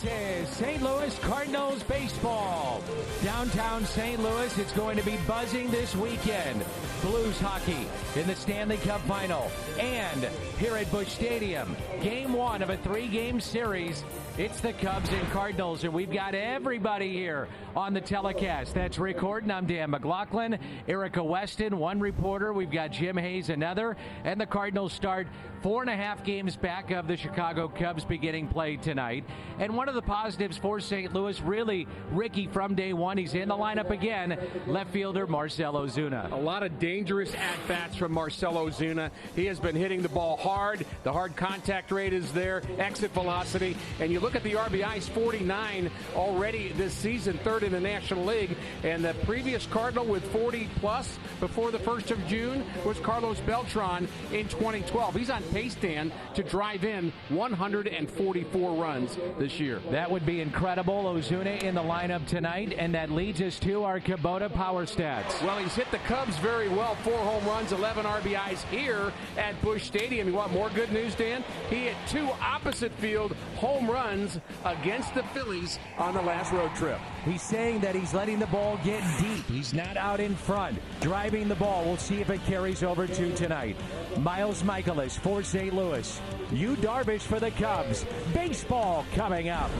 This is St. Louis Cardinals baseball. Downtown St. Louis, it's going to be buzzing this weekend. Blues hockey in the Stanley Cup final. And here at Busch Stadium, game one of a 3-game series. It's the Cubs and Cardinals, and we've got everybody here on the telecast. That's Rick Horton. I'm Dan McLaughlin. Erica Weston, one reporter. We've got Jim Hayes, another. And the Cardinals start 4.5 games back of the Chicago Cubs beginning play tonight. And one of the positives for St. Louis, really, Ricky, from day one, he's in the lineup again, left fielder Marcell Ozuna. A lot of dangerous at-bats from Marcell Ozuna. He has been hitting the ball hard. The hard contact rate is there, exit velocity. And you look at the RBIs, 49 already this season, third in the National League. And the previous Cardinal with 40-plus before the 1st of June was Carlos Beltran in 2012. He's on pace, Dan, to drive in 144 runs this year. That would be incredible. Ozuna in the lineup tonight, and that leads us to our Kubota power stats. Well, he's hit the Cubs very well. 4 home runs, 11 RBIs here at Busch Stadium. You want more good news, Dan? He hit 2 opposite field home runs against the Phillies on the last road trip. He's saying that he's letting the ball get deep. He's not out in front, driving the ball. We'll see if it carries over to tonight. Miles Mikolas for St. Louis. Yu Darvish for the Cubs. Baseball coming up.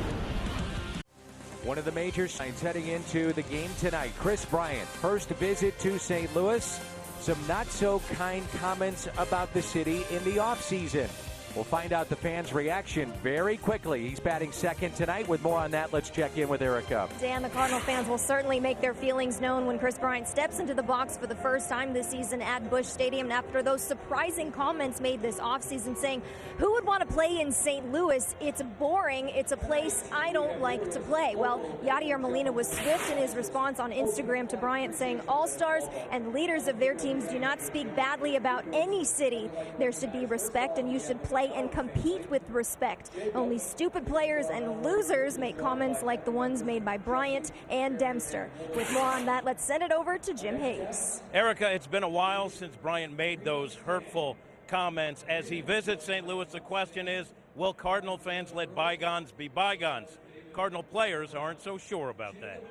One of the major signs heading into the game tonight. Chris Bryant, first visit to St. Louis. Some not so kind comments about the city in the offseason. We'll find out the fans' reaction very quickly. He's batting second tonight. With more on that, let's check in with Erica. Dan, the Cardinal fans will certainly make their feelings known when Chris Bryant steps into the box for the first time this season at Busch Stadium after those surprising comments made this offseason saying, who would want to play in St. Louis? It's boring. It's a place I don't like to play. Well, Yadier Molina was swift in his response on Instagram to Bryant, saying all-stars and leaders of their teams do not speak badly about any city. There should be respect, and you should play and compete with respect. Only stupid players and losers make comments like the ones made by Bryant and Dempster. With more on that, let's send it over to Jim Hayes. Erica, it's been a while since Bryant made those hurtful comments. As he visits St. Louis, the question is, will Cardinal fans let bygones be bygones? Cardinal players aren't so sure about that.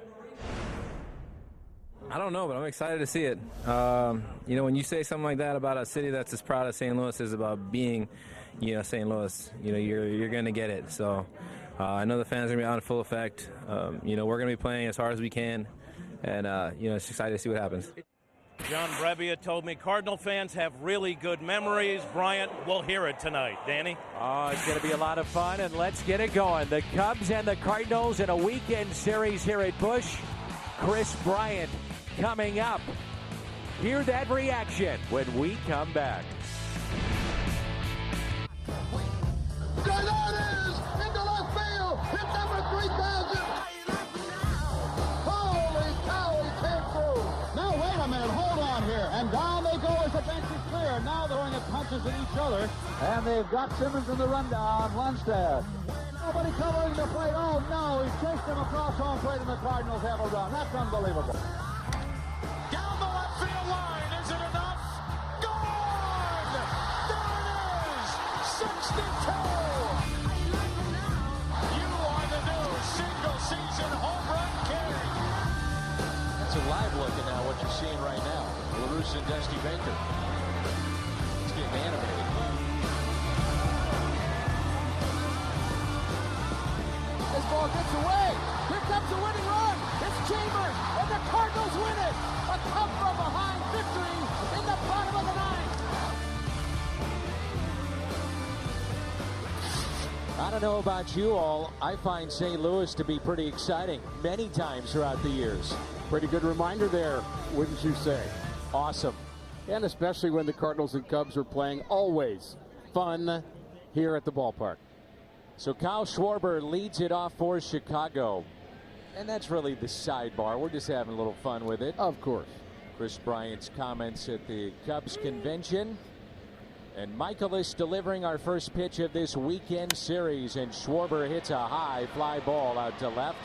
I don't know, but I'm excited to see it. When you say something like that about a city that's as proud as St. Louis is about being, St. Louis, you're going to get it. So I know the fans are going to be on full effect. We're going to be playing as hard as we can, and it's excited to see what happens. John Brebbia told me Cardinal fans have really good memories. Bryant, we'll hear it tonight. Danny? Oh, it's going to be a lot of fun, and let's get it going. The Cubs and the Cardinals in a weekend series here at Busch. Chris Bryant coming up. Hear that reaction when we come back. Hernandez into left field. Hit number 3,000. Holy cow, he came through. Now, wait a minute. Hold on here. And down they go as the bench is clear. Now they're throwing punches at each other. And they've got Simmons in the rundown. Lundstedt. Nobody covering the plate. Oh, no. He chased him across home plate, and the Cardinals have a run. That's unbelievable. Down the left field line. Is it enough? Gone! There it is! 62! You are the new single-season home run king. That's a live look at now what you're seeing right now. LaRusse and Dusty Baker. It's getting animated. This ball gets away. Here comes the winning run. It's Chambers, and the Cardinals win it. A come from behind victory in the bottom of the ninth. I don't know about you all. I find St. Louis to be pretty exciting many times throughout the years. Pretty good reminder there, wouldn't you say? Awesome. And especially when the Cardinals and Cubs are playing, always fun here at the ballpark. So Kyle Schwarber leads it off for Chicago. And that's really the sidebar. We're just having a little fun with it. Of course. Chris Bryant's comments at the Cubs convention. And Mikolas delivering our first pitch of this weekend series. And Schwarber hits a high fly ball out to left.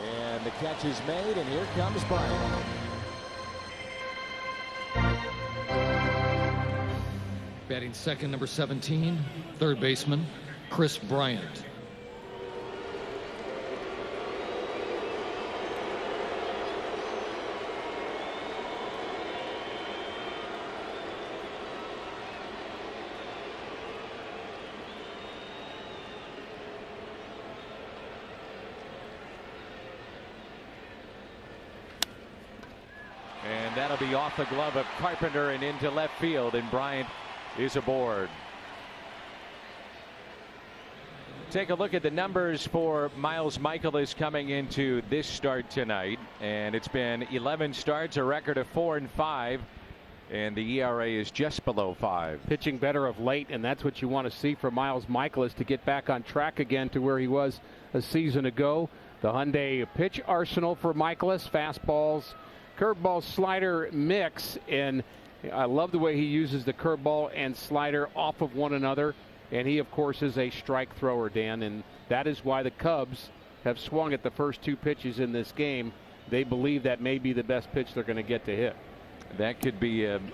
And the catch is made, and here comes Bryant. Batting second, number 17, third baseman, Chris Bryant. And that'll be off the glove of Carpenter and into left field, and Bryant is aboard. Take a look at the numbers for Miles Mikolas coming into this start tonight, and it's been 11 starts, a record of 4-5, and the ERA is just below 5. Pitching better of late, and that's what you want to see from Miles Mikolas to get back on track again to where he was a season ago. The Hyundai pitch arsenal for Mikolas: fastballs, curveball, slider mix, and I love the way he uses the curveball and slider off of one another. And he, of course, is a strike thrower, Dan, and that is why the Cubs have swung at the first 2 pitches in this game. They believe that may be the best pitch they're going to get to hit. That could be an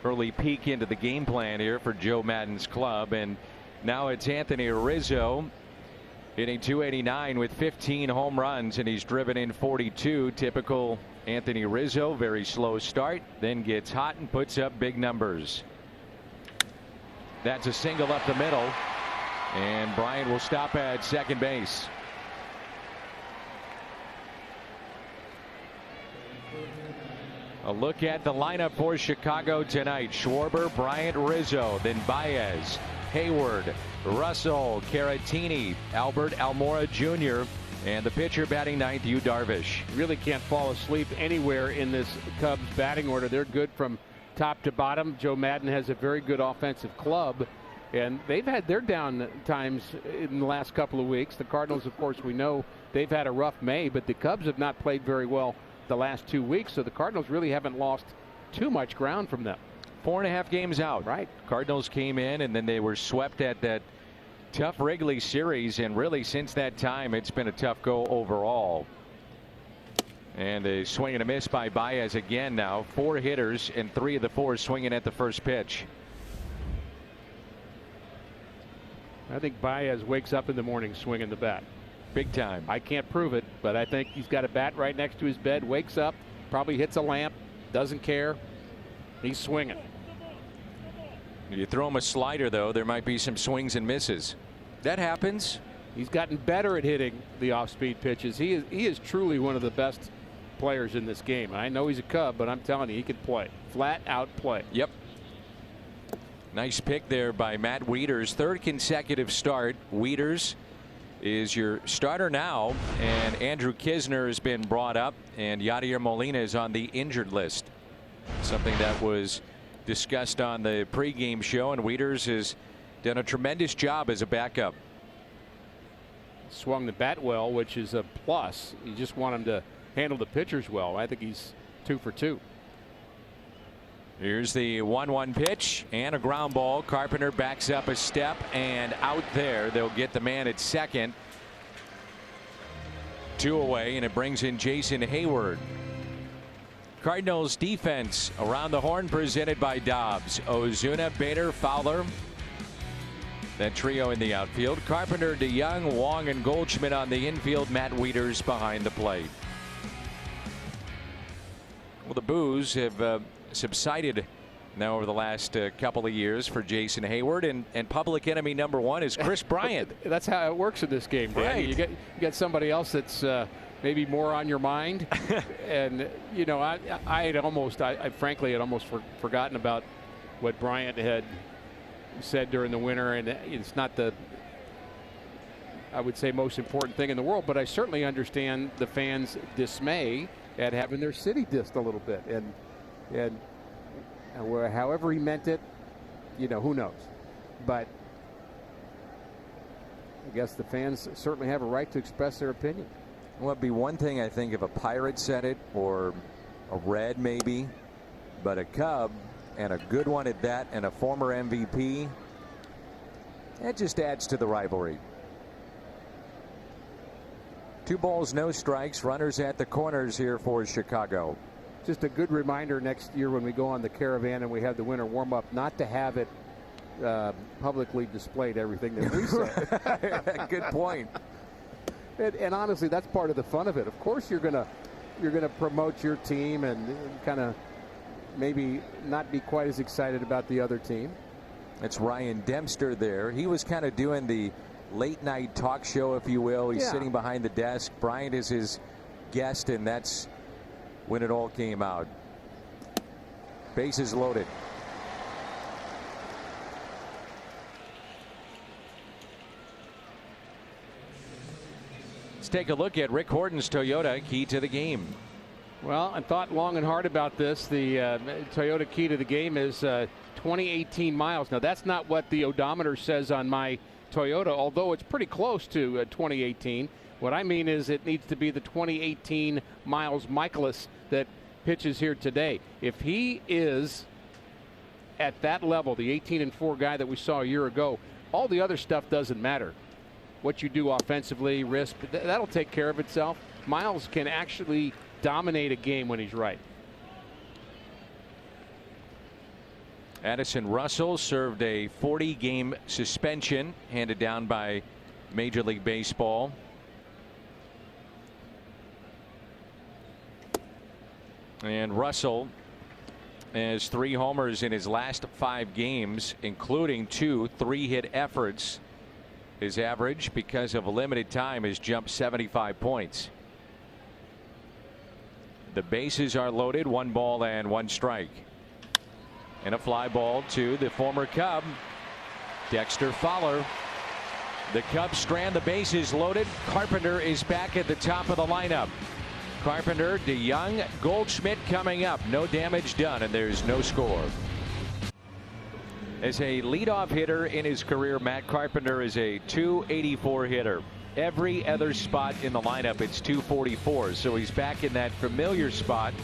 early peek into the game plan here for Joe Maddon's club. And now it's Anthony Rizzo hitting .289 with 15 home runs, and he's driven in 42. Typical Anthony Rizzo, very slow start, then gets hot and puts up big numbers. That's a single up the middle, and Bryant will stop at second base. A look at the lineup for Chicago tonight: Schwarber, Bryant, Rizzo, then Baez, Hayward, Russell, Caratini, Albert Almora Jr., and the pitcher batting ninth, Yu Darvish. Really can't fall asleep anywhere in this Cubs batting order. They're good from top to bottom. Joe Maddon has a very good offensive club, and they've had their down times in the last couple of weeks. The Cardinals, of course, we know they've had a rough May, but the Cubs have not played very well the last 2 weeks, so the Cardinals really haven't lost too much ground from them. 4.5 games out. Right. Cardinals came in, and then they were swept at that tough Wrigley series, and really since that time it's been a tough go overall. And a swing and a miss by Baez again now. 4 hitters, and 3 of the 4 swinging at the first pitch. I think Baez wakes up in the morning swinging the bat. Big time. I can't prove it, but I think he's got a bat right next to his bed, wakes up, probably hits a lamp, doesn't care. He's swinging. You throw him a slider, though, there might be some swings and misses. That happens. He's gotten better at hitting the off-speed pitches. He is truly one of the best players in this game. I know he's a Cub, but I'm telling you, he can play. Flat out play. Yep. Nice pick there by Matt Wieters. 3rd consecutive start. Wieters is your starter now, and Andrew Kisner has been brought up, and Yadier Molina is on the injured list. Something that was discussed on the pregame show, and Wieters has done a tremendous job as a backup. Swung the bat well, which is a plus. You just want him to handle the pitchers well. I think he's 2 for 2. Here's the 1-1 pitch and a ground ball. Carpenter backs up a step and out there. They'll get the man at second. 2 away, and it brings in Jason Hayward. Cardinals defense around the horn presented by Dobbs. Ozuna, Bader, Fowler. That trio in the outfield. Carpenter, DeYoung, Wong, and Goldschmidt on the infield. Matt Wieters behind the plate. Well, the boos have subsided now over the last couple of years for Jason Hayward, and public enemy number 1 is Chris Bryant. That's how it works in this game, Dan. Right. You get somebody else that's maybe more on your mind. And you know, I frankly had almost forgotten about what Bryant had said during the winter, and it's not the, I would say, most important thing in the world, but I certainly understand the fans' dismay at having their city dissed a little bit, and however he meant it, you know, who knows. But I guess the fans certainly have a right to express their opinion. Well, it'd be one thing, I think, if a Pirate said it, or a Red maybe, but a Cub, and a good one at that, and a former MVP, that just adds to the rivalry. 2 balls, no strikes, runners at the corners here for Chicago. Just a good reminder next year when we go on the Caravan and we have the winter warm-up, not to have it publicly displayed, everything that we say. Good point. And honestly, that's part of the fun of it. Of course, you're gonna promote your team and kind of maybe not be quite as excited about the other team. It's Ryan Dempster there. He was kind of doing the late night talk show, if you will. He's sitting behind the desk. Bryant is his guest, and that's when it all came out. Bases loaded. Let's take a look at Rick Horton's Toyota key to the game. Well, I thought long and hard about this. The Toyota key to the game is 2018 miles. Now, that's not what the odometer says on my Toyota, although it's pretty close to 2018. What I mean is it needs to be the 2018 Miles Michaelis that pitches here today. If he is at that level, the 18-4 guy that we saw a year ago, all the other stuff doesn't matter. What you do offensively, risk, that'll take care of itself. Miles can actually dominate a game when he's right. Addison Russell served a 40-game suspension handed down by Major League Baseball. And Russell has 3 homers in his last 5 games, including 2 3-hit efforts. His average, because of a limited time, has jumped 75 points. The bases are loaded, 1 ball and 1 strike. And a fly ball to the former Cub, Dexter Fowler. The Cubs strand the bases loaded. Carpenter is back at the top of the lineup. Carpenter, DeYoung, Goldschmidt coming up. No damage done, and there's no score. As a leadoff hitter in his career, Matt Carpenter is a .284 hitter. Every other spot in the lineup, it's .244. So he's back in that familiar spot.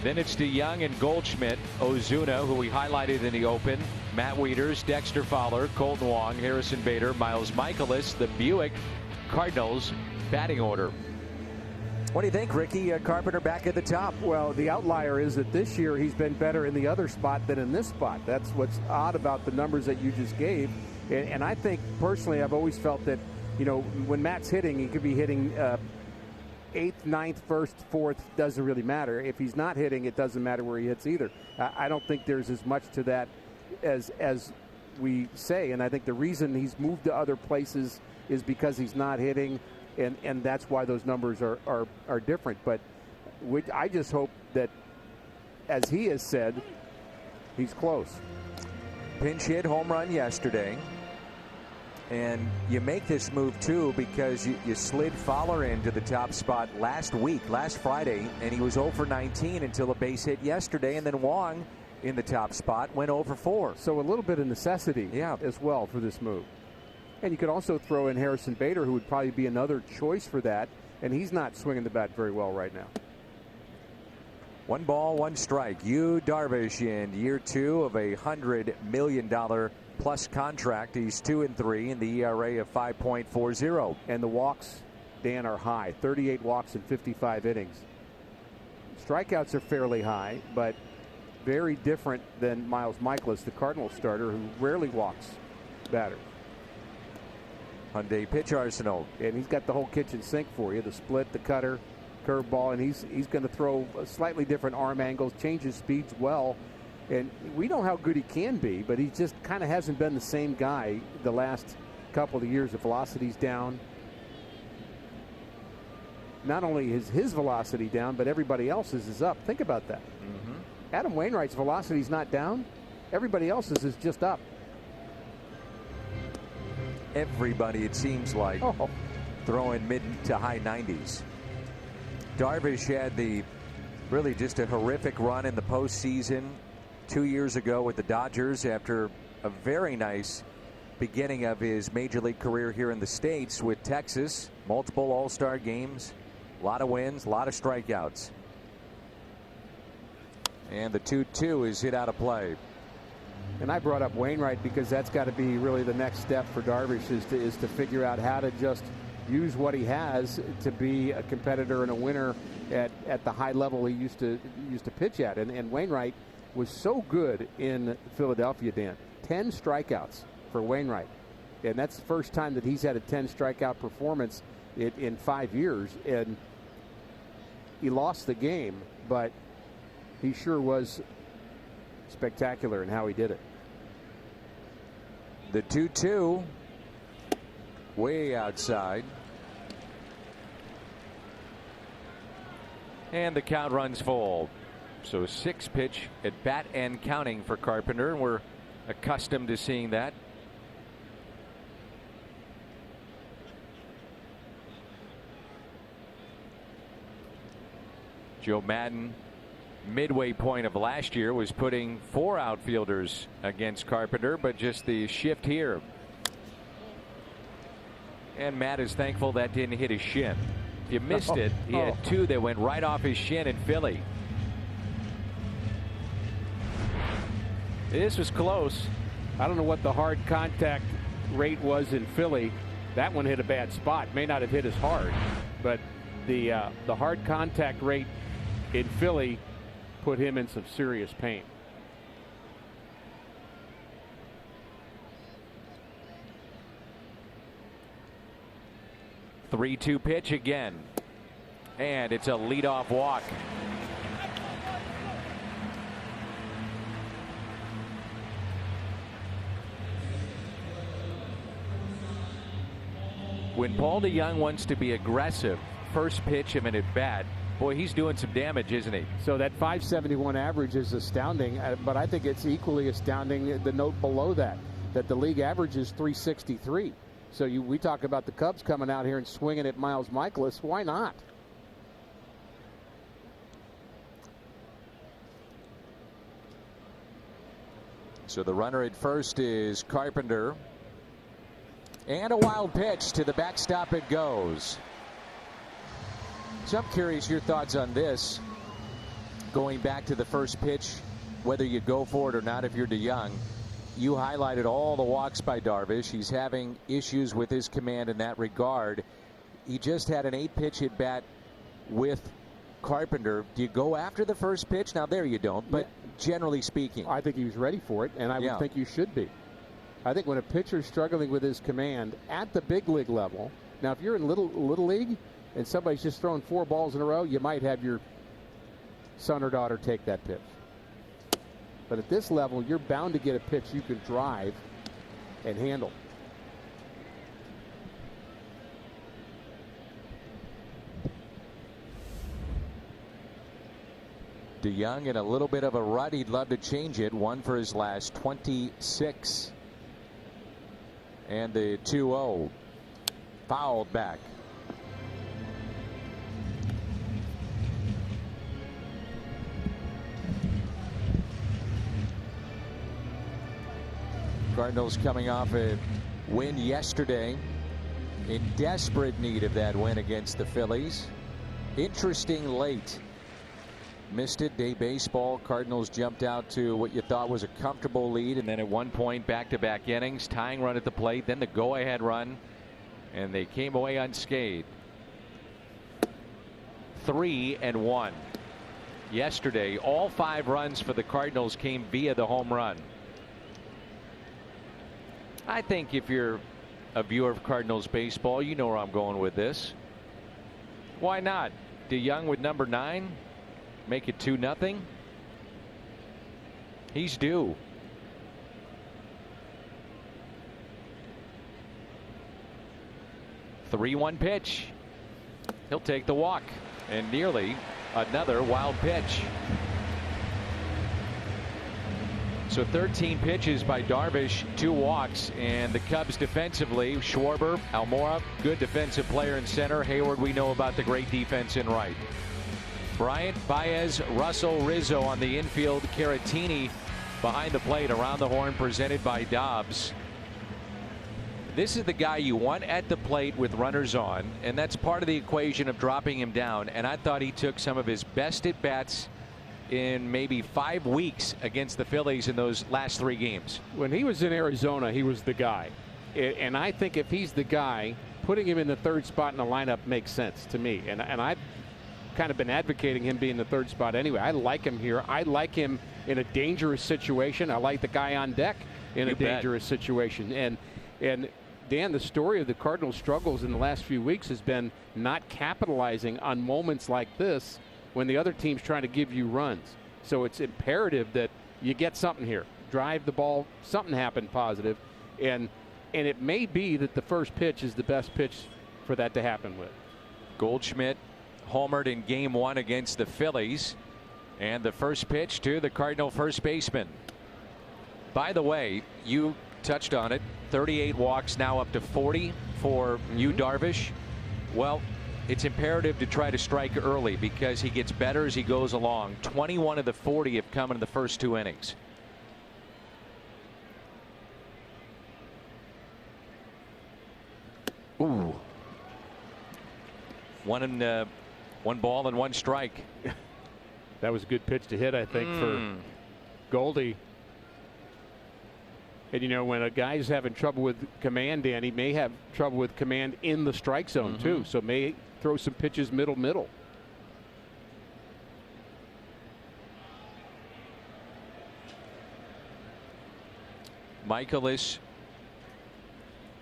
Then it's DeYoung and Goldschmidt, Ozuna, who we highlighted in the open, Matt Wieters, Dexter Fowler, Colton Wong, Harrison Bader, Miles Michaelis, the Buick Cardinals batting order. What do you think, Ricky? Carpenter back at the top. Well, the outlier is that this year he's been better in the other spot than in this spot. That's what's odd about the numbers that you just gave. And I think, personally, I've always felt that, you know, when Matt's hitting, he could be hitting 8th, 9th, 1st, 4th, doesn't really matter. If he's not hitting, it doesn't matter where he hits either. I don't think there's as much to that as we say. And I think the reason he's moved to other places is because he's not hitting. And that's why those numbers are different. But I just hope that, as he has said, he's close. Pinch hit home run yesterday. And you make this move, too, because you slid Fowler into the top spot last Friday, and he was 0 for 19 until a base hit yesterday. And then Wong in the top spot went 0 for 4. So a little bit of necessity as well for this move. And you could also throw in Harrison Bader, who would probably be another choice for that. And he's not swinging the bat very well right now. 1 ball, 1 strike. Yu Darvish in year 2 of a $100 million plus contract. He's 2-3 in the ERA of 5.40. And the walks, Dan, are high. 38 walks in 55 innings. Strikeouts are fairly high, but very different than Miles Michaelis, the Cardinals starter, who rarely walks batters. Hyundai pitch arsenal. And he's got the whole kitchen sink for you. The split, the cutter, curveball, and he's going to throw slightly different arm angles, change his speeds well. And we know how good he can be, but he just kind of hasn't been the same guy the last couple of years. The velocity's down. Not only is his velocity down, but everybody else's is up. Think about that. Adam Wainwright's velocity's not down. Everybody else's is just up. Everybody, it seems like, throwing mid to high 90s. Darvish had really just a horrific run in the postseason 2 years ago with the Dodgers after a very nice beginning of his major league career here in the States with Texas. Multiple All-Star games, a lot of wins, a lot of strikeouts. And the 2-2 is hit out of play. And I brought up Wainwright because that's got to be really the next step for Darvish is to figure out how to just use what he has to be a competitor and a winner at the high level he used to pitch at. And Wainwright was so good in Philadelphia, Dan. 10 strikeouts for Wainwright. And that's the first time that he's had a 10 strikeout performance in 5 years. And he lost the game, but he sure was spectacular in how he did it. The 2-2 way outside. And the count runs full. So 6 pitch at bat and counting for Carpenter. We're accustomed to seeing that. Joe Madden, midway point of last year, was putting 4 outfielders against Carpenter, but just the shift here. And Matt is thankful that didn't hit his shin. If you missed it, he had 2 that went right off his shin in Philly. This was close. I don't know what the hard contact rate was in Philly. That one hit a bad spot. May not have hit as hard, but the hard contact rate in Philly put him in some serious pain. The 3-2 pitch again, and it's a leadoff walk. When Paul DeJong wants to be aggressive, first pitch of an at bat, boy, he's doing some damage, isn't he? So that 571 average is astounding, but I think it's equally astounding the note below that the league average is 363. So we talk about the Cubs coming out here and swinging at Miles Michaelis. Why not? So the runner at first is Carpenter. And a wild pitch to the backstop it goes. So I'm curious your thoughts on this. Going back to the first pitch, whether you go for it or not if you're DeJong. You highlighted all the walks by Darvish. He's having issues with his command in that regard. He just had an 8-pitch at bat with Carpenter. Do you go after the first pitch? Now there you don't, but generally speaking. I think he was ready for it, and I would think you should be. I think when a pitcher's struggling with his command at the big league level, now if you're in little league and somebody's just throwing 4 balls in a row, you might have your son or daughter take that pitch. But at this level, you're bound to get a pitch you can drive and handle. DeJong in a little bit of a rut. He'd love to change it. 1 for his last 26. And the 2-0 fouled back. Cardinals coming off a win yesterday, in desperate need of that win against the Phillies. Interesting late. Missed it. Day baseball. Cardinals jumped out to what you thought was a comfortable lead, and then at one point back-to-back innings, tying run at the plate, then the go-ahead run, and they came away unscathed. 3-1. Yesterday, all 5 runs for the Cardinals came via the home run. I think if you're a viewer of Cardinals baseball, you know where I'm going with this. Why not? DeJong with number 9. Make it 2-0. He's due. The 3-1 pitch. He'll take the walk, and nearly another wild pitch. So 13 pitches by Darvish, 2 walks, and the Cubs defensively, Schwarber, Almora, good defensive player in center. Hayward, we know about the great defense in right. Bryant, Baez, Russell, Rizzo on the infield. Caratini behind the plate, around the horn, presented by Dobbs. This is the guy you want at the plate with runners on, and that's part of the equation of dropping him down. And I thought he took some of his best at bats in maybe 5 weeks against the Phillies in those last 3 games. When he was in Arizona, he was the guy. And I think if he's the guy, putting him in the 3rd spot in the lineup makes sense to me. And I've kind of been advocating him being the 3rd spot anyway. I like him here. I like him in a dangerous situation. I like the guy on deck in a dangerous situation. And Dan, the story of the Cardinals' struggles in the last few weeks has been not capitalizing on moments like this when the other team's trying to give you runs. So it's imperative that you get something here. Drive the ball, something happen positive. And it may be that the first pitch is the best pitch for that to happen with. Goldschmidt homered in game 1 against the Phillies. And the first pitch to the Cardinal first baseman. By the way, you touched on it. 38 walks, now up to 40 for Yu Darvish. Well, it's imperative to try to strike early because he gets better as he goes along. 21 of the 40 have come in the first 2 innings. Ooh. One ball and 1 strike. That was a good pitch to hit, I think, for Goldie. And, you know, when a guy's having trouble with command, Dan, he may have trouble with command in the strike zone, too. So may throw some pitches middle. Michaelis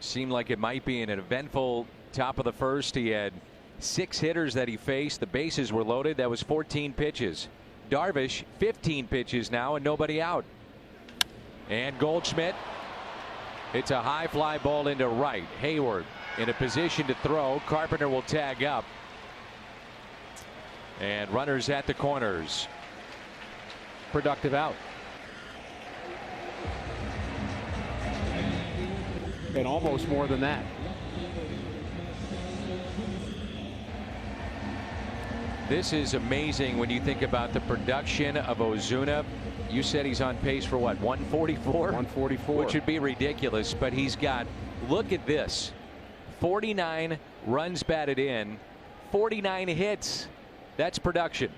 seemed like it might be an eventful top of the first. He had 6 hitters that he faced. The bases were loaded. That was 14 pitches. Darvish 15 pitches now and nobody out. And Goldschmidt, it's a high fly ball into right. Hayward in a position to throw. Carpenter will tag up. And runners at the corners. Productive out. And almost more than that. This is amazing when you think about the production of Ozuna. You said he's on pace for what, 144? 144. Which would be ridiculous, but he's got, look at this, 49 runs batted in, 49 hits. That's production.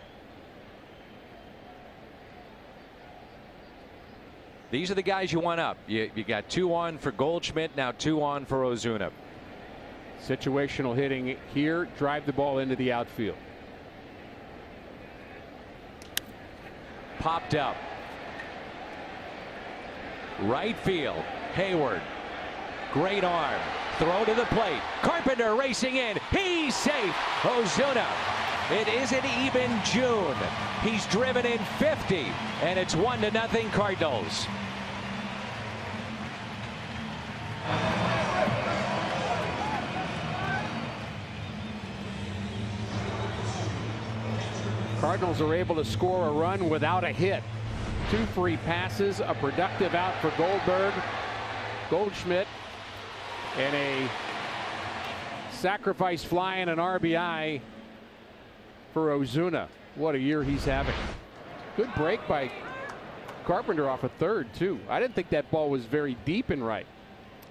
These are the guys you want up. You got 2 on for Goldschmidt, now 2 on for Ozuna. Situational hitting here, drive the ball into the outfield. Popped up. Right field. Hayward. Great arm. Throw to the plate. Carpenter racing in. He's safe. Ozuna. It isn't even June. He's driven in 50, and it's 1-0 Cardinals. Cardinals are able to score a run without a hit. 2 free passes, a productive out for Goldschmidt, and a sacrifice fly and an RBI for Ozuna. What a year he's having. Good break by Carpenter off a third, too. I didn't think that ball was very deep and right.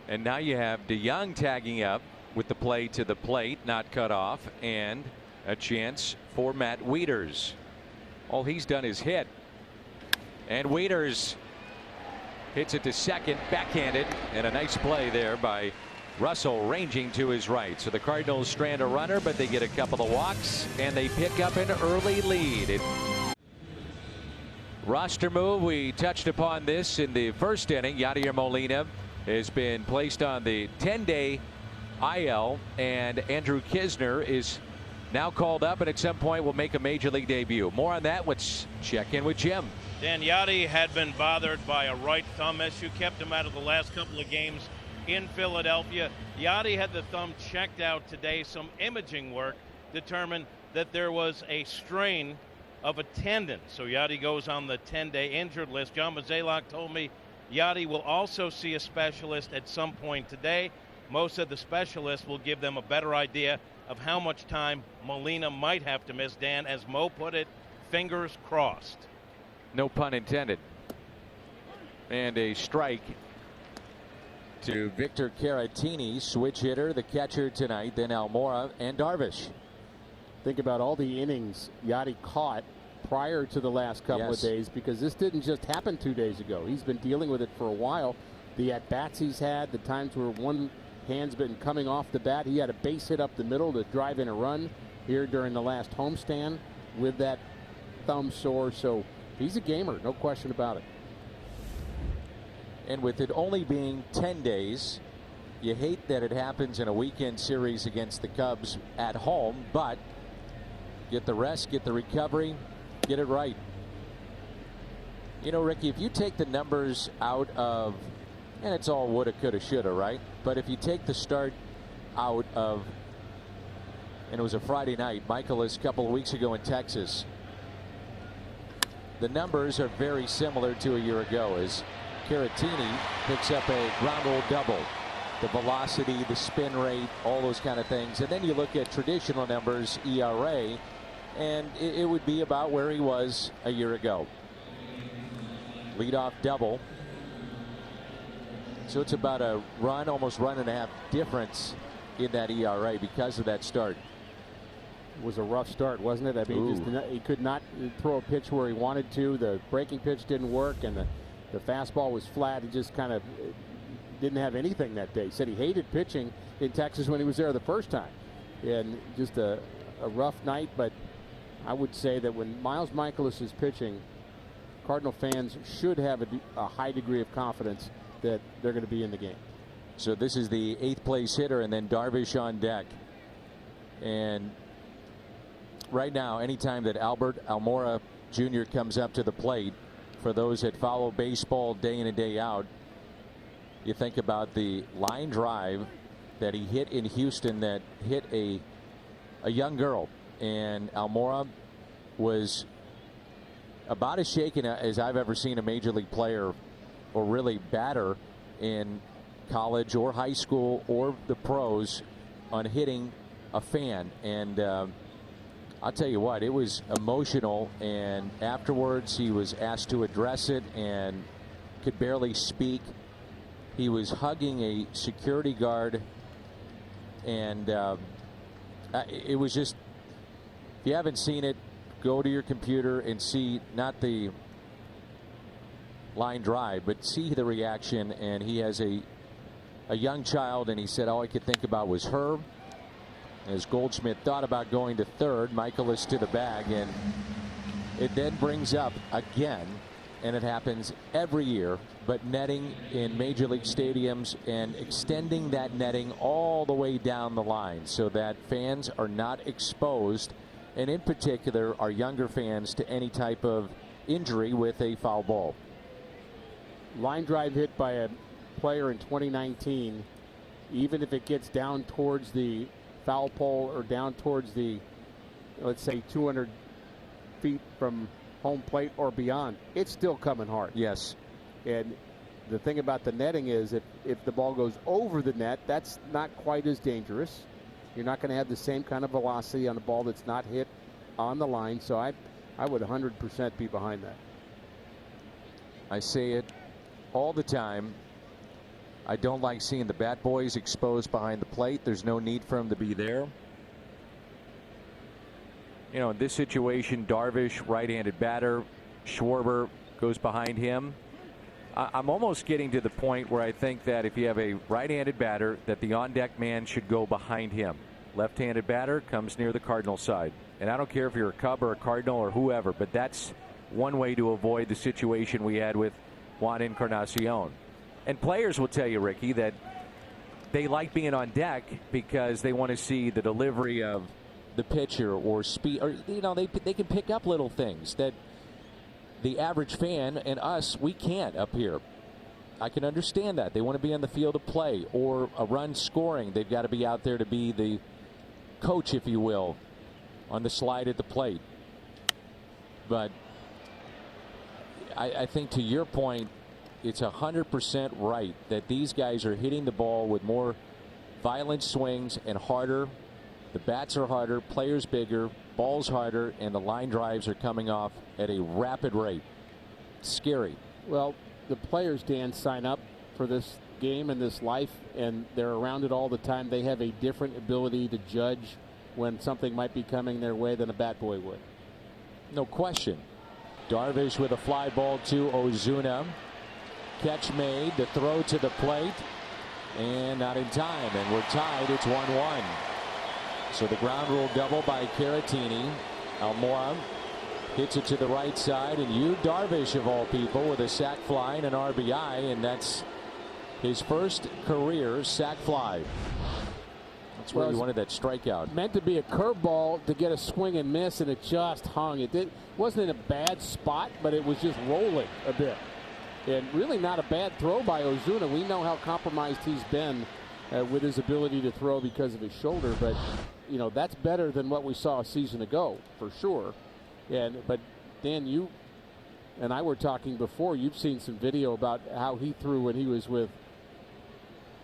And now you have DeYoung tagging up with the play to the plate, not cut off, and a chance for Matt Wieters. All he's done is hit. And Wieters hits it to second, backhanded, and a nice play there by Russell ranging to his right. So the Cardinals strand a runner, but they get a couple of walks, and they pick up an early lead. Roster move, we touched upon this in the first inning. Yadier Molina has been placed on the 10-day IL, and Andrew Knizner is now called up and at some point will make a major league debut. More on that. Let's check in with Jim. Dan, Yadi had been bothered by a right thumb issue, kept him out of the last couple of games in Philadelphia. Yadi had the thumb checked out today. Some imaging work determined that there was a strain of a tendon. So Yadi goes on the 10-day injured list. John Mozeliak told me Yadi will also see a specialist at some point today. Most of the specialists will give them a better idea of how much time Molina might have to miss. Dan, as Mo put it, fingers crossed. No pun intended. And a strike to Victor Caratini, switch hitter, the catcher tonight, then Almora and Darvish. Think about all the innings Yadi caught prior to the last couple of days, because this didn't just happen 2 days ago. He's been dealing with it for a while. The at-bats he's had, the times where one hand's been coming off the bat. He had a base hit up the middle to drive in a run here during the last homestand with that thumb sore. So he's a gamer, no question about it. And with it only being 10 days, you hate that it happens in a weekend series against the Cubs at home, but get the rest, get the recovery, get it right. You know, Ricky, if you take the numbers out of, and it's all woulda, coulda, shoulda, right? But if you take the start out of, and it was a Friday night, Michaelis a couple of weeks ago in Texas, the numbers are very similar to a year ago as Caratini picks up a ground rule double. The velocity, the spin rate, all those kind of things. And then you look at traditional numbers, ERA, and it would be about where he was a year ago. Leadoff double. So it's about a run, almost run and a half difference in that ERA because of that start. It was a rough start, wasn't it? I mean, he could not throw a pitch where he wanted to. The breaking pitch didn't work, and the fastball was flat. He just kind of didn't have anything that day. He said he hated pitching in Texas when he was there the first time. And just a rough night, but I would say that when Miles Mikolas is pitching, Cardinal fans should have a high degree of confidence that they're going to be in the game. So this is the 8th place hitter, and then Darvish on deck. And right now, anytime that Albert Almora Jr. comes up to the plate, for those that follow baseball day in and day out, you think about the line drive that he hit in Houston that hit a young girl. And Almora was about as shaken as I've ever seen a major league player or really batter in college or high school or the pros on hitting a fan. And I'll tell you what, it was emotional, and afterwards he was asked to address it and could barely speak. He was hugging a security guard, and it was just, if you haven't seen it, go to your computer and see not the line drive, but see the reaction. And he has a young child, and he said all he could think about was her. As Goldschmidt thought about going to third, Mikolas to the bag, and it then brings up again, and it happens every year, but netting in major league stadiums and extending that netting all the way down the line so that fans are not exposed, and in particular our younger fans, to any type of injury with a foul ball. Line drive hit by a player in 2019, even if it gets down towards the foul pole or down towards the, let's say, 200 feet from home plate or beyond, it's still coming hard. Yes. And the thing about the netting is if the ball goes over the net, that's not quite as dangerous. You're not going to have the same kind of velocity on a ball that's not hit on the line. So I would 100% be behind that. I say it all the time. I don't like seeing the bat boys exposed behind the plate. There's no need for them to be there. You know, in this situation, Darvish, right-handed batter, Schwarber goes behind him. I'm almost getting to the point where I think that if you have a right-handed batter, that the on-deck man should go behind him. Left-handed batter comes near the Cardinal side. And I don't care if you're a Cub or a Cardinal or whoever, but that's one way to avoid the situation we had with Juan Encarnacion. And players will tell you, Ricky, that they like being on deck because they want to see the delivery of the pitcher or speed, or you know, they can pick up little things that the average fan and us, we can't up here. I can understand that. They want to be on the field of play, or a run scoring. They've got to be out there to be the coach, if you will, on the slide at the plate. But I think, to your point, it's 100% right that these guys are hitting the ball with more violent swings and harder. The bats are harder, players bigger, balls harder, and the line drives are coming off at a rapid rate. Scary. Well, the players, Dan, sign up for this game and this life, and they're around it all the time. They have a different ability to judge when something might be coming their way than a bat boy would. No question. Darvish with a fly ball to Ozuna. Catch made, the throw to the plate, and not in time, and we're tied. It's 1-1. So the ground rule double by Caratini. Almora hits it to the right side, and Yu Darvish, of all people, with a sac fly and an RBI, and that's his first career sac fly. That's where he wanted that strikeout. Meant to be a curveball to get a swing and miss, and it just hung. It wasn't in a bad spot, but it was just rolling a bit. And really not a bad throw by Ozuna. We know how compromised he's been with his ability to throw because of his shoulder, but you know, that's better than what we saw a season ago for sure. But Dan, you and I were talking before. You've seen some video about how he threw when he was with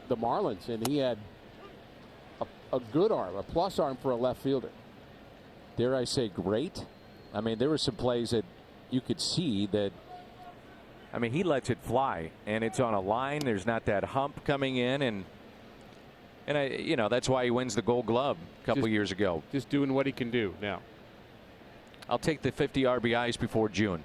the Marlins, and he had a good arm, a plus arm for a left fielder. Dare I say great? I mean, there were some plays that you could see that, I mean, he lets it fly, and it's on a line. There's not that hump coming in, and you know, that's why he wins the Gold Glove a couple years ago. Just doing what he can do now. I'll take the 50 RBIs before June.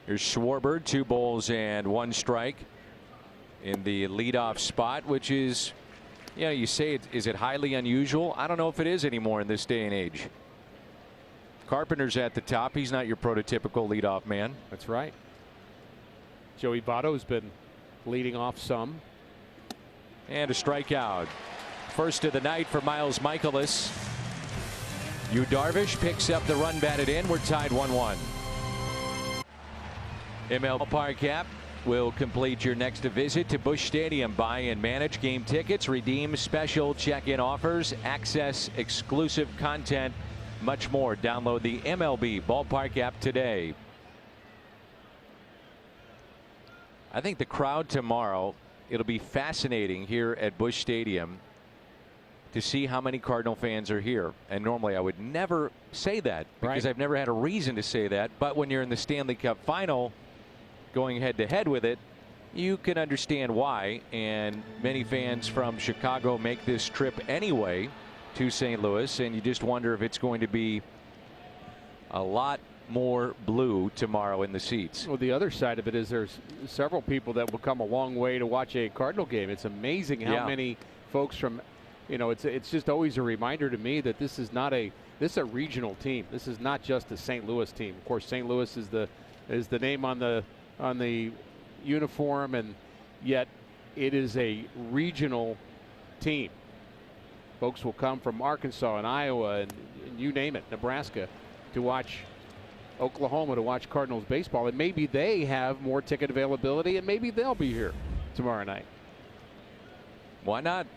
Here's Schwarber, 2 balls and 1 strike in the leadoff spot, which is, you know, you say, is it highly unusual? I don't know if it is anymore in this day and age. Carpenter's at the top. He's not your prototypical leadoff man. That's right. Joey Votto's been leading off some. And a strikeout. First of the night for Miles Michaelis. Yu Darvish picks up the run batted in. We're tied 1-1. ML Park app will complete your next visit to Busch Stadium. Buy and manage game tickets, redeem special check-in offers, access exclusive content, much more. Download the MLB Ballpark app today. I think the crowd tomorrow, it'll be fascinating here at Busch Stadium to see how many Cardinal fans are here. And normally I would never say that because I've never had a reason to say that. But when you're in the Stanley Cup final, going head to head with it, you can understand why. And many fans from Chicago make this trip anyway to St. Louis, and you just wonder if it's going to be a lot more blue tomorrow in the seats. Well, the other side of it is there's several people that will come a long way to watch a Cardinal game. It's amazing how many folks from, you know, it's just always a reminder to me that this is a regional team. This is not just a St. Louis team. Of course, St. Louis is the name on the uniform, and yet it is a regional team. Folks will come from Arkansas and Iowa and you name it, Nebraska, to watch Oklahoma, to watch Cardinals baseball, and maybe they have more ticket availability, and maybe they'll be here tomorrow night. Why not?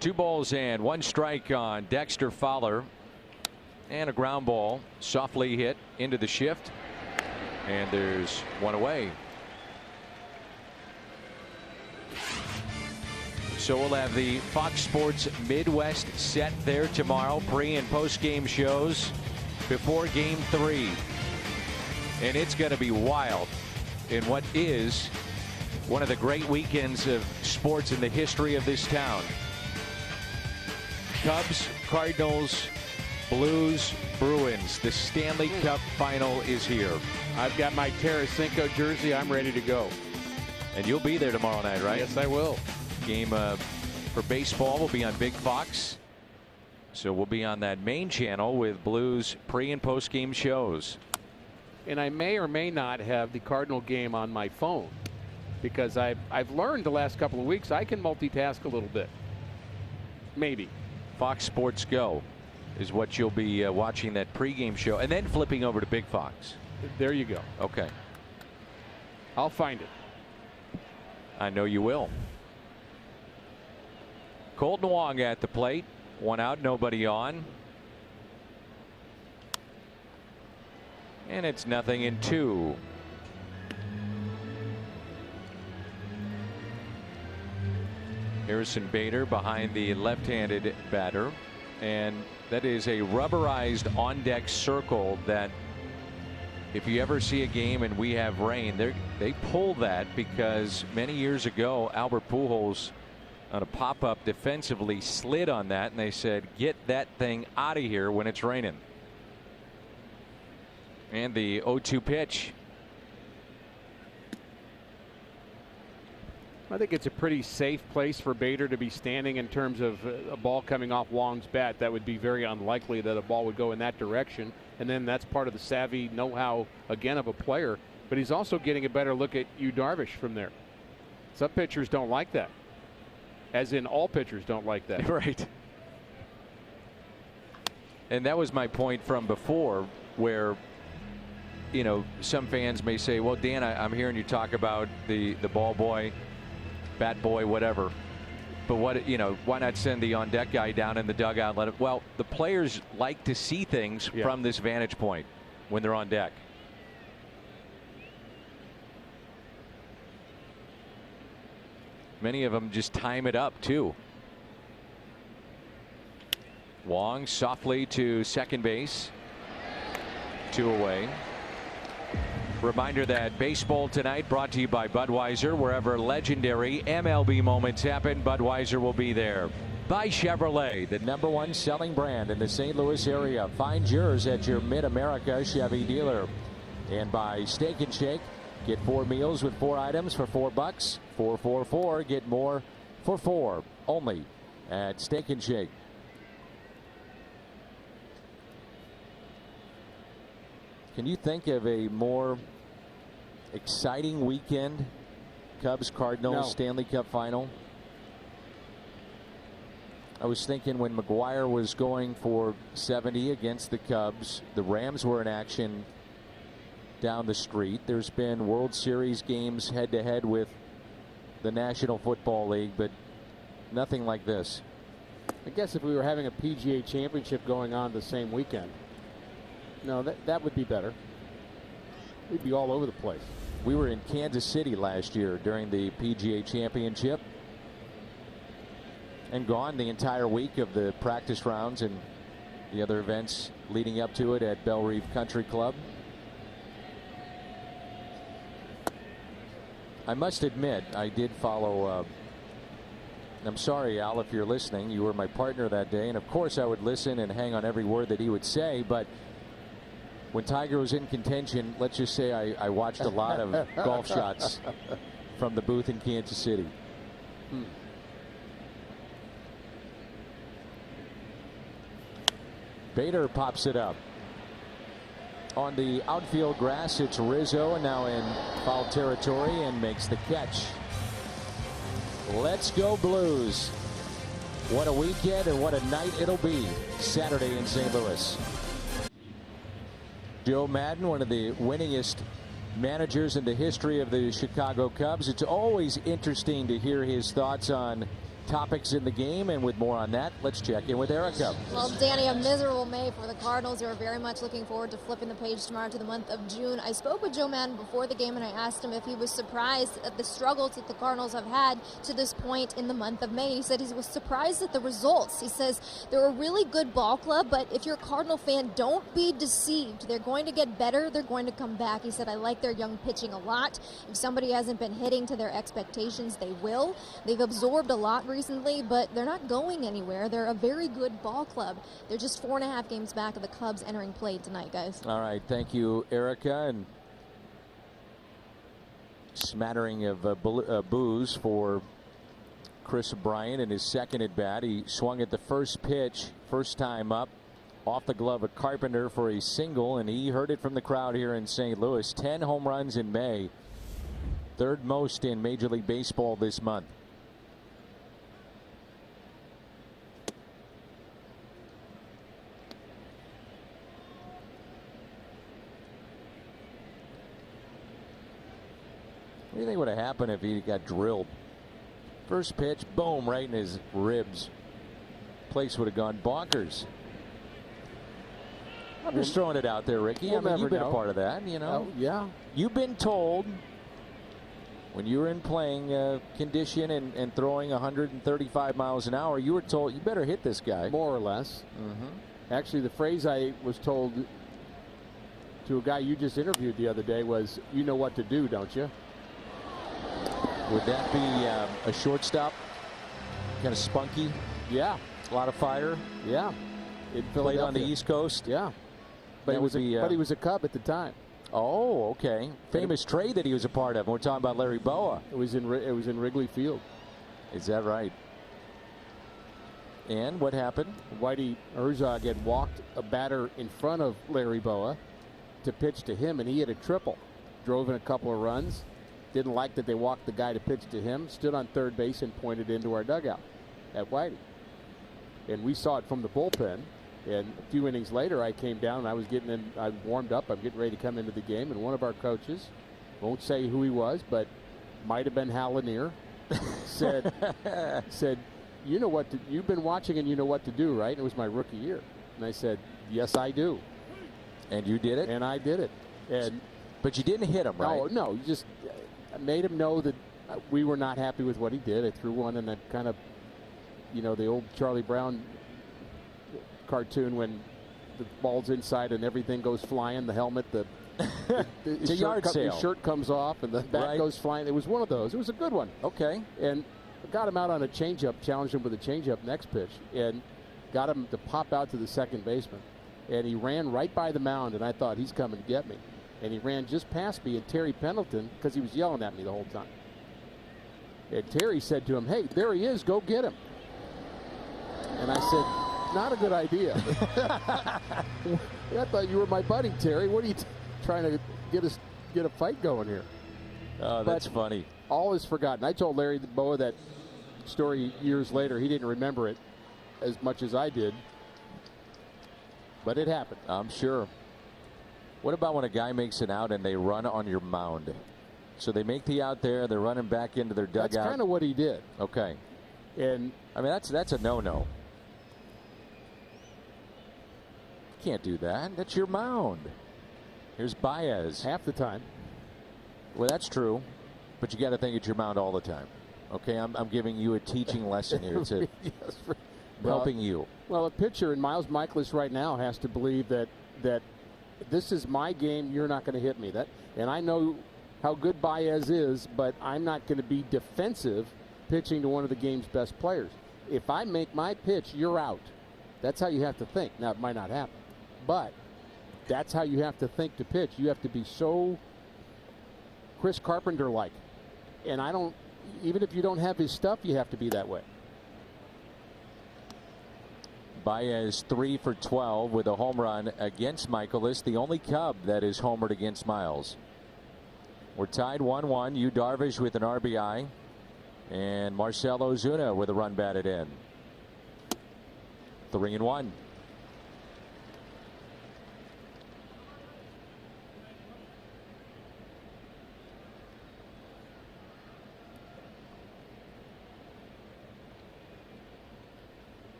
2 balls and 1 strike on Dexter Fowler. And a ground ball softly hit into the shift, and there's 1 away. So we'll have the Fox Sports Midwest set there tomorrow, pre and post game shows before game 3, and it's going to be wild in what is one of the great weekends of sports in the history of this town. Cubs, Cardinals, Blues, Bruins. The Stanley Cup final is here. I've got my Tarasenko jersey. I'm ready to go. And you'll be there tomorrow night, right? Yes, I will. Game for baseball will be on Big Fox. So we'll be on that main channel with Blues pre and post game shows. And I may or may not have the Cardinal game on my phone, because I've learned the last couple of weeks I can multitask a little bit. Maybe. Fox Sports Go is what you'll be watching, that pregame show, and then flipping over to Big Fox. There you go. Okay. I'll find it. I know you will. Colton Wong at the plate. 1 out, nobody on. And it's 0-2. Harrison Bader behind the left-handed batter, and that is a rubberized on-deck circle that if you ever see a game and we have rain, they pull that because many years ago Albert Pujols on a pop-up defensively slid on that, and they said get that thing out of here when it's raining. And the 0-2 pitch. I think it's a pretty safe place for Bader to be standing in terms of a ball coming off Wong's bat. That would be very unlikely that a ball would go in that direction. And then that's part of the savvy know-how, again, of a player. But he's also getting a better look at Yu Darvish from there. Some pitchers don't like that. As in, all pitchers don't like that. Right. And that was my point from before, where you know, some fans may say, well, Dan, I'm hearing you talk about the ball boy, bat boy, whatever. But what, you know, why not send the on deck guy down in the dugout? Let it, well, the players like to see things from this vantage point when they're on deck. Many of them just time it up too. Wong softly to second base. 2 away. Reminder that baseball tonight brought to you by Budweiser. Wherever legendary MLB moments happen, Budweiser will be there. By Chevrolet, the #1 selling brand in the St. Louis area. Find yours at your Mid-America Chevy dealer. And by Steak and Shake, get 4 meals with 4 items for $4. 444, get more for 4. Only at Steak and Shake. Can you think of a more exciting weekend? Cubs Cardinals Stanley Cup final. I was thinking when McGuire was going for 70 against the Cubs, the Rams were in action down the street. There's been World Series games head to head with the National Football League, but nothing like this. I guess if we were having a PGA championship going on the same weekend, no, that would be better. We'd be all over the place. We were in Kansas City last year during the PGA championship and gone the entire week of the practice rounds and the other events leading up to it at Belle Reve Country Club. I must admit, I did follow. I'm sorry, Al, if you're listening. You were my partner that day, and of course I would listen and hang on every word that he would say, but when Tiger was in contention, let's just say I watched a lot of golf shots from the booth in Kansas City. Bader pops it up. On the outfield grass, it's Rizzo, now in foul territory, and makes the catch. Let's go Blues. What a weekend and what a night it'll be Saturday in St. Louis. Joe Madden, one of the winningest managers in the history of the Chicago Cubs. It's always interesting to hear his thoughts on topics in the game, and with more on that, let's check in with Erica. Well, Danny, a miserable May for the Cardinals, who are very much looking forward to flipping the page tomorrow to the month of June. I spoke with Joe Madden before the game, and I asked him if he was surprised at the struggles that the Cardinals have had to this point in the month of May. He said he was surprised at the results. He says they're a really good ball club, but if you're a Cardinal fan, don't be deceived. They're going to get better. They're going to come back. He said, I like their young pitching a lot. If somebody hasn't been hitting to their expectations, they will. They've absorbed a lot recently, but they're not going anywhere. They're a very good ball club. They're just 4.5 games back of the Cubs entering play tonight, guys. All right, thank you, Erica. And smattering of boos for Chris Bryant in his second at bat. He swung at the first pitch, first time up, off the glove of Carpenter for a single, and he heard it from the crowd here in St. Louis. 10 home runs in May, third most in Major League Baseball this month. What do you think would have happened if he got drilled? First pitch, boom, right in his ribs. Place would have gone bonkers. I'm just throwing it out there, Ricky. I mean, you've been a part of that, you know. Yeah. You've been told when you were in playing condition and throwing 135 miles an hour, you were told you better hit this guy. More or less. Actually, the phrase I was told to a guy you just interviewed the other day was, you know what to do, don't you? Would that be a shortstop? Kind of spunky? Yeah. A lot of fire? Yeah. Played on the East Coast? Yeah. But he was a Cub at the time. Oh, okay. Famous trade that he was a part of. We're talking about Larry Boa. It was in Wrigley Field. Is that right? And what happened? Whitey Herzog had walked a batter in front of Larry Boa to pitch to him, and he hit a triple. Drove in a couple of runs. Didn't like that they walked the guy to pitch to him. Stood on third base and pointed into our dugout at Whitey. And we saw it from the bullpen. And a few innings later, I came down and I was getting in. I warmed up. I'm getting ready to come into the game, and one of our coaches, won't say who he was, but might have been Hal Lanier, said, "You know what? You've been watching, and you know what to do, right?" And it was my rookie year, and I said, "Yes, I do." And you did it. And I did it. But you didn't hit him, right? No. You just made him know that we were not happy with what he did. I threw one in that kind of, the old Charlie Brown cartoon when the ball's inside and everything goes flying, the helmet, his shirt comes off and the bat goes flying. It was one of those. It was a good one. Okay. And got him out on a changeup, challenged him with a changeup next pitch, and got him to pop out to the second baseman. And he ran right by the mound, and I thought, he's coming to get me. And he ran just past me, and Terry Pendleton, because he was yelling at me the whole time. And Terry said to him, "Hey, there he is, go get him." And I said, "Not a good idea." I thought you were my buddy, Terry. What are you trying to get a fight going here? Oh, that's funny. All is forgotten. I told Larry Boa that story years later. He didn't remember it as much as I did. But it happened. I'm sure. What about when a guy makes an out and they run on your mound? So they make the out there, they're running back into their dugout. That's kind of what he did. Okay. And I mean, that's a no-no. You can't do that. That's your mound. Here's Baez. Half the time. Well, that's true. But you got to think it's your mound all the time. Okay, I'm giving you a teaching lesson here. It's helping you. Well, a pitcher in Miles Michaelis right now has to believe that this is my game. You're not going to hit me. And I know how good Baez is, but I'm not going to be defensive pitching to one of the game's best players. If I make my pitch, you're out. That's how you have to think. Now, it might not happen, but that's how you have to think to pitch. You have to be so Chris Carpenter-like. And even if you don't have his stuff, you have to be that way. Baez 3 for 12 with a home run against Michaelis, the only Cub that is homered against Miles. We're tied 1-1. Yu Darvish with an RBI, and Marcell Ozuna with a run batted in. 3-1.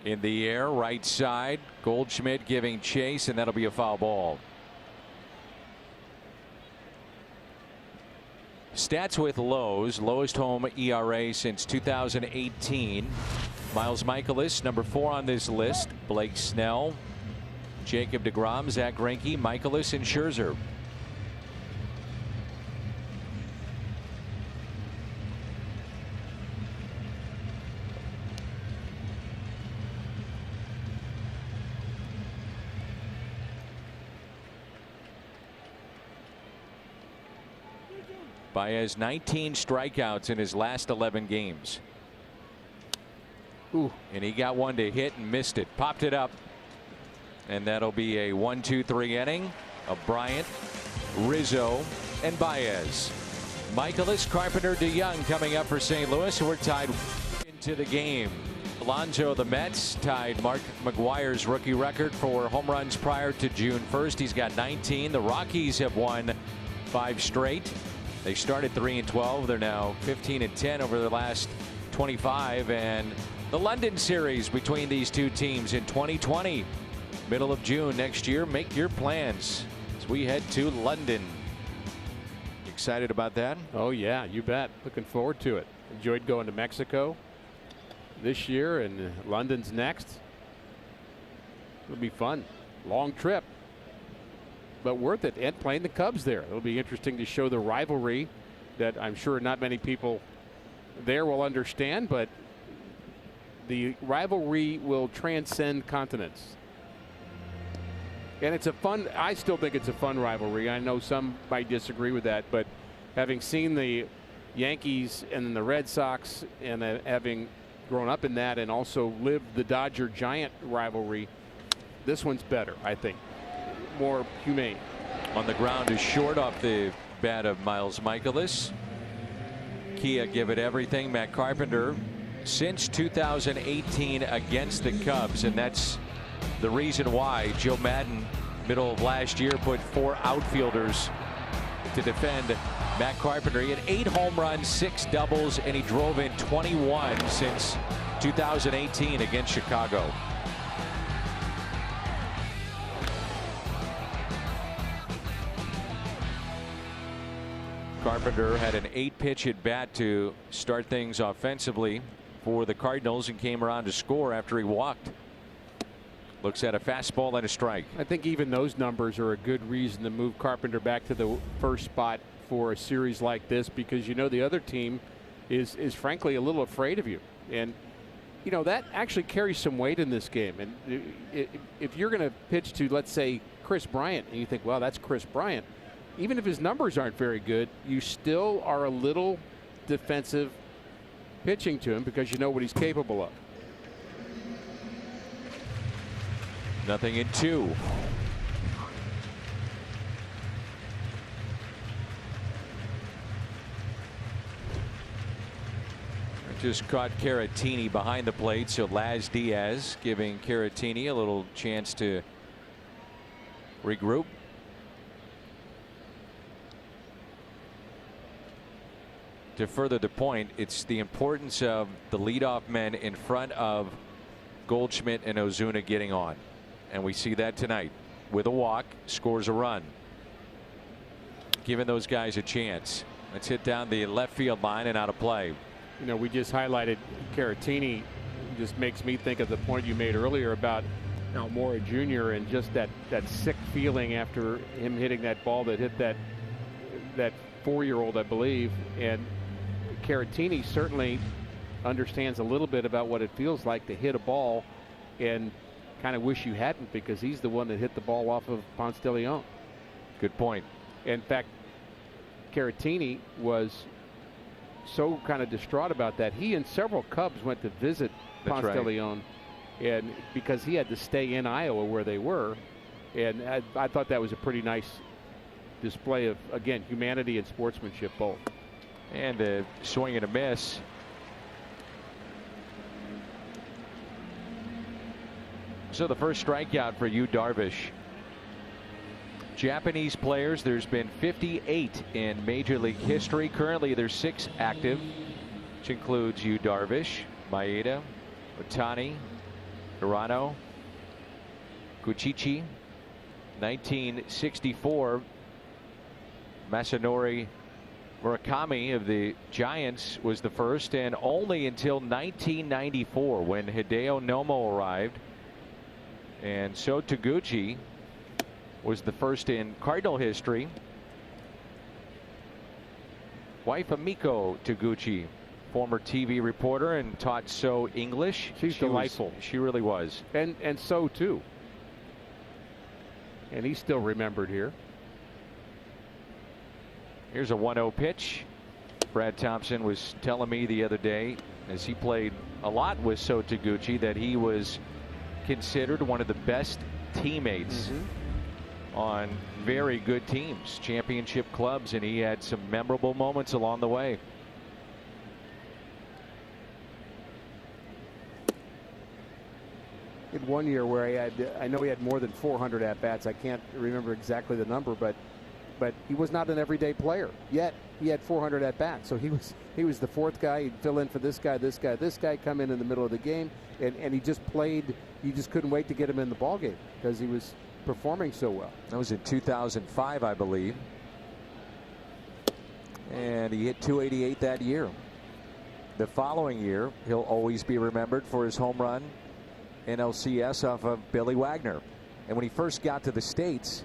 In the air, right side. Goldschmidt giving chase, and that'll be a foul ball. Stats with Lowe's. Lowest home ERA since 2018. Miles Michaelis, number 4 on this list. Blake Snell, Jacob deGrom, Zach Greinke, Michaelis, and Scherzer. Baez 19 strikeouts in his last 11 games. Ooh. And he got one to hit and missed it. Popped it up. And that'll be a 1-2-3 inning of Bryant, Rizzo, and Baez. Michaelis, Carpenter, DeYoung coming up for St. Louis. We're tied into the game. Alonso, the Mets, tied Mark McGwire's rookie record for home runs prior to June 1st. He's got 19. The Rockies have won 5 straight. They started 3-12. They're now 15-10 over the last 25. And the London series between these two teams in 2020, middle of June next year. Make your plans as we head to London. Excited about that? Oh yeah, you bet. Looking forward to it. Enjoyed going to Mexico this year, and London's next. It'll be fun. Long trip, but worth it. And playing the Cubs there. It'll be interesting to show the rivalry that I'm sure not many people there will understand, but the rivalry will transcend continents. And it's a fun, I still think it's a fun rivalry. I know some might disagree with that, but having seen the Yankees and then the Red Sox, and having grown up in that and also lived the Dodger Giant rivalry, this one's better, I think. More humane. On the ground is short off the bat of Miles Michaelis. Kia give it everything. Matt Carpenter since 2018 against the Cubs, and that's the reason why Joe Madden, middle of last year, put 4 outfielders to defend Matt Carpenter. He had 8 home runs, 6 doubles, and he drove in 21 since 2018 against Chicago. Carpenter had an 8-pitch at bat to start things offensively for the Cardinals and came around to score after he walked. Looks at a fastball and a strike. I think even those numbers are a good reason to move Carpenter back to the first spot for a series like this, because you know the other team is frankly a little afraid of you, and you know that actually carries some weight in this game. And if you're going to pitch to, let's say, Chris Bryant, and you think, well, that's Chris Bryant, even if his numbers aren't very good, you still are a little defensive pitching to him because you know what he's capable of. 0-2. Just caught Caratini behind the plate, so Laz Diaz giving Caratini a little chance to regroup. To further the point, it's the importance of the leadoff men in front of Goldschmidt and Ozuna getting on. And we see that tonight. With a walk, scores a run. Giving those guys a chance. Let's hit down the left field line and out of play. You know, we just highlighted Caratini. Just makes me think of the point you made earlier about Almora Jr. and just that sick feeling after him hitting that ball that hit that 4-year-old, I believe. And Caratini certainly understands a little bit about what it feels like to hit a ball and kind of wish you hadn't, because he's the one that hit the ball off of Ponce de Leon. Good point. In fact, Caratini was so kind of distraught about that. He and several Cubs went to visit Ponce de Leon, and because he had to stay in Iowa where they were, and I thought that was a pretty nice display of, again, humanity and sportsmanship both. And a swing and a miss. So the first strikeout for Yu Darvish. Japanese players, there's been 58 in Major League history. Currently there's 6 active, which includes Yu Darvish, Maeda, Otani, Hirano, Guchichi. 1964, Masanori Murakami of the Giants was the first, and only until 1994 when Hideo Nomo arrived. And so Taguchi was the first in Cardinal history. Wife Amiko Taguchi, former TV reporter, and taught So English. She's delightful. She really was. And so too. And he's still remembered here. Here's a 1-0 pitch. Brad Thompson was telling me the other day, as he played a lot with So Taguchi, that he was considered one of the best teammates on very good teams, championship clubs, and he had some memorable moments along the way. In one year where I know he had more than 400 at-bats. I can't remember exactly the number, but he was not an everyday player, yet he had 400 at-bats. So he was the fourth guy. He'd fill in for this guy, come in the middle of the game, and he just played. You just couldn't wait to get him in the ballgame because he was performing so well. That was in 2005, I believe. And he hit 288 that year. The following year, he'll always be remembered for his home run in LCS off of Billy Wagner. And when he first got to the States,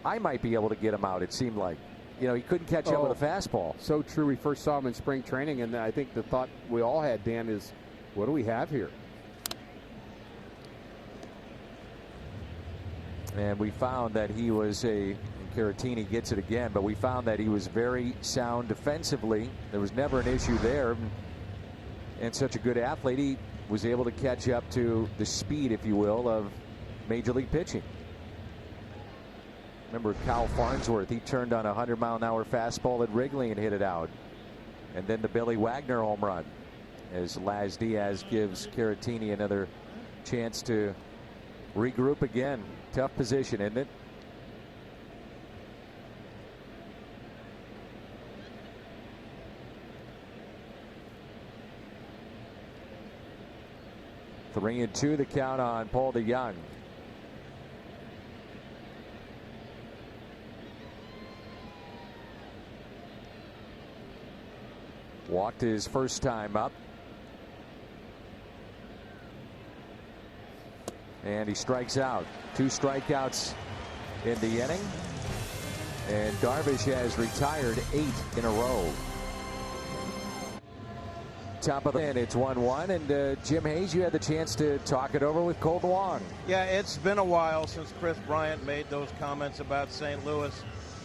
I might be able to get him out, it seemed like. You know, he couldn't catch up with a fastball. So true. We first saw him in spring training, and I think the thought we all had, Dan, is what do we have here? And we found that he was Caratini gets it again, but we found that he was very sound defensively. There was never an issue there. And such a good athlete, he was able to catch up to the speed, if you will, of Major League pitching. Remember Kyle Farnsworth, he turned on a 100-mile-an-hour fastball at Wrigley and hit it out. And then the Billy Wagner home run. as Laz Diaz gives Caratini another chance to regroup again. Tough position, isn't it? 3-2 the count on Paul DeJong. Walked his first time up. And he strikes out. 2 strikeouts in the inning. And Darvish has retired 8 in a row. Top of the and it's 1-1. And Jim Hayes, you had the chance to talk it over with Colton Wong. Yeah, it's been a while since Chris Bryant made those comments about St. Louis.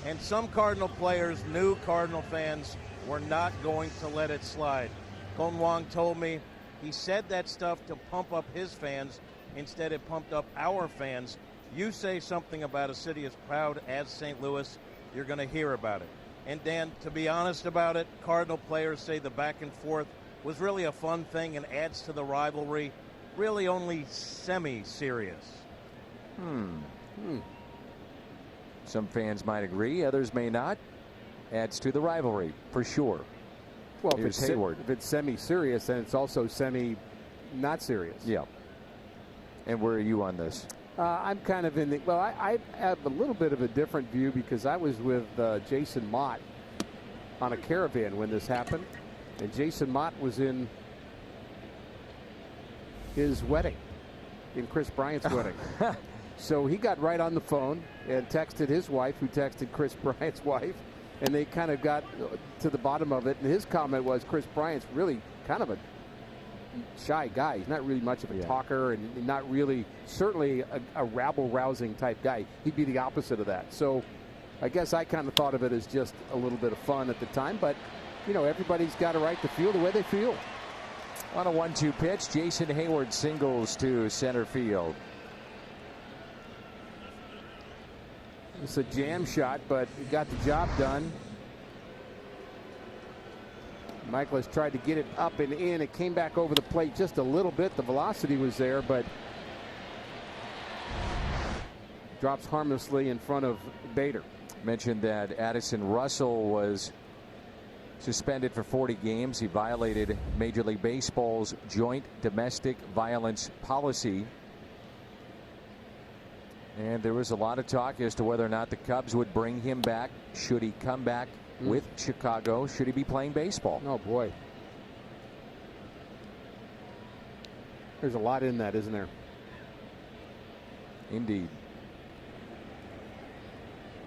And some Cardinal players, new Cardinal fans, were not going to let it slide. Colton Wong told me he said that stuff to pump up his fans. Instead, it pumped up our fans. You say something about a city as proud as St. Louis, you're going to hear about it. And Dan, to be honest about it, Cardinal players say the back and forth was really a fun thing and adds to the rivalry. Really only semi-serious. Some fans might agree, others may not. Adds to the rivalry, for sure. Well, if it's semi-serious, then it's also semi-not serious. Yeah. And where are you on this? I'm kind of in the, well, I have a little bit of a different view because I was with Jason Mott on a caravan when this happened. And Jason Mott was in his wedding, in Chris Bryant's wedding. So he got right on the phone and texted his wife, who texted Chris Bryant's wife. And they kind of got to the bottom of it. And his comment was Chris Bryant's really kind of a shy guy. He's not really much of a talker and not really, certainly a rabble-rousing type guy. He'd be the opposite of that. So I guess I kind of thought of it as just a little bit of fun at the time. But, you know, everybody's got a right to feel the way they feel. On a 1-2 pitch, Jason Hayward singles to center field. It's a jam shot, but it got the job done. Michaelis tried to get it up and in. It came back over the plate just a little bit. The velocity was there, but drops harmlessly in front of Bader. Mentioned that Addison Russell was suspended for 40 games. He violated Major League Baseball's joint domestic violence policy. And there was a lot of talk as to whether or not the Cubs would bring him back. Should he come back with Chicago? Should he be playing baseball? Oh, boy. There's a lot in that, isn't there? Indeed.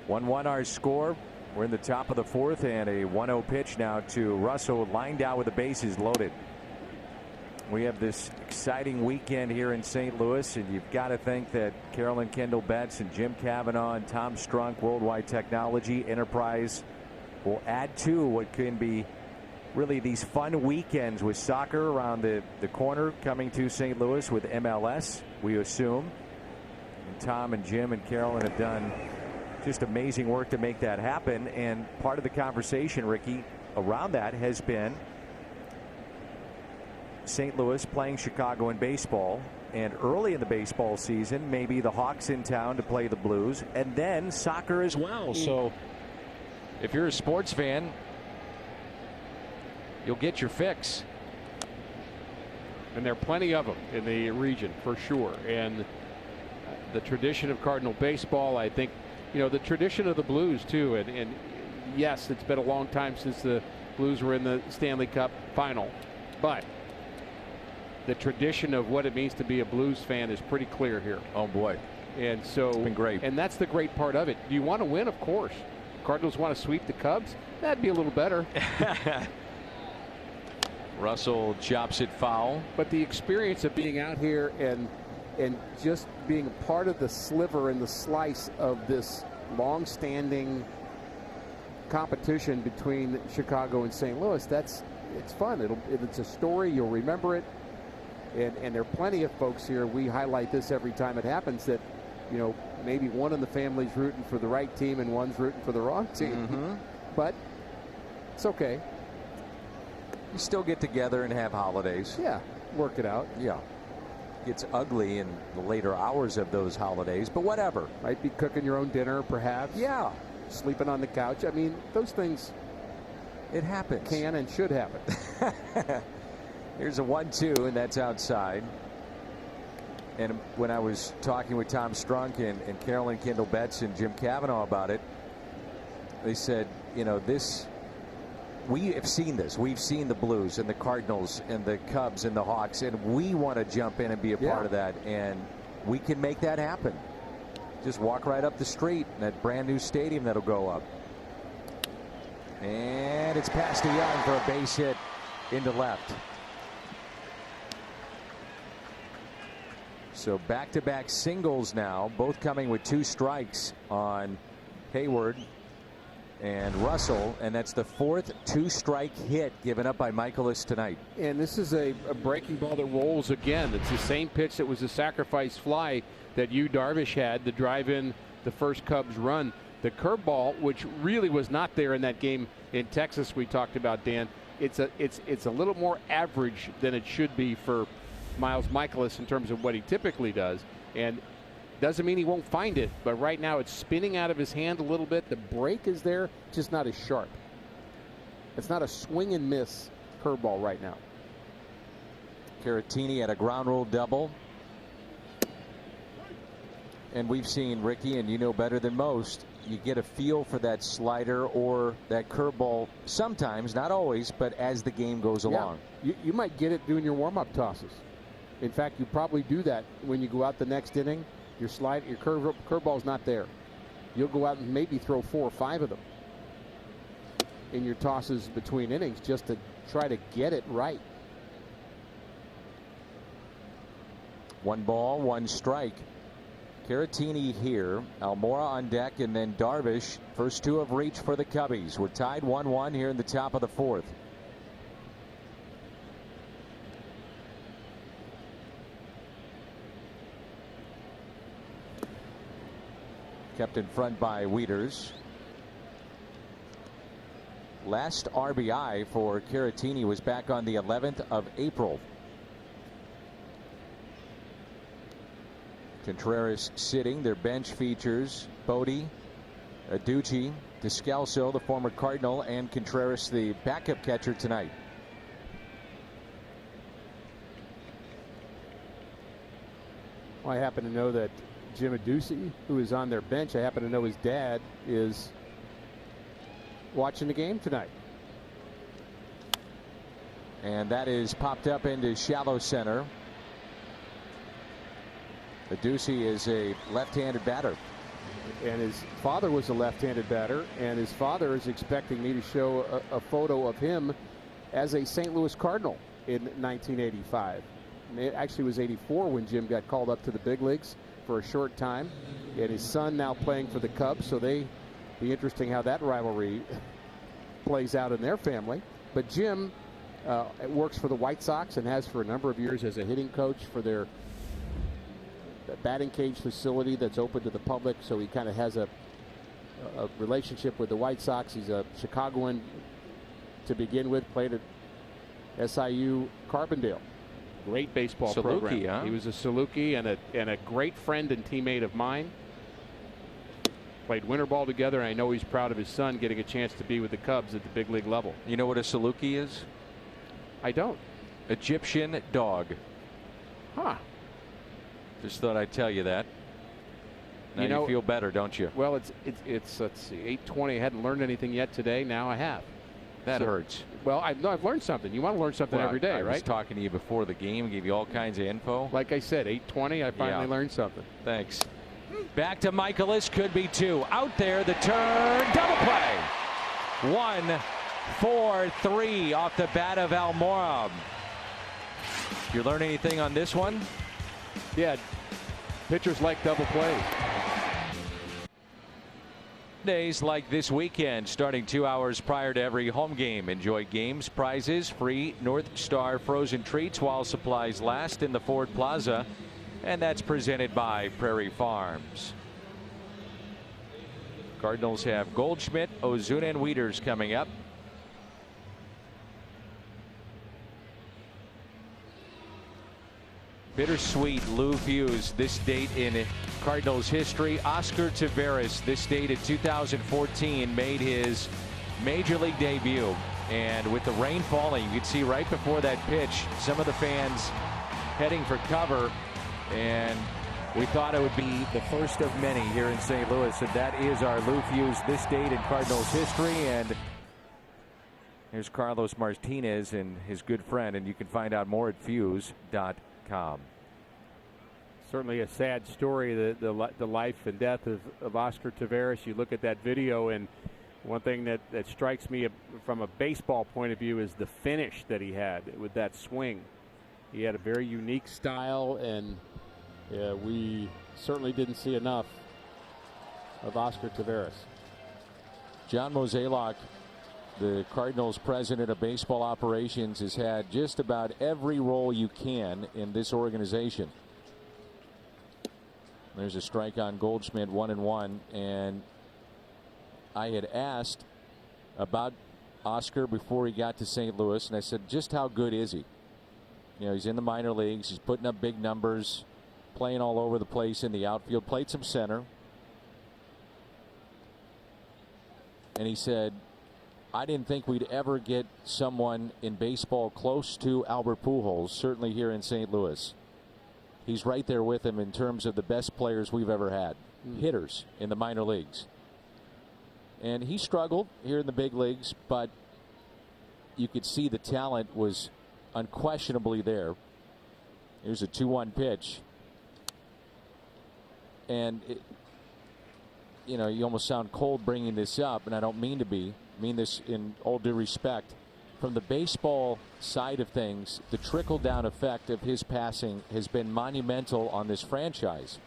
1-1 our score. We're in the top of the 4th, and a 1-0 pitch now to Russell, lined out with the bases loaded. We have this exciting weekend here in St. Louis, and you've got to think that Carolyn Kendall Betts and Jim Cavanaugh and Tom Strunk, Worldwide Technology Enterprise, will add to what can be really these fun weekends with soccer around the corner coming to St. Louis with MLS, we assume. And Tom and Jim and Carolyn have done just amazing work to make that happen. And part of the conversation, Ricky, around that has been St. Louis playing Chicago in baseball, and early in the baseball season maybe the Hawks in town to play the Blues, and then soccer as well. So if you're a sports fan, you'll get your fix. And there are plenty of them in the region for sure. And the tradition of Cardinal baseball, I think, you know, the tradition of the Blues too. And yes, it's been a long time since the Blues were in the Stanley Cup final, but the tradition of what it means to be a Blues fan is pretty clear here. Oh boy. And so it's been great. And that's the great part of it. Do you want to win? Of course. Cardinals want to sweep the Cubs? That'd be a little better. Russell chops it foul. But the experience of being out here and just being a part of the sliver and the slice of this long-standing competition between Chicago and St. Louis, it's fun. It's a story. You'll remember it. And there are plenty of folks here. We highlight this every time it happens, that, you know, maybe one in the family's rooting for the right team and one's rooting for the wrong team. But it's okay. You still get together and have holidays. Yeah, work it out. Yeah. Gets ugly in the later hours of those holidays, but whatever. Might be cooking your own dinner, perhaps. Yeah. Sleeping on the couch. I mean, those things. It happens. Can and should happen. Here's a 1-2, and that's outside. And when I was talking with Tom Strunk and Carolyn Kendall Betts and Jim Cavanaugh about it, they said, you know, we have seen this. We've seen the Blues and the Cardinals and the Cubs and the Hawks, and we want to jump in and be a part of that, and we can make that happen. Just walk right up the street in that brand new stadium that'll go up. And it's past Young for a base hit into left. So back-to-back singles now, both coming with 2 strikes on Hayward and Russell, and that's the 4th 2-strike hit given up by Michaelis tonight. And this is a breaking ball that rolls again. It's the same pitch that was a sacrifice fly that Darvish had to drive in the first Cubs run. The curveball, which really was not there in that game in Texas we talked about, Dan, it's a little more average than it should be for Miles Michaelis in terms of what he typically does. And doesn't mean he won't find it, but right now it's spinning out of his hand a little bit. The break is there, just not as sharp. It's not a swing and miss curveball right now. Caratini had a ground rule double. And we've seen, Ricky, and you know better than most, you get a feel for that slider or that curveball sometimes, not always, but as the game goes along. You might get it doing your warm-up tosses. In fact, you probably do that when you go out the next inning. Your curveball's not there. You'll go out and maybe throw 4 or 5 of them in your tosses between innings just to try to get it right. 1 ball, 1 strike. Caratini here, Almora on deck, and then Darvish. First 2 have reached for the Cubbies. We're tied 1-1 here in the top of the 4th. Kept in front by Wieters. Last RBI for Caratini was back on the 11th of April. Contreras sitting. Their bench features Bodie, Aducci, Descalso, the former Cardinal, and Contreras, the backup catcher tonight. Well, I happen to know that Jim Aducci, who is on their bench, I happen to know his dad is watching the game tonight. And that is popped up into shallow center. Aducci is a left-handed batter. And his father was a left-handed batter, and his father is expecting me to show a photo of him as a St. Louis Cardinal in 1985. It actually was 84 when Jim got called up to the big leagues for a short time, and his son now playing for the Cubs, so be interesting how that rivalry plays out in their family. But Jim works for the White Sox and has for a number of years as a hitting coach for their batting cage facility that's open to the public, so he kind of has a relationship with the White Sox. He's a Chicagoan to begin with, played at SIU Carbondale. Great baseball program. Huh? He was a Saluki and a great friend and teammate of mine. Played winter ball together, and I know he's proud of his son getting a chance to be with the Cubs at the big league level. You know what a Saluki is? I don't. Egyptian dog. Huh. Just thought I'd tell you that. Now you feel better, don't you? Well, it's let's see, 8:20. I hadn't learned anything yet today. Now I have. That hurts. Well, I've learned something. You want to learn something every day, right? I was talking to you before the game, gave you all kinds of info. Like I said, 8:20. I finally learned something. Thanks. Back to Michaelis, could be 2. Out there, the turn, double play. 1, 4, 3 off the bat of Almora. You learn anything on this one? Yeah, pitchers like double plays. Days like this weekend, starting 2 hours prior to every home game. Enjoy games, prizes, free North Star frozen treats while supplies last in the Ford Plaza. And that's presented by Prairie Farms. Cardinals have Goldschmidt, Ozuna, and Wieters coming up. Bittersweet Lou Hughes, this date in Cardinals history. Oscar Taveras, this date in 2014, made his Major League debut. And with the rain falling, you could see right before that pitch, some of the fans heading for cover. And we thought it would be the first of many here in St. Louis. And that is our Lou Hughes, this date in Cardinals history. And here's Carlos Martinez and his good friend. And you can find out more at fuse.com. Certainly a sad story, the life and death of Oscar Taveras. You look at that video, and one thing that strikes me from a baseball point of view is the finish that he had with that swing. He had a very unique style, and we certainly didn't see enough of Oscar Taveras. John Mozeliak, the Cardinals president of baseball operations, has had just about every role you can in this organization. There's a strike on Goldschmidt, 1-1, and I had asked about Oscar before he got to St. Louis, and I said, just how good is he? You know, he's in the minor leagues, he's putting up big numbers, playing all over the place in the outfield, played some center. And he said, I didn't think we'd ever get someone in baseball close to Albert Pujols, certainly here in St. Louis. He's right there with him in terms of the best players we've ever had, hitters in the minor leagues. And he struggled here in the big leagues, but you could see the talent was unquestionably there. Here's a 2-1 pitch. And, you know, you almost sound cold bringing this up, and I don't mean to be. I mean this in all due respect. From the baseball side of things, the trickle-down effect of his passing has been monumental on this franchise.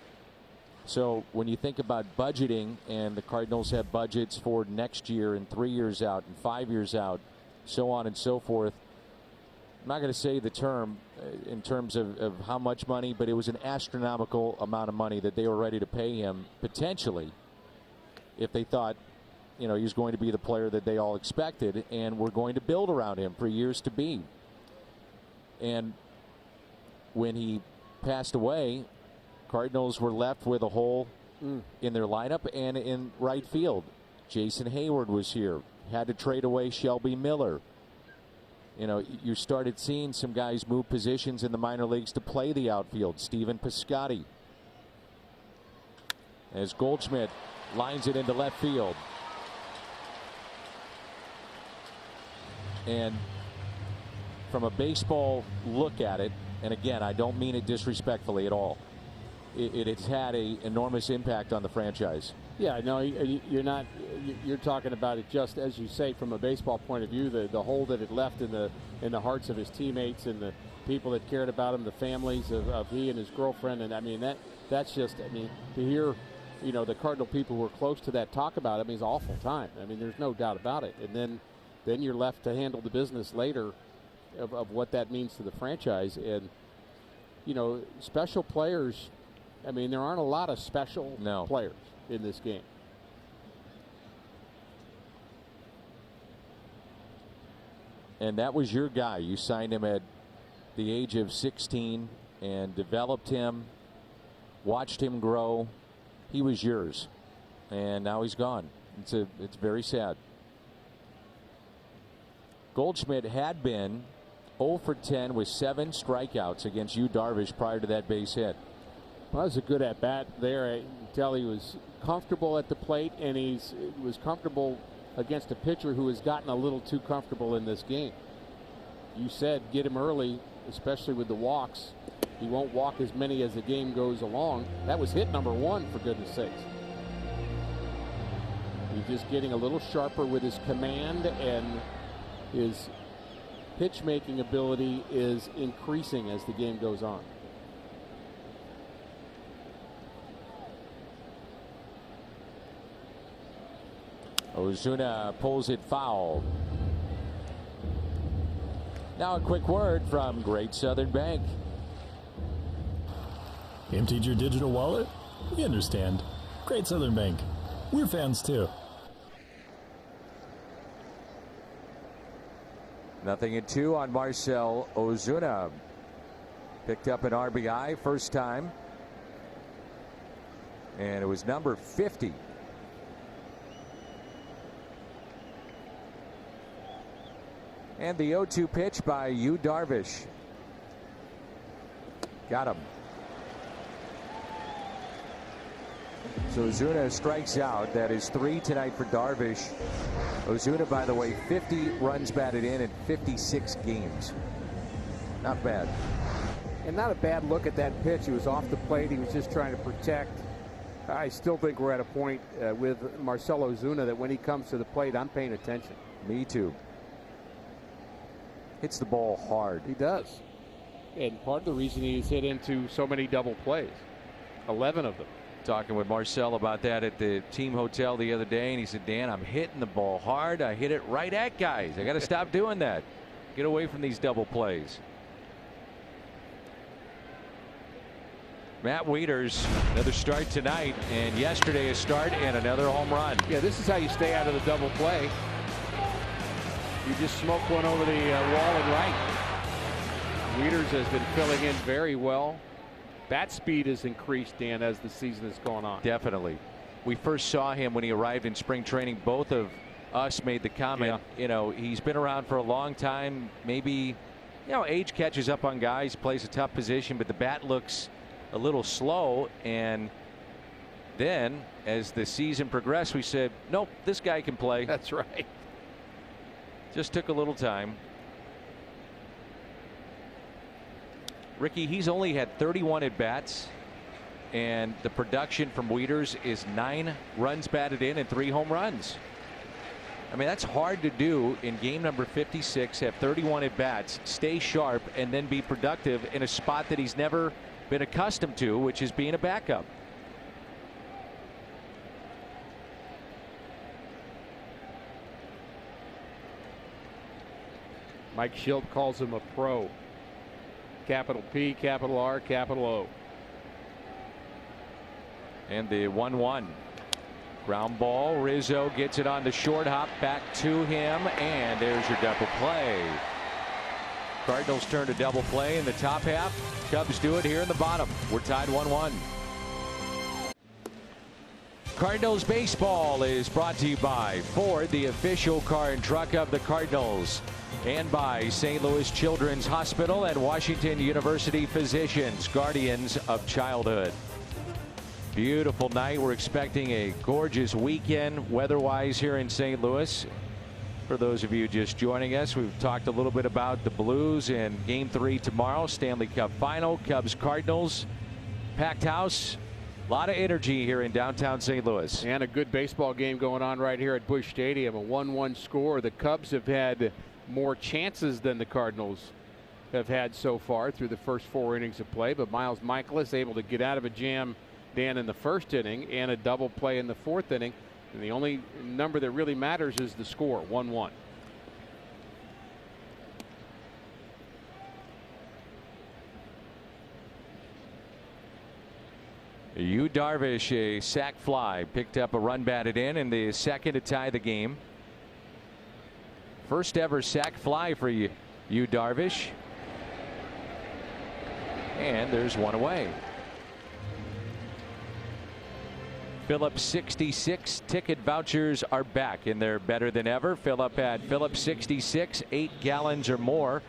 So when you think about budgeting, and the Cardinals have budgets for next year and 3 years out and 5 years out, so on and so forth, I'm not going to say the term in terms of how much money, but it was an astronomical amount of money that they were ready to pay him potentially if they thought, you know, he's going to be the player that they all expected, and we're going to build around him for years to be. And when he passed away, Cardinals were left with a hole in their lineup and in right field. Jason Hayward was here, had to trade away Shelby Miller. You know, you started seeing some guys move positions in the minor leagues to play the outfield. Stephen Piscotty. As Goldschmidt lines it into left field. And from a baseball look at it, and again, I don't mean it disrespectfully at all, it has had an enormous impact on the franchise. Yeah, no, you're talking about it just as you say from a baseball point of view, the hole that it left in the hearts of his teammates and the people that cared about him, the families of he and his girlfriend. And I mean, that's just, I mean, to hear, you know, the Cardinal people who are close to that talk about it, I mean, it's an awful time. I mean, there's no doubt about it. And then you're left to handle the business later of what that means to the franchise. And, you know, special players, I mean, there aren't a lot of special players in this game. And that was your guy. You signed him at the age of 16 and developed him, watched him grow. He was yours. And now he's gone. It's very sad. Goldschmidt had been 0 for 10 with 7 strikeouts against Yu Darvish prior to that base hit. Well, that was a good at-bat there. I can tell he was comfortable at the plate, and he was comfortable against a pitcher who has gotten a little too comfortable in this game. You said get him early, especially with the walks. He won't walk as many as the game goes along. That was hit number 1, for goodness sakes. He's just getting a little sharper with his command, and his pitch-making ability is increasing as the game goes on. Ozuna pulls it foul. Now a quick word from Great Southern Bank. Emptied your digital wallet? We understand. Great Southern Bank. We're fans too. 0-2 on Marcell Ozuna. Picked up an RBI first time. And it was number 50. And the 0-2 pitch by Yu Darvish. Got him. So Ozuna strikes out. That is 3 tonight for Darvish. Ozuna, by the way, 50 runs batted in 56 games. Not bad. And not a bad look at that pitch. He was off the plate. He was just trying to protect. I still think we're at a point with Marcell Ozuna that when he comes to the plate, I'm paying attention. Me too. Hits the ball hard. He does. And part of the reason he's hit into so many double plays, 11 of them. Talking with Marcell about that at the team hotel the other day, and he said, Dan, I'm hitting the ball hard. I hit it right at guys. I got to stop doing that. Get away from these double plays. Matt Wieters, another start tonight, and yesterday a start and another home run. Yeah, this is how you stay out of the double play. You just smoke one over the wall and right. Wieters has been filling in very well. Bat speed has increased, Dan, as the season has gone on. Definitely. We first saw him when he arrived in spring training. Both of us made the comment, you know, he's been around for a long time. Maybe, you know, age catches up on guys, plays a tough position, but the bat looks a little slow. And then as the season progressed, we said, nope, this guy can play. That's right. Just took a little time. Ricky, he's only had 31 at bats, and the production from Wieters is 9 runs batted in and 3 home runs. I mean, that's hard to do in game number 56, have 31 at bats, stay sharp, and then be productive in a spot that he's never been accustomed to, which is being a backup. Mike Schilt calls him a pro. Capital P, capital R, capital O. And the 1-1. Ground ball. Rizzo gets it on the short hop back to him, and there's your double play. Cardinals turn to double play in the top half. Cubs do it here in the bottom. We're tied 1-1. Cardinals baseball is brought to you by Ford, the official car and truck of the Cardinals, and by St. Louis Children's Hospital and Washington University Physicians, guardians of childhood. Beautiful night. We're expecting a gorgeous weekend weather-wise here in St. Louis. For those of you just joining us, we've talked a little bit about the Blues and Game 3 tomorrow, Stanley Cup Final, Cubs Cardinals, packed house. A lot of energy here in downtown St. Louis. And a good baseball game going on right here at Busch Stadium. A 1-1 score. The Cubs have had more chances than the Cardinals have had so far through the first 4 innings of play. But Miles Michaelis able to get out of a jam, Dan, in the first inning, and a double play in the 4th inning. And the only number that really matters is the score, 1-1. Yu Darvish, a sac fly, picked up a run batted in the second to tie the game. First ever sac fly for Yu Darvish. And there's one away. Phillips 66 ticket vouchers are back, and they're better than ever. Fill up at Phillips 66, 8 gallons or more,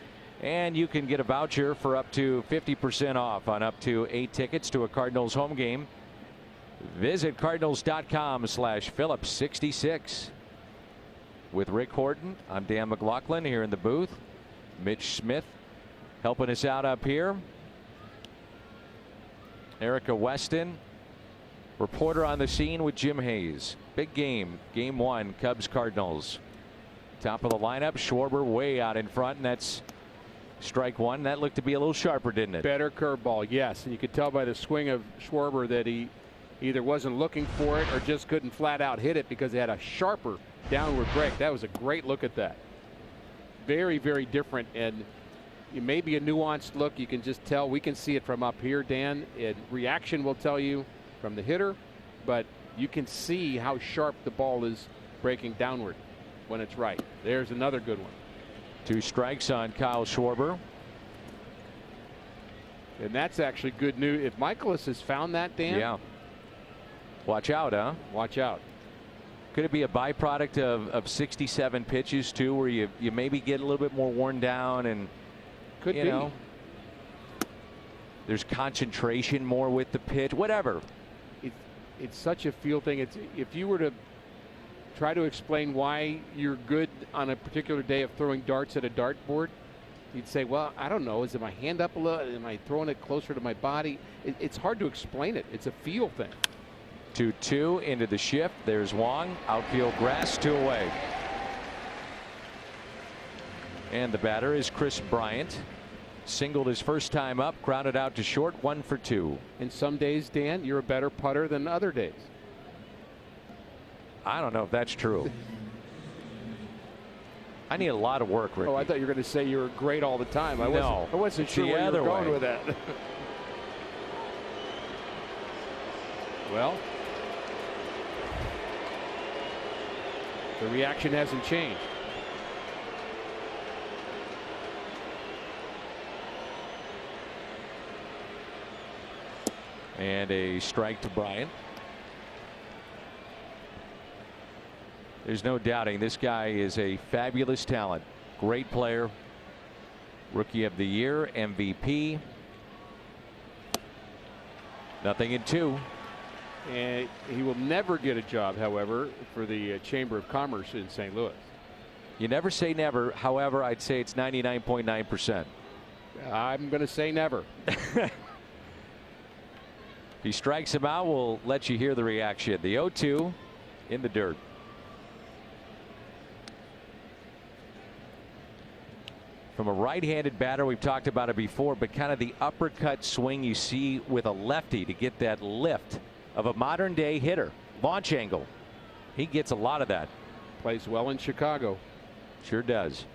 and you can get a voucher for up to 50% off on up to 8 tickets to a Cardinals home game. Visit Cardinals.com/Phillips66. With Rick Horton, I'm Dan McLaughlin here in the booth. Mitch Smith helping us out up here. Erica Weston, reporter on the scene with Jim Hayes. Big game, game 1, Cubs Cardinals. Top of the lineup, Schwarber way out in front, and that's strike 1. That looked to be a little sharper, didn't it? Better curveball, yes. And you could tell by the swing of Schwarber that he either wasn't looking for it or just couldn't flat out hit it because it had a sharper downward break. That was a great look at that. Very, very different, and it may be a nuanced look. You can just tell. We can see it from up here, Dan. And reaction will tell you from the hitter, but you can see how sharp the ball is breaking downward when it's right. There's another good one. 2 strikes on Kyle Schwarber. And that's actually good news. If Michaelis has found that, Dan. Yeah. Watch out, huh? Watch out. Could it be a byproduct of 67 pitches too, where you maybe get a little bit more worn down and could you know there's concentration more with the pitch, whatever. It's such a feel thing. It's if you were to try to explain why you're good on a particular day of throwing darts at a dartboard, you'd say, well, I don't know. Is it my hand up a little? Am I throwing it closer to my body? It's hard to explain it. It's a feel thing. 2-2 into the shift. There's Wong. Outfield grass, 2 away. And the batter is Chris Bryant. Singled his first time up, grounded out to short, 1 for 2. And some days, Dan, you're a better putter than other days. I don't know if that's true. I need a lot of work, Ricky. Oh, I thought you were going to say you were great all the time. I wasn't sure where you were going with that. Well, the reaction hasn't changed. And a strike to Bryant. There's no doubting this guy is a fabulous talent. Great player. Rookie of the Year, MVP. Nothing in 2. And he will never get a job, however, for the Chamber of Commerce in St. Louis. You never say never. However, I'd say it's 99.9%. I'm going to say never. If he strikes him out, we'll let you hear the reaction. The 0-2 in the dirt. From a right-handed batter, we've talked about it before, but kind of the uppercut swing you see with a lefty to get that lift of a modern-day hitter. Launch angle. He gets a lot of that. Plays well in Chicago. Sure does.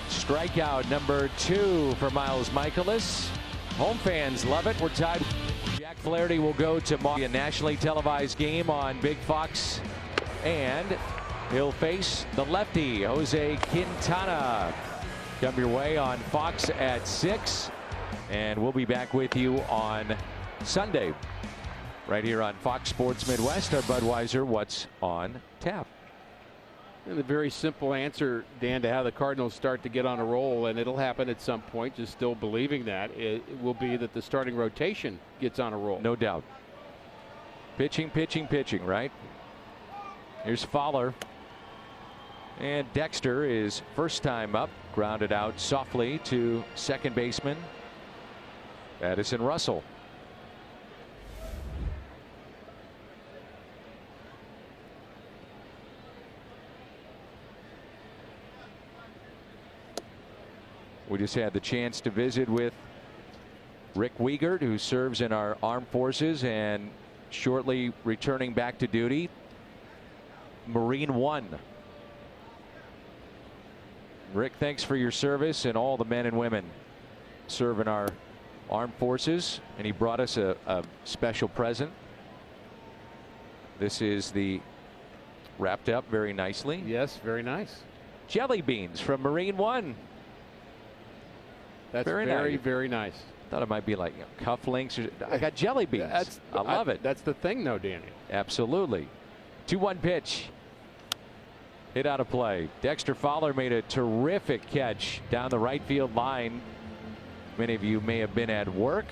Strikeout number 2 for Miles Michaelis. Home fans love it. We're tied. Jack Flaherty will go to a nationally televised game on Big Fox, and he'll face the lefty Jose Quintana. Come your way on Fox at 6, and we'll be back with you on Sunday right here on Fox Sports Midwest. Our Budweiser What's on Tap. And the very simple answer, Dan, to how the Cardinals start to get on a roll, and it'll happen at some point, just still believing that, it will be that the starting rotation gets on a roll. No doubt. Pitching, right? Here's Fowler. And Dexter is first time up, grounded out softly to second baseman Addison Russell. We just had the chance to visit with Rick Wiegert, who serves in our armed forces and shortly returning back to duty. Marine One. Rick, thanks for your service, and all the men and women serve in our armed forces. And he brought us a special present. This is the wrapped up very nicely. Yes, very nice. Jelly beans from Marine One. That's very nice. Thought it might be like cufflinks. I got jelly beans. I love it. That's the thing, though, Danny. Absolutely. 2-1 pitch. Hit out of play. Dexter Fowler made a terrific catch down the right field line. Many of you may have been at work,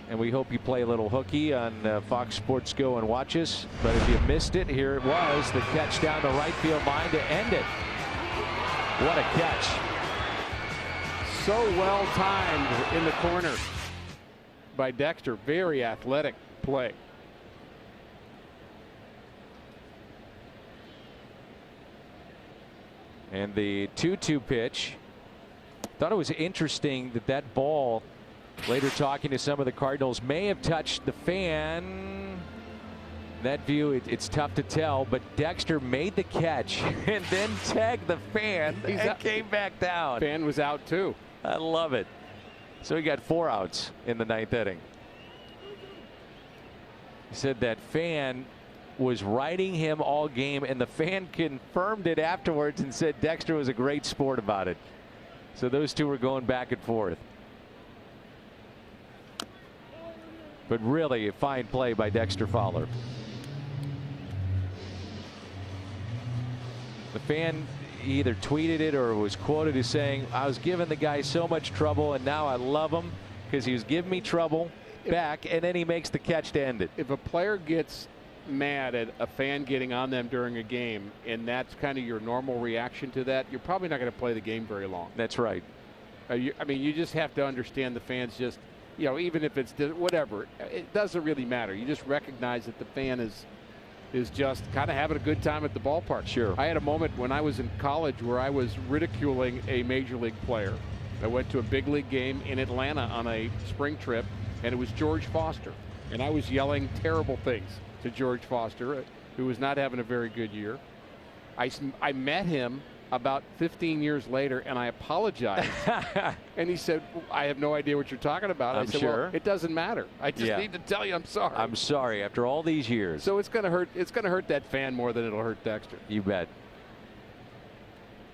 and we hope you play a little hooky on Fox Sports Go and watch us. But if you missed it, here it was, the catch down the right field line to end it. What a catch. So well timed in the corner by Dexter. Very athletic play. And the 2-2 pitch. Thought it was interesting that ball, later talking to some of the Cardinals, may have touched the fan. That view, it's tough to tell, but Dexter made the catch and then tagged the fan and came back down. Fan was out too. I love it. So he got 4 outs in the 9th inning. He said that fan was riding him all game, and the fan confirmed it afterwards and said Dexter was a great sport about it. So those two were going back and forth. But really a fine play by Dexter Fowler. The fan either tweeted it or was quoted as saying, I was giving the guy so much trouble and now I love him because he was giving me trouble back, and then he makes the catch to end it. If a player gets mad at a fan getting on them during a game and that's kind of your normal reaction to that, you're probably not going to play the game very long. That's right. I mean, you just have to understand the fans just, you know, even if it's whatever, it doesn't really matter. You just recognize that the fan is just kind of having a good time at the ballpark. Sure. I had a moment when I was in college where I was ridiculing a major league player. I went to a big league game in Atlanta on a spring trip, and it was George Foster. And I was yelling terrible things to George Foster, who was not having a very good year. I met him about 15 years later, and I apologized. And he said, I have no idea what you're talking about. I said, sure. well, it doesn't matter. I just need to tell you I'm sorry. I'm sorry after all these years. So it's going to hurt. It's going to hurt that fan more than it'll hurt Dexter. You bet.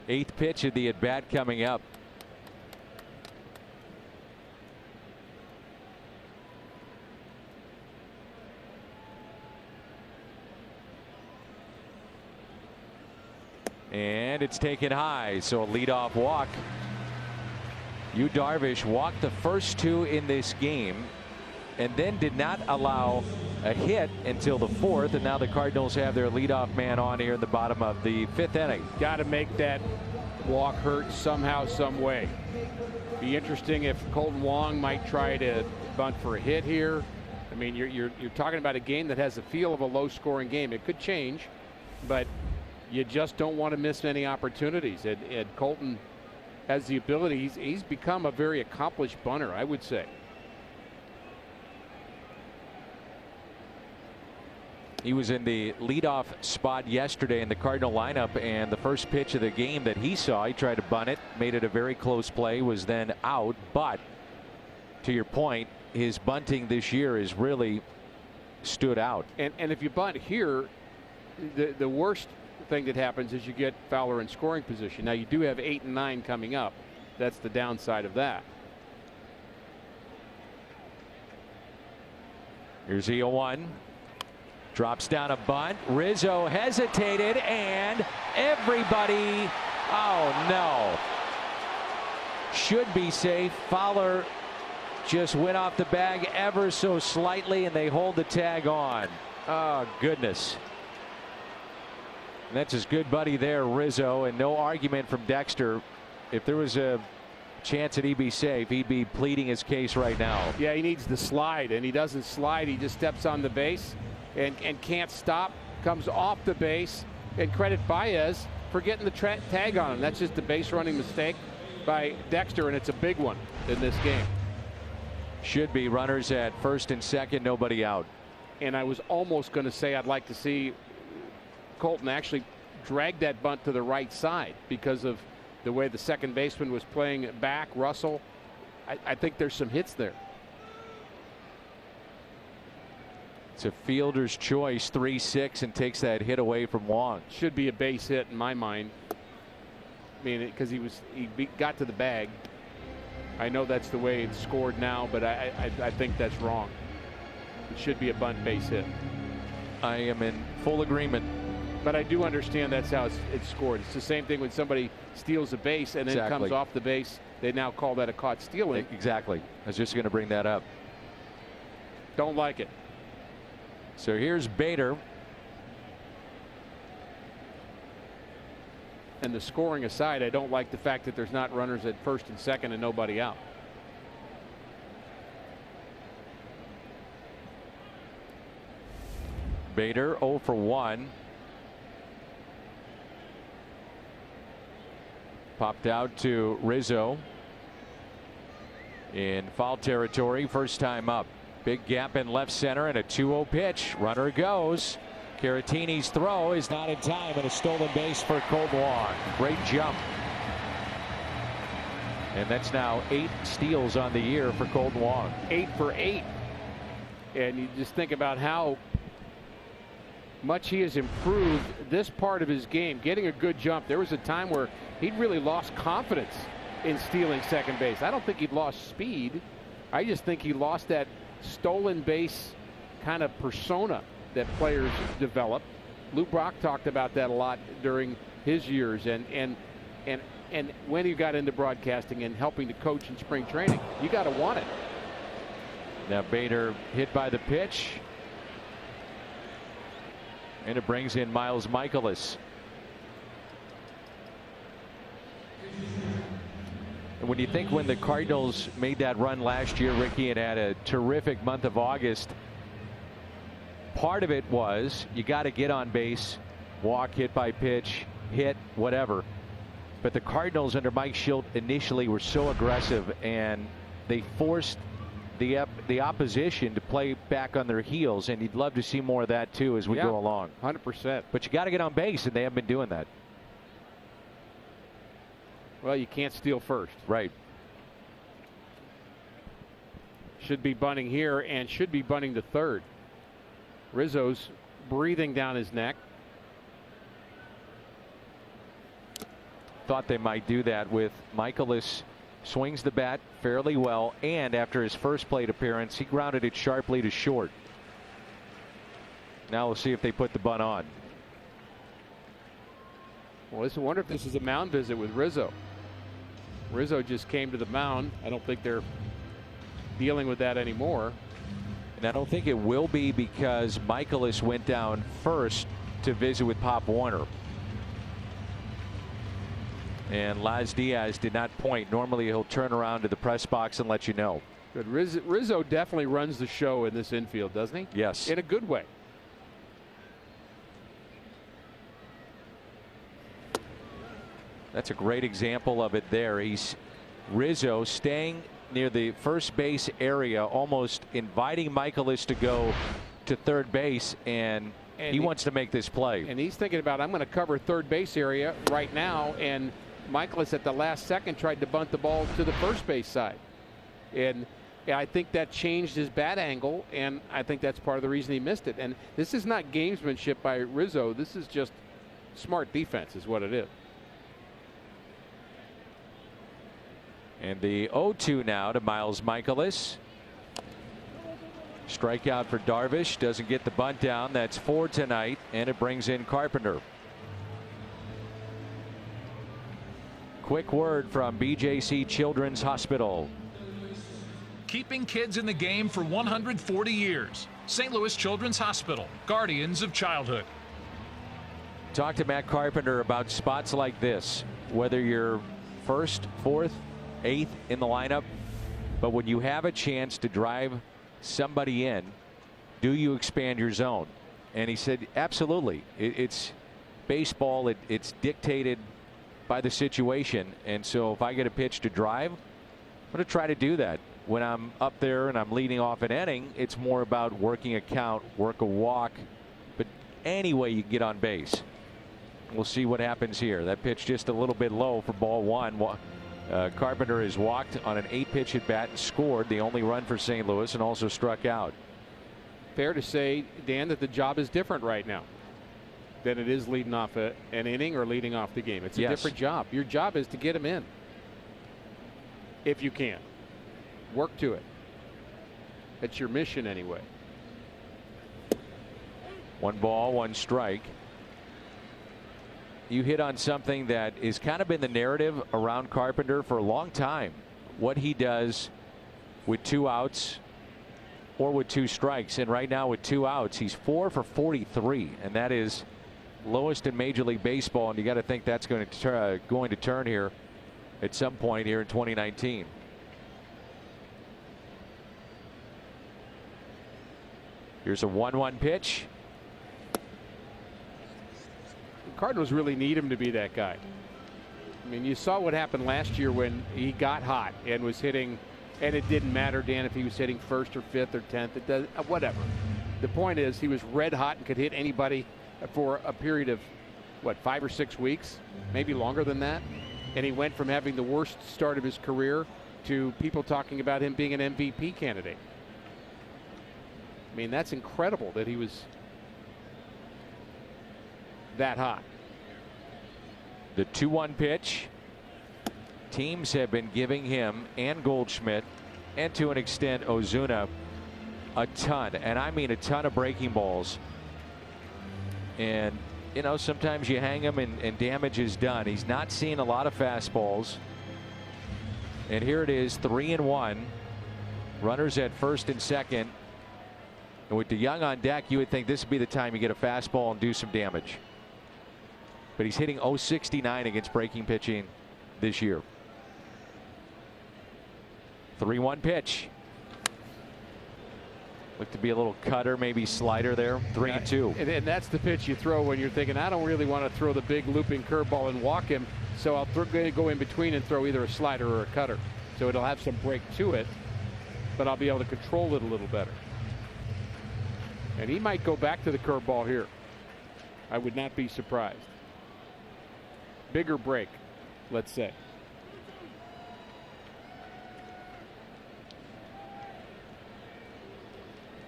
8th pitch of the at bat coming up. And it's taken high, so a leadoff walk. Yu Darvish walked the first 2 in this game and then did not allow a hit until the 4th, and now the Cardinals have their leadoff man on here in the bottom of the 5th inning. Got to make that walk hurt somehow, some way. Be interesting if Colton Wong might try to bunt for a hit here. I mean, you're talking about a game that has the feel of a low-scoring game. It could change, but you just don't want to miss any opportunities. And Colton has the ability. He's become a very accomplished bunter, I would say. He was in the leadoff spot yesterday in the Cardinal lineup, and the first pitch of the game that he saw, he tried to bunt it, made it a very close play, was then out. But to your point, his bunting this year has really stood out. And if you bunt here, the worst thing that happens is you get Fowler in scoring position. Now you do have 8 and 9 coming up. That's the downside of that. Here's the 0-1. Drops down a bunt. Rizzo hesitated, and everybody, oh no, should be safe. Fowler just went off the bag ever so slightly, and they hold the tag on. Oh goodness. And that's his good buddy there, Rizzo, and no argument from Dexter. If there was a chance that he'd be safe, he'd be pleading his case right now. Yeah, he needs the slide, and he doesn't slide. He just steps on the base and can't stop, comes off the base, and credit Baez for getting the tag on him. That's just a base running mistake by Dexter, and it's a big one in this game. Should be runners at first and second, nobody out. And I was almost going to say I'd like to see Colton actually drag that bunt to the right side because of the way the second baseman was playing back, Russell. I think there's some hits there. It's a fielder's choice, 3-6, and takes that hit away from Wong. Should be a base hit in my mind. I mean, because he got to the bag. I know that's the way it's scored now, but I think that's wrong. It should be a bunt base hit. I am in full agreement. But I do understand that's how it's scored. It's the same thing when somebody steals a base and then comes off the base. They now call that a caught stealing. Exactly. I was just going to bring that up. Don't like it. So here's Bader. And the scoring aside, I don't like the fact that there's not runners at first and second and nobody out. Bader 0 for 1. Popped out to Rizzo in foul territory, first time up. Big gap in left center and a 2-0 pitch. Runner goes. Caratini's throw is not in time, and a stolen base for Colton Wong. Great jump. And that's now 8 steals on the year for Colton Wong. 8 for 8. And you just think about how much he has improved this part of his game, getting a good jump. There was a time where he'd really lost confidence in stealing second base. I don't think he'd lost speed. I just think he lost that stolen base kind of persona that players develop. Lou Brock talked about that a lot during his years, and when he got into broadcasting and helping to coach in spring training, you got to want it. Now Bader hit by the pitch, and it brings in Miles Michaelis. And when you think when the Cardinals made that run last year, Ricky, and had a terrific month of August, part of it was you got to get on base, walk, hit by pitch, hit, whatever. But the Cardinals under Mike Schilt initially were so aggressive, and they forced the opposition to play back on their heels, and you'd love to see more of that too as we go along. 100%. But you got to get on base, and they haven't been doing that. Well, you can't steal first. Right. Should be bunting here and should be bunting to third. Rizzo's breathing down his neck. Thought they might do that with Michaelis. Swings the bat fairly well, and after his first plate appearance, he grounded it sharply to short. Now we'll see if they put the bunt on. Well, I wonder if this is a mound visit with Rizzo. Rizzo just came to the mound. I don't think they're dealing with that anymore. And I don't think it will be, because Michaelis went down first to visit with Pop Warner. And Laz Diaz did not point. Normally he'll turn around to the press box and let you know. Good. Rizzo definitely runs the show in this infield, doesn't he? Yes. In a good way. That's a great example of it there. He's Rizzo staying near the first base area, almost inviting Michaelis to go to third base, and he wants to make this play. And he's thinking about, I'm going to cover third base area right now, and Michaelis at the last second tried to bunt the ball to the first base side. And I think that changed his bat angle, and I think that's part of the reason he missed it. And this is not gamesmanship by Rizzo. This is just smart defense is what it is. And the 0-2 now to Miles Michaelis. Strikeout for Darvish. Doesn't get the bunt down. That's 4 tonight, and it brings in Carpenter. Quick word from BJC Children's Hospital. Keeping kids in the game for 140 years. St. Louis Children's Hospital, guardians of childhood. Talk to Matt Carpenter about spots like this, whether you're first, fourth, eighth in the lineup, but when you have a chance to drive somebody in, do you expand your zone? And he said absolutely. It's baseball. It's dictated by the situation, and so if I get a pitch to drive, I'm going to try to do that. When I'm up there and I'm leading off an inning, it's more about working a count, work a walk, but any way you can get on base. We'll see what happens here. That pitch just a little bit low for ball one. Carpenter has walked on an 8-pitch at bat and scored the only run for St. Louis, and also struck out. Fair to say, Dan, that the job is different right now than it is leading off an inning or leading off the game. It's a different job. Your job is to get him in, if you can. Work to it. That's your mission anyway. 1 ball, 1 strike. You hit on something that is kind of been the narrative around Carpenter for a long time. What he does with 2 outs or with 2 strikes. And right now with 2 outs, he's 4 for 43. And that is lowest in Major League Baseball. And you got to think that's going to turn here at some point here in 2019. Here's a 1-1 pitch. Cardinals really need him to be that guy. I mean, you saw what happened last year when he got hot and was hitting, and it didn't matter, Dan, if he was hitting first or fifth or 10th. It does, whatever. The point is, he was red hot and could hit anybody for a period of, what, 5 or 6 weeks, maybe longer than that. And he went from having the worst start of his career to people talking about him being an MVP candidate. I mean, that's incredible that he was that hot. The 2-1 pitch. Teams have been giving him and Goldschmidt, and to an extent Ozuna, a ton, and I mean a ton of breaking balls. And you know, sometimes you hang him and damage is done. He's not seeing a lot of fastballs. And here it is, 3-1. Runners at first and second. And with DeYoung on deck, you would think this would be the time you get a fastball and do some damage. But he's hitting .069 against breaking pitching this year. 3-1 pitch. Looked to be a little cutter, maybe slider there. 3-2. And that's the pitch you throw when you're thinking, I don't really want to throw the big looping curveball and walk him, so I'll go in between and throw either a slider or a cutter. So it'll have some break to it, but I'll be able to control it a little better. And he might go back to the curveball here. I would not be surprised. Bigger break, let's say.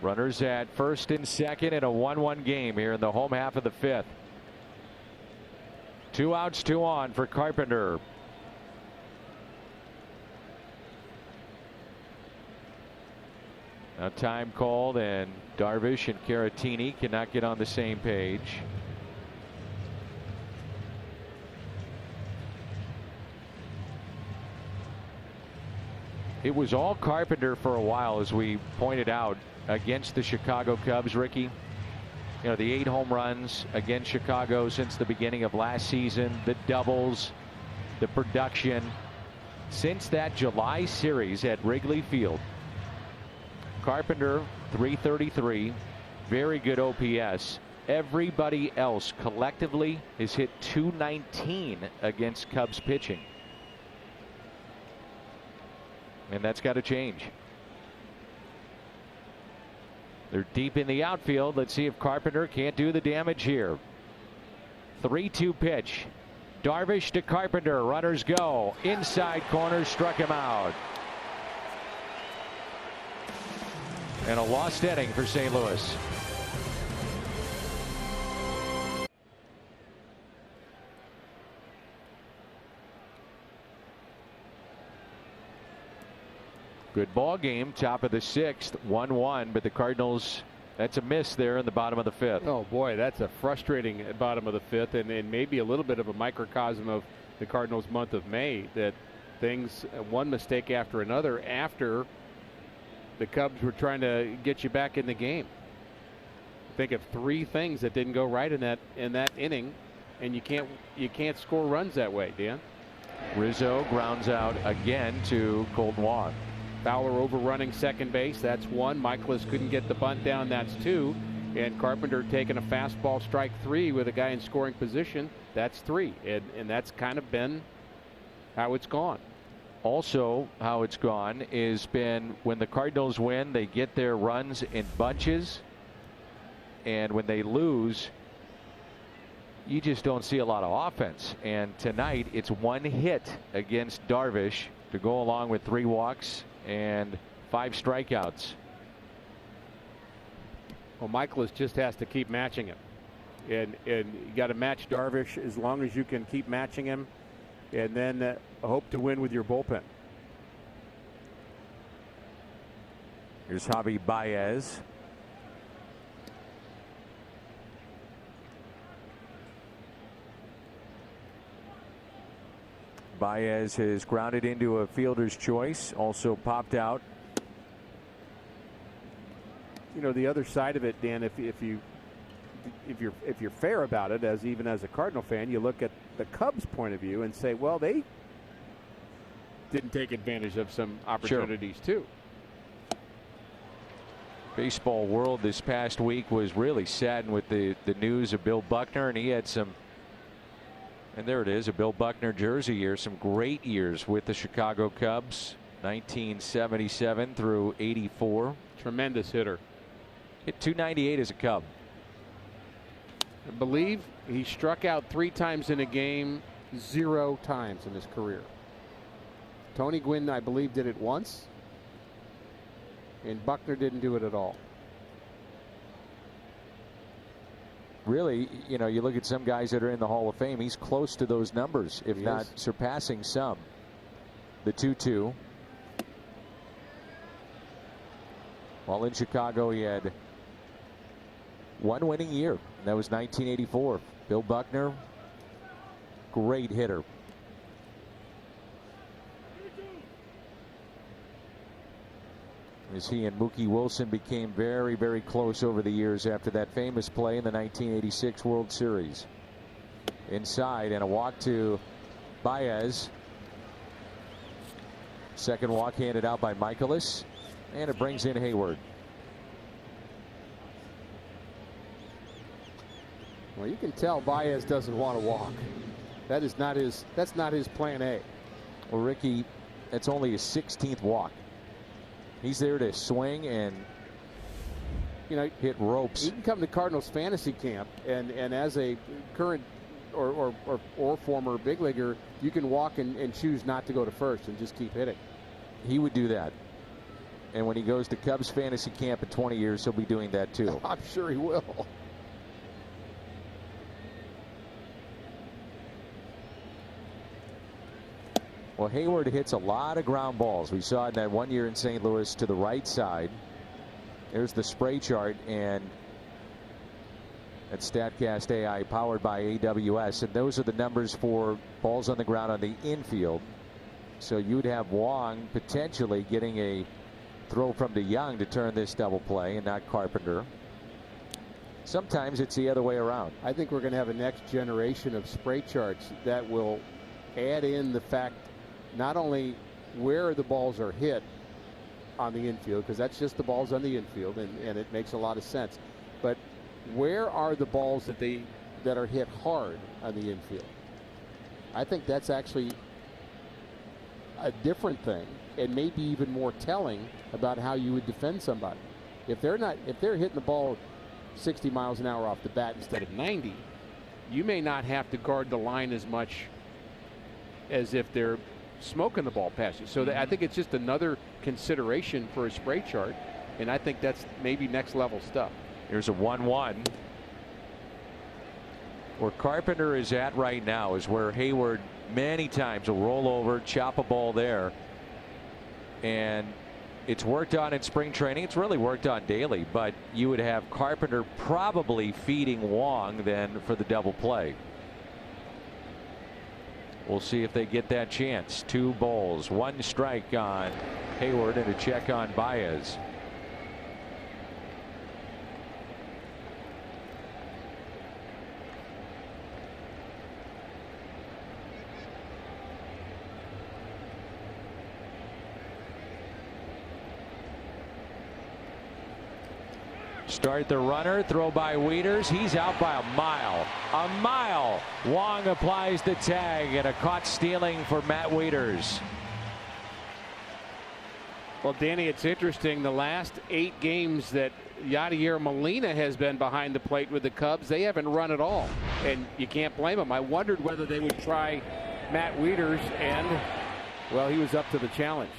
Runners at first and second in a 1-1 game here in the home half of the fifth. 2 outs, 2 on for Carpenter. Now time called, and Darvish and Caratini cannot get on the same page. It was all Carpenter for a while, as we pointed out, against the Chicago Cubs, Ricky. You know, the 8 home runs against Chicago since the beginning of last season, the doubles, the production. Since that July series at Wrigley Field, Carpenter .333, very good OPS. Everybody else collectively has hit .219 against Cubs pitching. And that's got to change. They're deep in the outfield. Let's see if Carpenter can't do the damage here. 3-2 pitch. Darvish to Carpenter. Runners go. Inside corner, struck him out. And a lost inning for St. Louis. Good ball game, top of the 6th, 1-1, but the Cardinals, that's a miss there in the bottom of the 5th. Oh boy, that's a frustrating bottom of the 5th, and maybe a little bit of a microcosm of the Cardinals' month of May, that things, one mistake after another, after the Cubs were trying to get you back in the game. Think of 3 things that didn't go right in that inning, and you can't score runs that way, Dan. Rizzo grounds out again to Colton. Fowler overrunning second base, that's 1. Michaelis couldn't get the bunt down, that's 2. And Carpenter taking a fastball, strike 3 with a guy in scoring position, that's 3. And that's kind of been how it's gone. Also, how it's gone is been when the Cardinals win, they get their runs in bunches. And when they lose, you just don't see a lot of offense. And tonight, it's 1 hit against Darvish to go along with 3 walks and 5 strikeouts. Well, Michaelis just has to keep matching him, and you got to match Darvish as long as you can keep matching him, and then hope to win with your bullpen. Here's Javi Baez. Baez has grounded into a fielder's choice, also popped out. You know, the other side of it, Dan, if you're fair about it, even as a Cardinal fan, you look at the Cubs' point of view and say, well, they didn't take advantage of some opportunities too. Baseball world this past week was really saddened with the news of Bill Buckner, and he had some. And there it is, a Bill Buckner jersey year. Some great years with the Chicago Cubs, 1977 through 84. Tremendous hitter. Hit .298 as a Cub. I believe he struck out 3 times in a game, 0 times in his career. Tony Gwynn, I believe, did it once, and Buckner didn't do it at all. really, you know, you look at some guys that are in the Hall of Fame, he's close to those numbers, if not surpassing some. The 2-2. While in Chicago, he had one winning year. And that was 1984. Bill Buckner, great hitter. As he and Mookie Wilson became very, very close over the years after that famous play in the 1986 World Series. Inside, and a walk to Baez. Second walk handed out by Michaelis, and it brings in Hayward. Well, you can tell Baez doesn't want to walk. That's not his plan A. Well, Ricky, that's only his 16th walk. He's there to swing and, you know, hit ropes. You can come to Cardinals fantasy camp, and as a current or former big leaguer, you can walk and choose not to go to first and just keep hitting. He would do that. And when he goes to Cubs fantasy camp in 20 years, he'll be doing that too. I'm sure he will. Well, Hayward hits a lot of ground balls. We saw it in that 1 year in St. Louis to the right side. There's the spray chart, and that's StatCast AI powered by AWS. And those are the numbers for balls on the ground on the infield. So you'd have Wong potentially getting a throw from DeYoung to turn this double play and not Carpenter. Sometimes it's the other way around. I think we're going to have a next generation of spray charts that will add in the fact not only where the balls are hit on the infield, because that's just the balls on the infield, and it makes a lot of sense, but where are the balls that are hit hard on the infield? I think that's actually a different thing, and maybe even more telling about how you would defend somebody. If they're hitting the ball 60 miles an hour off the bat instead of 90, you may not have to guard the line as much as if they're smoking the ball past you. So I think it's just another consideration for a spray chart, and I think that's maybe next level stuff. Here's a 1-1. Where Carpenter is at right now is where Hayward many times will roll over, chop a ball there, and it's worked on in spring training. It's really worked on daily, but you would have Carpenter probably feeding Wong then for the double play. We'll see if they get that chance. 2 balls, 1 strike on Hayward, and a check on Baez. Start the runner, throw by Wieters. He's out by a mile. A mile. Wong applies the tag, and a caught stealing for Matt Wieters. Well, Danny, it's interesting. The last 8 games that Yadier Molina has been behind the plate with the Cubs, they haven't run at all, and you can't blame them. I wondered whether they would try Matt Wieters, and, well, he was up to the challenge.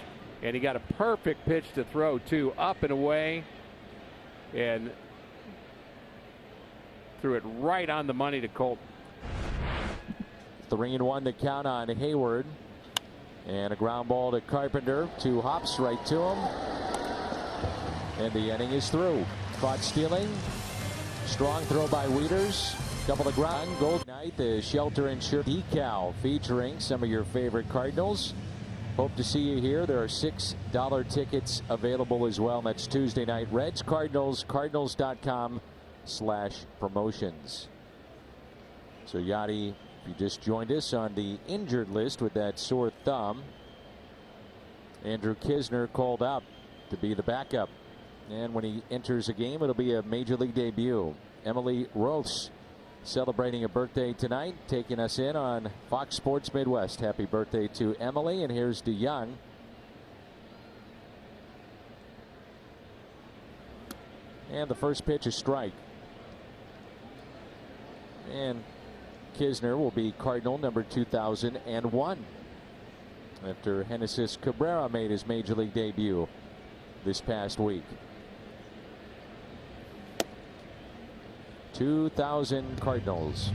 And he got a perfect pitch to throw, too, up and away, and threw it right on the money to Colton. 3-1 the count on Hayward, and a ground ball to Carpenter. 2 hops right to him, and the inning is through. Caught stealing, strong throw by Wieters. Couple of ground. Gold Night, the shelter insured decal featuring some of your favorite Cardinals. Hope to see you here. There are $6 tickets available as well. That's Tuesday night. Reds, Cardinals, cardinals.com/promotions. So Yachty, if you just joined us on the injured list with that sore thumb, Andrew Knizner called up to be the backup. And when he enters a game, it'll be a major league debut. Emily Roths celebrating a birthday tonight, taking us in on Fox Sports Midwest. Happy birthday to Emily. And here's DeYoung. And the first pitch is strike. And Knizner will be Cardinal number 2001 after Genesis Cabrera made his major league debut this past week. 2,000 Cardinals.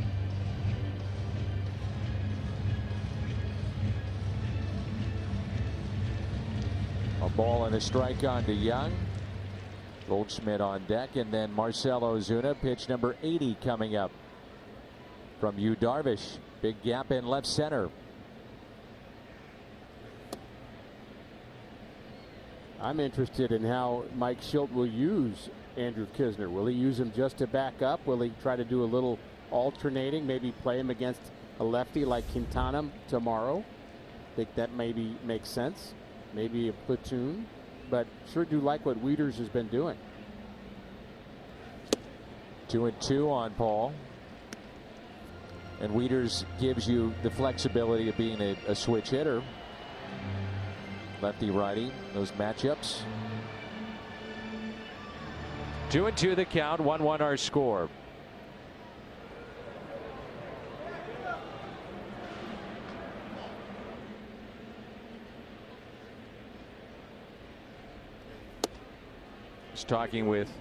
A ball and a strike on to Young. Goldschmidt on deck, and then Marcell Ozuna, pitch number 80 coming up from Yu Darvish. Big gap in left center. I'm interested in how Mike Shildt will use Andrew Knizner. Will he use him just to back up? Will he try to do a little alternating, maybe play him against a lefty like Quintana tomorrow? I think that maybe makes sense. Maybe a platoon, but sure do like what Wieters has been doing. 2-2 on Paul. And Wieters gives you the flexibility of being a switch hitter. Lefty righty, those matchups. 2-2 the count, 1-1 our score. I was talking with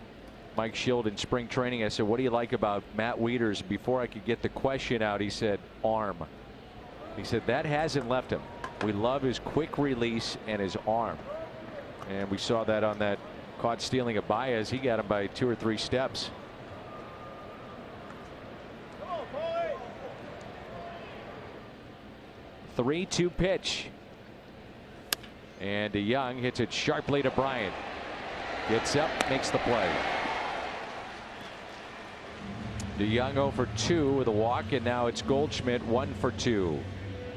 Mike Shildt in spring training. I said, what do you like about Matt Wieters? Before I could get the question out, he said, arm. He said that hasn't left him. We love his quick release and his arm. And we saw that on that caught stealing of Baez. He got him by 2 or 3 steps. Come on, boy. 3-2 pitch. And DeYoung hits it sharply to Bryant. Gets up, makes the play. DeYoung 0 for 2 with a walk, and now it's Goldschmidt 1 for 2.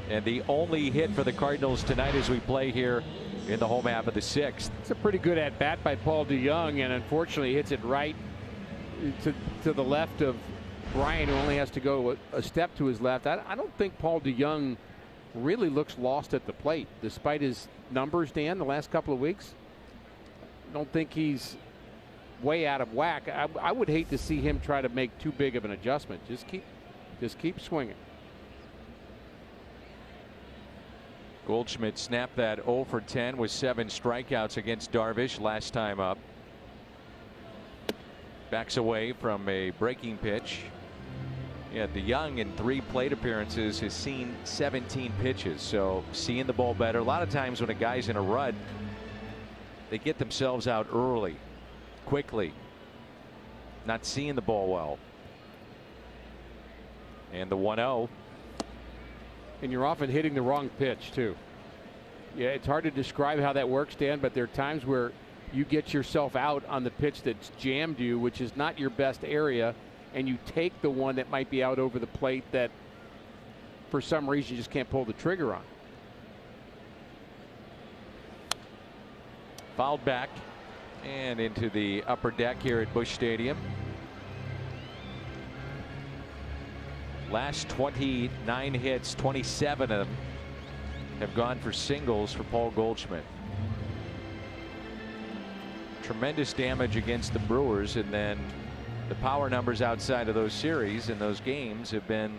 And the only hit for the Cardinals tonight as we play here in the home half of the 6th. It's a pretty good at bat by Paul DeYoung, and unfortunately hits it right to the left of Bryant, who only has to go a step to his left. I don't think Paul DeYoung really looks lost at the plate, despite his numbers, Dan, the last couple of weeks. I don't think he's way out of whack. I would hate to see him try to make too big of an adjustment. Just keep swinging. Goldschmidt snapped that 0 for 10 with 7 strikeouts against Darvish last time up. Backs away from a breaking pitch. Yeah, DeYoung in 3 plate appearances has seen 17 pitches, so seeing the ball better. A lot of times when a guy's in a rut, they get themselves out early, quickly, not seeing the ball well. And the 1-0. And you're often hitting the wrong pitch too. Yeah, it's hard to describe how that works, Dan, but there are times where you get yourself out on the pitch that's jammed you, which is not your best area, and you take the one that might be out over the plate that for some reason you just can't pull the trigger on. Fouled back and into the upper deck here at Busch Stadium. Last 29 hits, 27 of them have gone for singles for Paul Goldschmidt. Tremendous damage against the Brewers, and then the power numbers outside of those series and those games have been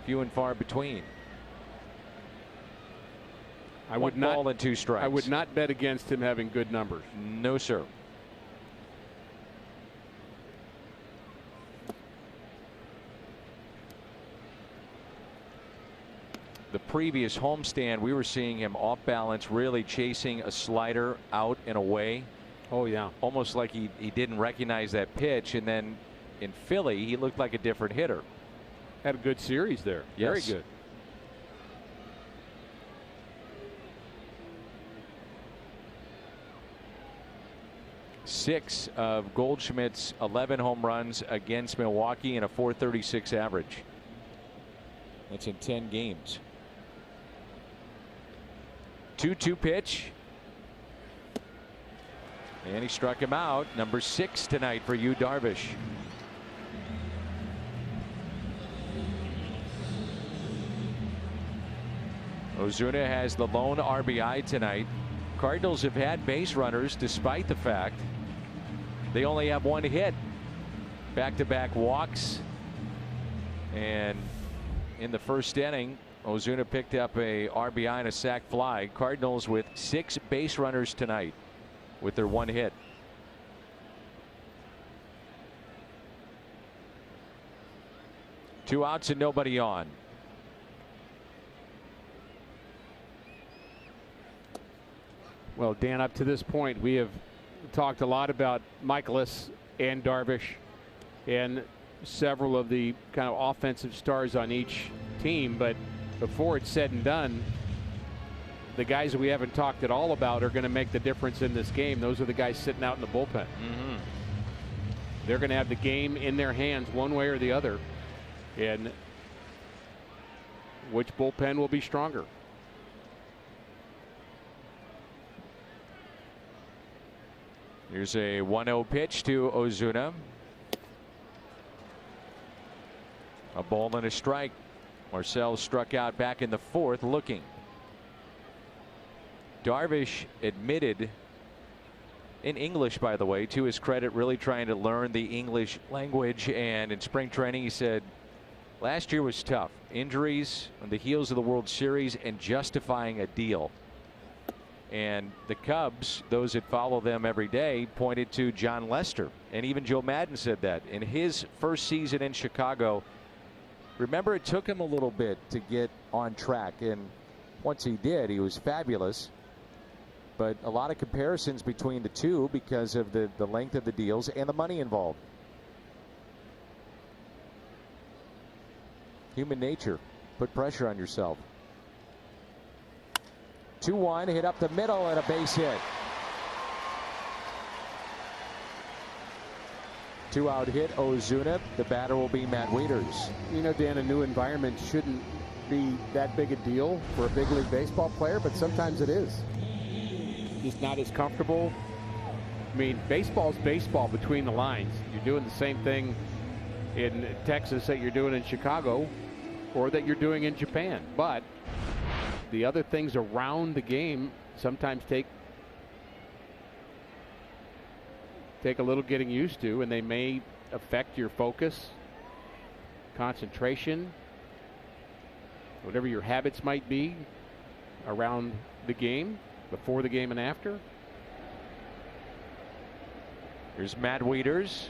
few and far between. I would not, ball and 2 strikes. I would not bet against him having good numbers. No, sir. The previous homestand, we were seeing him off balance, really chasing a slider out and away. Oh, yeah. Almost like he didn't recognize that pitch. And then in Philly, he looked like a different hitter. Had a good series there. Yes. Very good. Six of Goldschmidt's 11 home runs against Milwaukee and a .436 average. That's in 10 games. 2-2 pitch. And he struck him out. Number 6 tonight for Yu Darvish. Ozuna has the lone RBI tonight. Cardinals have had base runners despite the fact they only have 1 hit. Back-to-back walks. And in the first inning, Ozuna picked up a RBI and a sac fly. Cardinals with 6 base runners tonight with their 1 hit. 2 outs and nobody on. Well, Dan, up to this point, we have talked a lot about Michaelis and Darvish and several of the kind of offensive stars on each team. But before it's said and done, the guys that we haven't talked at all about are going to make the difference in this game. Those are the guys sitting out in the bullpen. They're going to have the game in their hands one way or the other. And which bullpen will be stronger? Here's a 1-0 pitch to Ozuna. A ball and a strike. Marcel struck out back in the 4th looking. Darvish admitted, in English by the way, to his credit, really trying to learn the English language, and in spring training he said last year was tough. Injuries on the heels of the World Series and justifying a deal. And the Cubs, those that follow them every day, pointed to John Lester, and even Joe Madden said that in his first season in Chicago. Remember, it took him a little bit to get on track, and once he did, he was fabulous. But a lot of comparisons between the two because of the length of the deals and the money involved. Human nature. Put pressure on yourself. 2-1, hit up the middle and a base hit. 2-out hit Ozuna. The batter will be Matt Wieters. You know, Dan, a new environment shouldn't be that big a deal for a big league baseball player, but sometimes it is. Just not as comfortable. I mean, baseball's baseball between the lines. You're doing the same thing in Texas that you're doing in Chicago or that you're doing in Japan. But the other things around the game sometimes take a little getting used to, and they may affect your focus, concentration, whatever your habits might be around the game, before the game and after. Here's Matt Wieters,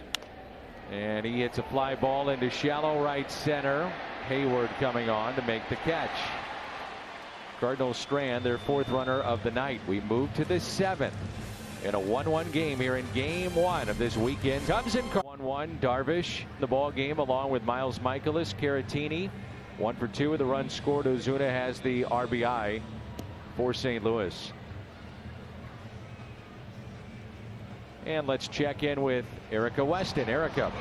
and he hits a fly ball into shallow right center. Hayward coming on to make the catch. Cardinals strand their 4th runner of the night. We move to the 7th in a 1-1 game here in game 1 of this weekend. Cubs and 1-1. Darvish the ball game along with Miles Michaelis, Caratini. 1 for 2 of the runs scored. Ozuna has the RBI for St. Louis. And let's check in with Erica Weston. Erica.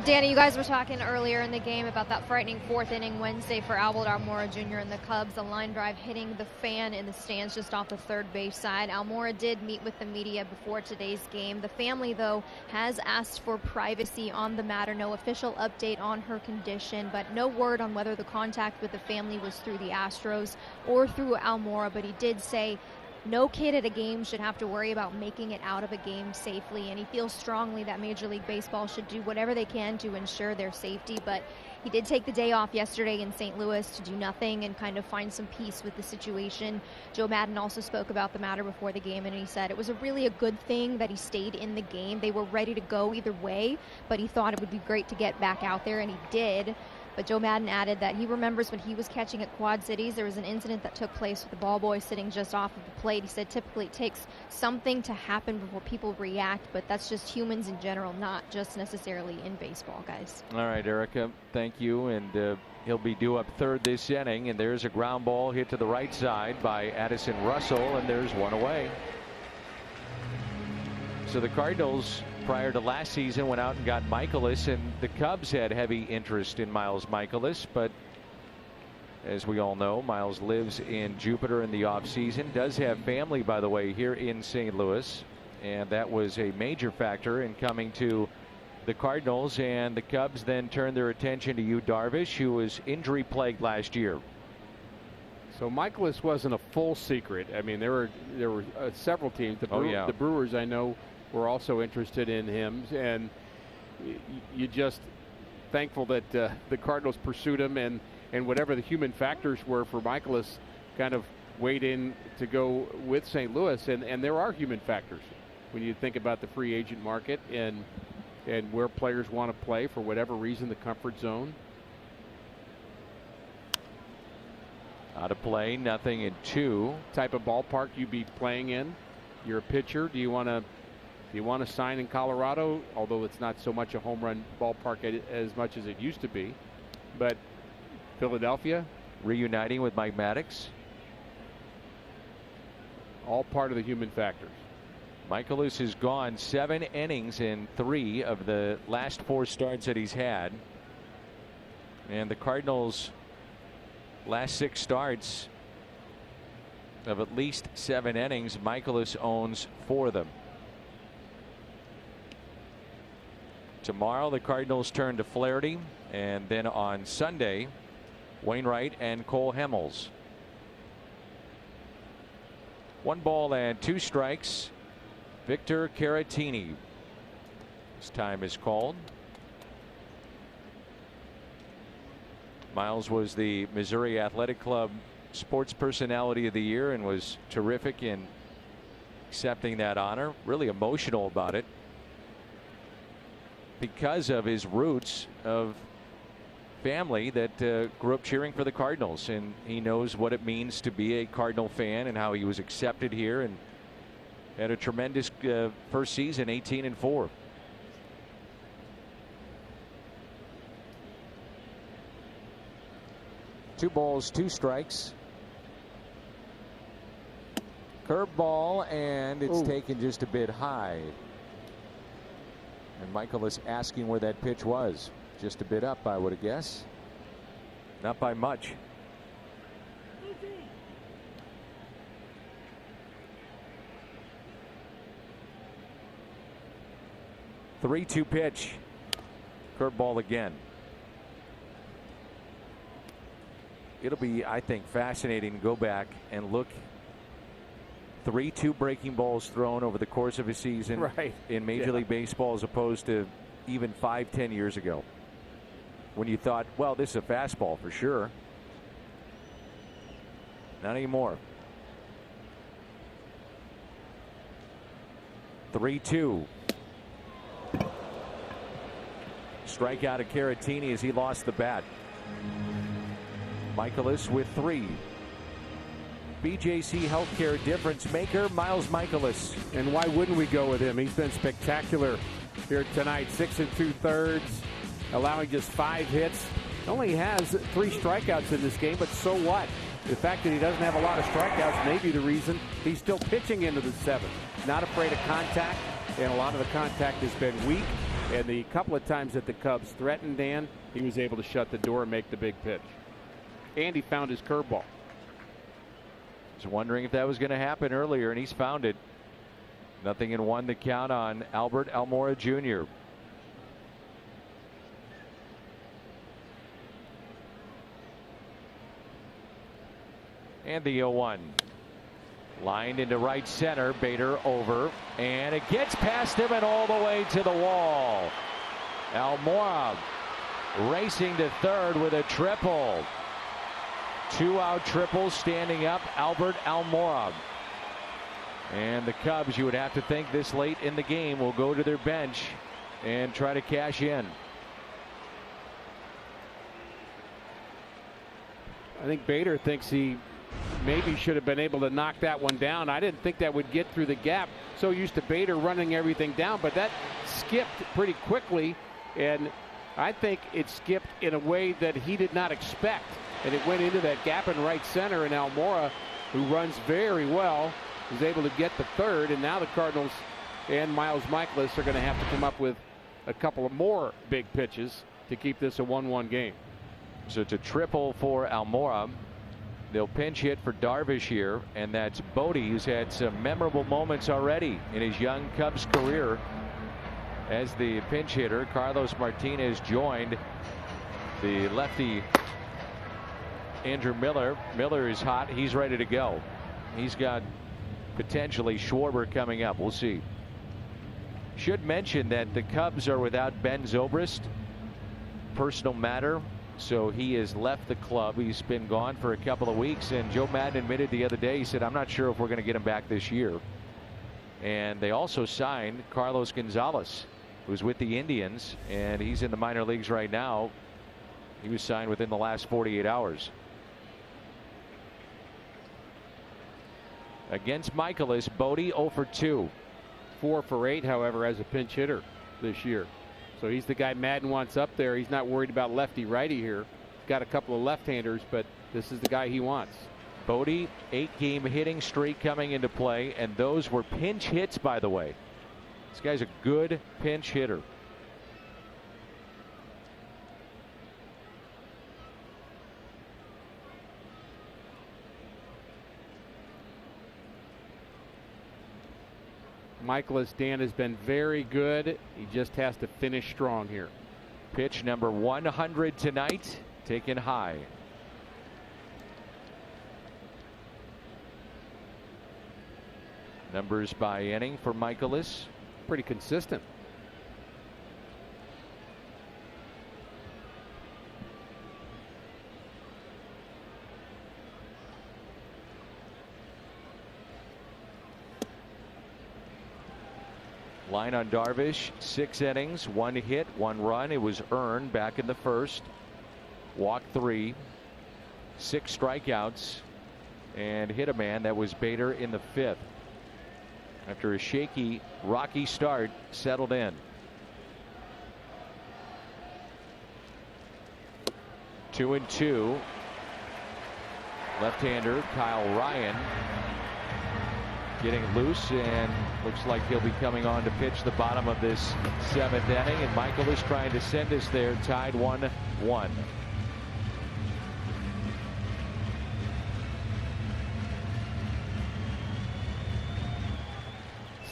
Danny, you guys were talking earlier in the game about that frightening 4th inning Wednesday for Albert Almora Jr. and the Cubs. A line drive hitting the fan in the stands just off the third base side. Almora did meet with the media before today's game. The family, though, has asked for privacy on the matter. No official update on her condition, but no word on whether the contact with the family was through the Astros or through Almora. But he did say no kid at a game should have to worry about making it out of a game safely, and he feels strongly that Major League Baseball should do whatever they can to ensure their safety. But he did take the day off yesterday in St. Louis to do nothing and kind of find some peace with the situation. Joe Madden also spoke about the matter before the game, and he said it was really a good thing that he stayed in the game. They were ready to go either way, but he thought it would be great to get back out there, and he did. But Joe Madden added that he remembers when he was catching at Quad Cities, there was an incident that took place with the ball boy sitting just off of the plate. He said typically it takes something to happen before people react, but that's just humans in general, not just necessarily in baseball, guys. All right, Erica, thank you. And he'll be due up 3rd this inning. And there's a ground ball hit to the right side by Addison Russell, and there's one away. So the Cardinals, prior to last season, went out and got Michaelis, and the Cubs had heavy interest in Miles Michaelis, but as we all know, Miles lives in Jupiter in the offseason, does have family, by the way, here in St. Louis, and that was a major factor in coming to the Cardinals. And the Cubs then turned their attention to Yu Darvish, who was injury plagued last year. So Michaelis wasn't a full secret. I mean, there were several teams. The Brewers, I know, were also interested in him, and you just thankful that the Cardinals pursued him, and whatever the human factors were for Michaelis kind of weighed in to go with St. Louis, and there are human factors when you think about the free agent market and where players want to play for whatever reason, the comfort zone. Out of play, 0-2. Type of ballpark you be playing in. You're a pitcher. Do you want to sign in Colorado? Although it's not so much a home run ballpark as much as it used to be. But Philadelphia reuniting with Mike Maddox. All part of the human factors. Michaelis has gone 7 innings in 3 of the last 4 starts that he's had. And the Cardinals' last 6 starts of at least 7 innings, Michaelis owns 4 of them. Tomorrow the Cardinals turn to Flaherty, and then on Sunday Wainwright and Cole Hamels. 1 ball and 2 strikes. Victor Caratini. His time is called. Miles was the Missouri Athletic Club Sports Personality of the Year and was terrific in accepting that honor. Really emotional about it because of his roots of family that grew up cheering for the Cardinals, and he knows what it means to be a Cardinal fan and how he was accepted here and had a tremendous first season, 18-4. Two balls, 2 strikes. Curveball, and it's taken just a bit high. And Michael is asking where that pitch was. Just a bit up, I would guess. Not by much. The 3-2 pitch. Curveball again. It'll be, I think, fascinating to go back and look. 3-2 breaking balls thrown over the course of a season in Major League Baseball as opposed to even 5-10 years ago, when you thought, well, this is a fastball for sure. Not anymore. 3-2. Strikeout of Caratini as he lost the bat. Michaelis with 3. BJC Healthcare difference maker Miles Michaelis. And why wouldn't we go with him? He's been spectacular here tonight. 6 2/3, allowing just 5 hits. Only has 3 strikeouts in this game, but so what? The fact that he doesn't have a lot of strikeouts may be the reason he's still pitching into the 7th. Not afraid of contact, and a lot of the contact has been weak. And the couple of times that the Cubs threatened Dan, he was able to shut the door and make the big pitch. And he found his curveball. Was wondering if that was going to happen earlier, and he's found it. 0-1 to count on Albert Almora Jr. And the 0-1. Lined into right center. Bader over, and it gets past him and all the way to the wall. Almora racing to third with a triple. 2-out triple, standing up Albert Almora. And the Cubs, you would have to think this late in the game, will go to their bench and try to cash in. I think Bader thinks he maybe should have been able to knock that one down. I didn't think that would get through the gap. So used to Bader running everything down, but that skipped pretty quickly, and I think it skipped in a way that he did not expect. And it went into that gap in right center, and Almora, who runs very well, was able to get the third. And now the Cardinals and Miles Michaelis are going to have to come up with a couple of more big pitches to keep this a 1-1 game. So it's a triple for Almora. They'll pinch hit for Darvish here, and that's Bodie, who's had some memorable moments already in his young Cubs career as the pinch hitter. Carlos Martinez joined the lefty Andrew Miller. Miller is hot. He's ready to go. He's got potentially Schwarber coming up. We'll see. Should mention that the Cubs are without Ben Zobrist. Personal matter. So he has left the club. He's been gone for a couple of weeks. And Joe Madden admitted the other day, he said, I'm not sure if we're going to get him back this year. And they also signed Carlos Gonzalez, who's with the Indians. And he's in the minor leagues right now. He was signed within the last 48 hours. against Michaelis. Bodie 0 for 2. 4 for 8, however, as a pinch hitter this year. So he's the guy Madden wants up there. He's not worried about lefty-righty here. He's got a couple of left-handers, but this is the guy he wants. Bodie, 8-game hitting streak coming into play, and those were pinch hits, by the way. This guy's a good pinch hitter. Michaelis, Dan, has been very good. He just has to finish strong here. Pitch number 100 tonight, taken high. Numbers by inning for Michaelis. Pretty consistent. Line on Darvish, 6 innings, 1 hit, 1 run. It was earned back in the first. Walked 3, 6 strikeouts, and hit a man. That was Bader in the 5th. After a shaky, rocky start, settled in. 2-2. Left-hander Kyle Ryan getting loose, and looks like he'll be coming on to pitch the bottom of this 7th inning. And Michael is trying to send us there, tied 1-1.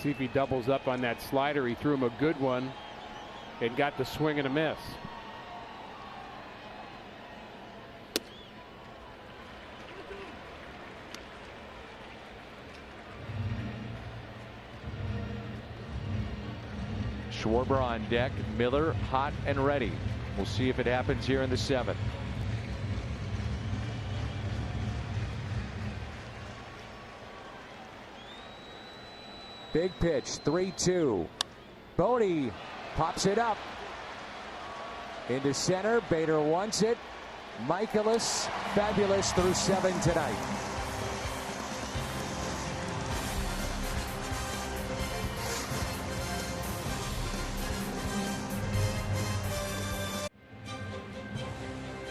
See if he doubles up on that slider. He threw him a good one and got the swing and a miss. Schwarber on deck, Miller hot and ready. We'll see if it happens here in the 7th. Big pitch, 3-2. Bodie pops it up into center. Bader wants it. Michaelis, fabulous through 7 tonight.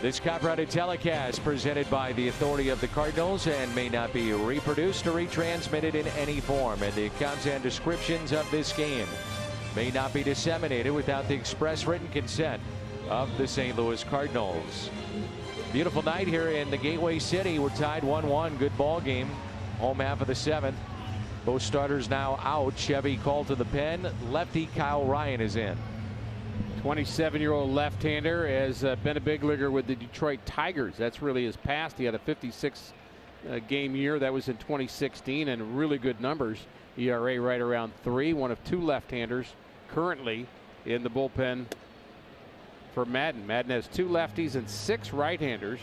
This copyrighted telecast presented by the authority of the Cardinals and may not be reproduced or retransmitted in any form, and the accounts and descriptions of this game may not be disseminated without the express written consent of the St. Louis Cardinals. Beautiful night here in the Gateway City. We're tied 1-1. Good ball game. Home half of the 7th. Both starters now out. Chevy called to the pen. Lefty Kyle Ryan is in. 27-year-old left-hander has been a big leaguer with the Detroit Tigers. That's really his past. He had a 56 game year. That was in 2016, and really good numbers. ERA right around 3. One of 2 left-handers currently in the bullpen for Madden. Madden has 2 lefties and 6 right-handers.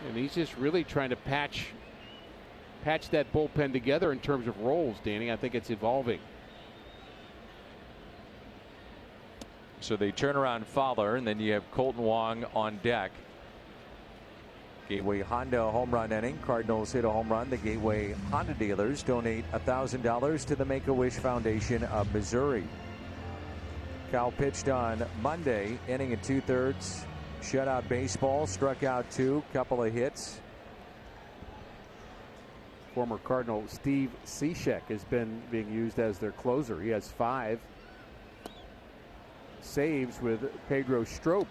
And he's just really trying to patch that bullpen together in terms of roles, Danny. I think it's evolving. So they turn around Fowler, and then you have Colton Wong on deck. Gateway Honda home run inning. Cardinals hit a home run. The Gateway Honda dealers donate $1,000 to the Make-A-Wish Foundation of Missouri. Cal pitched on Monday, inning and 2/3. Shutout baseball, struck out 2, couple of hits. Former Cardinal Steve Cishek has been being used as their closer. He has 5 saves with Pedro Strop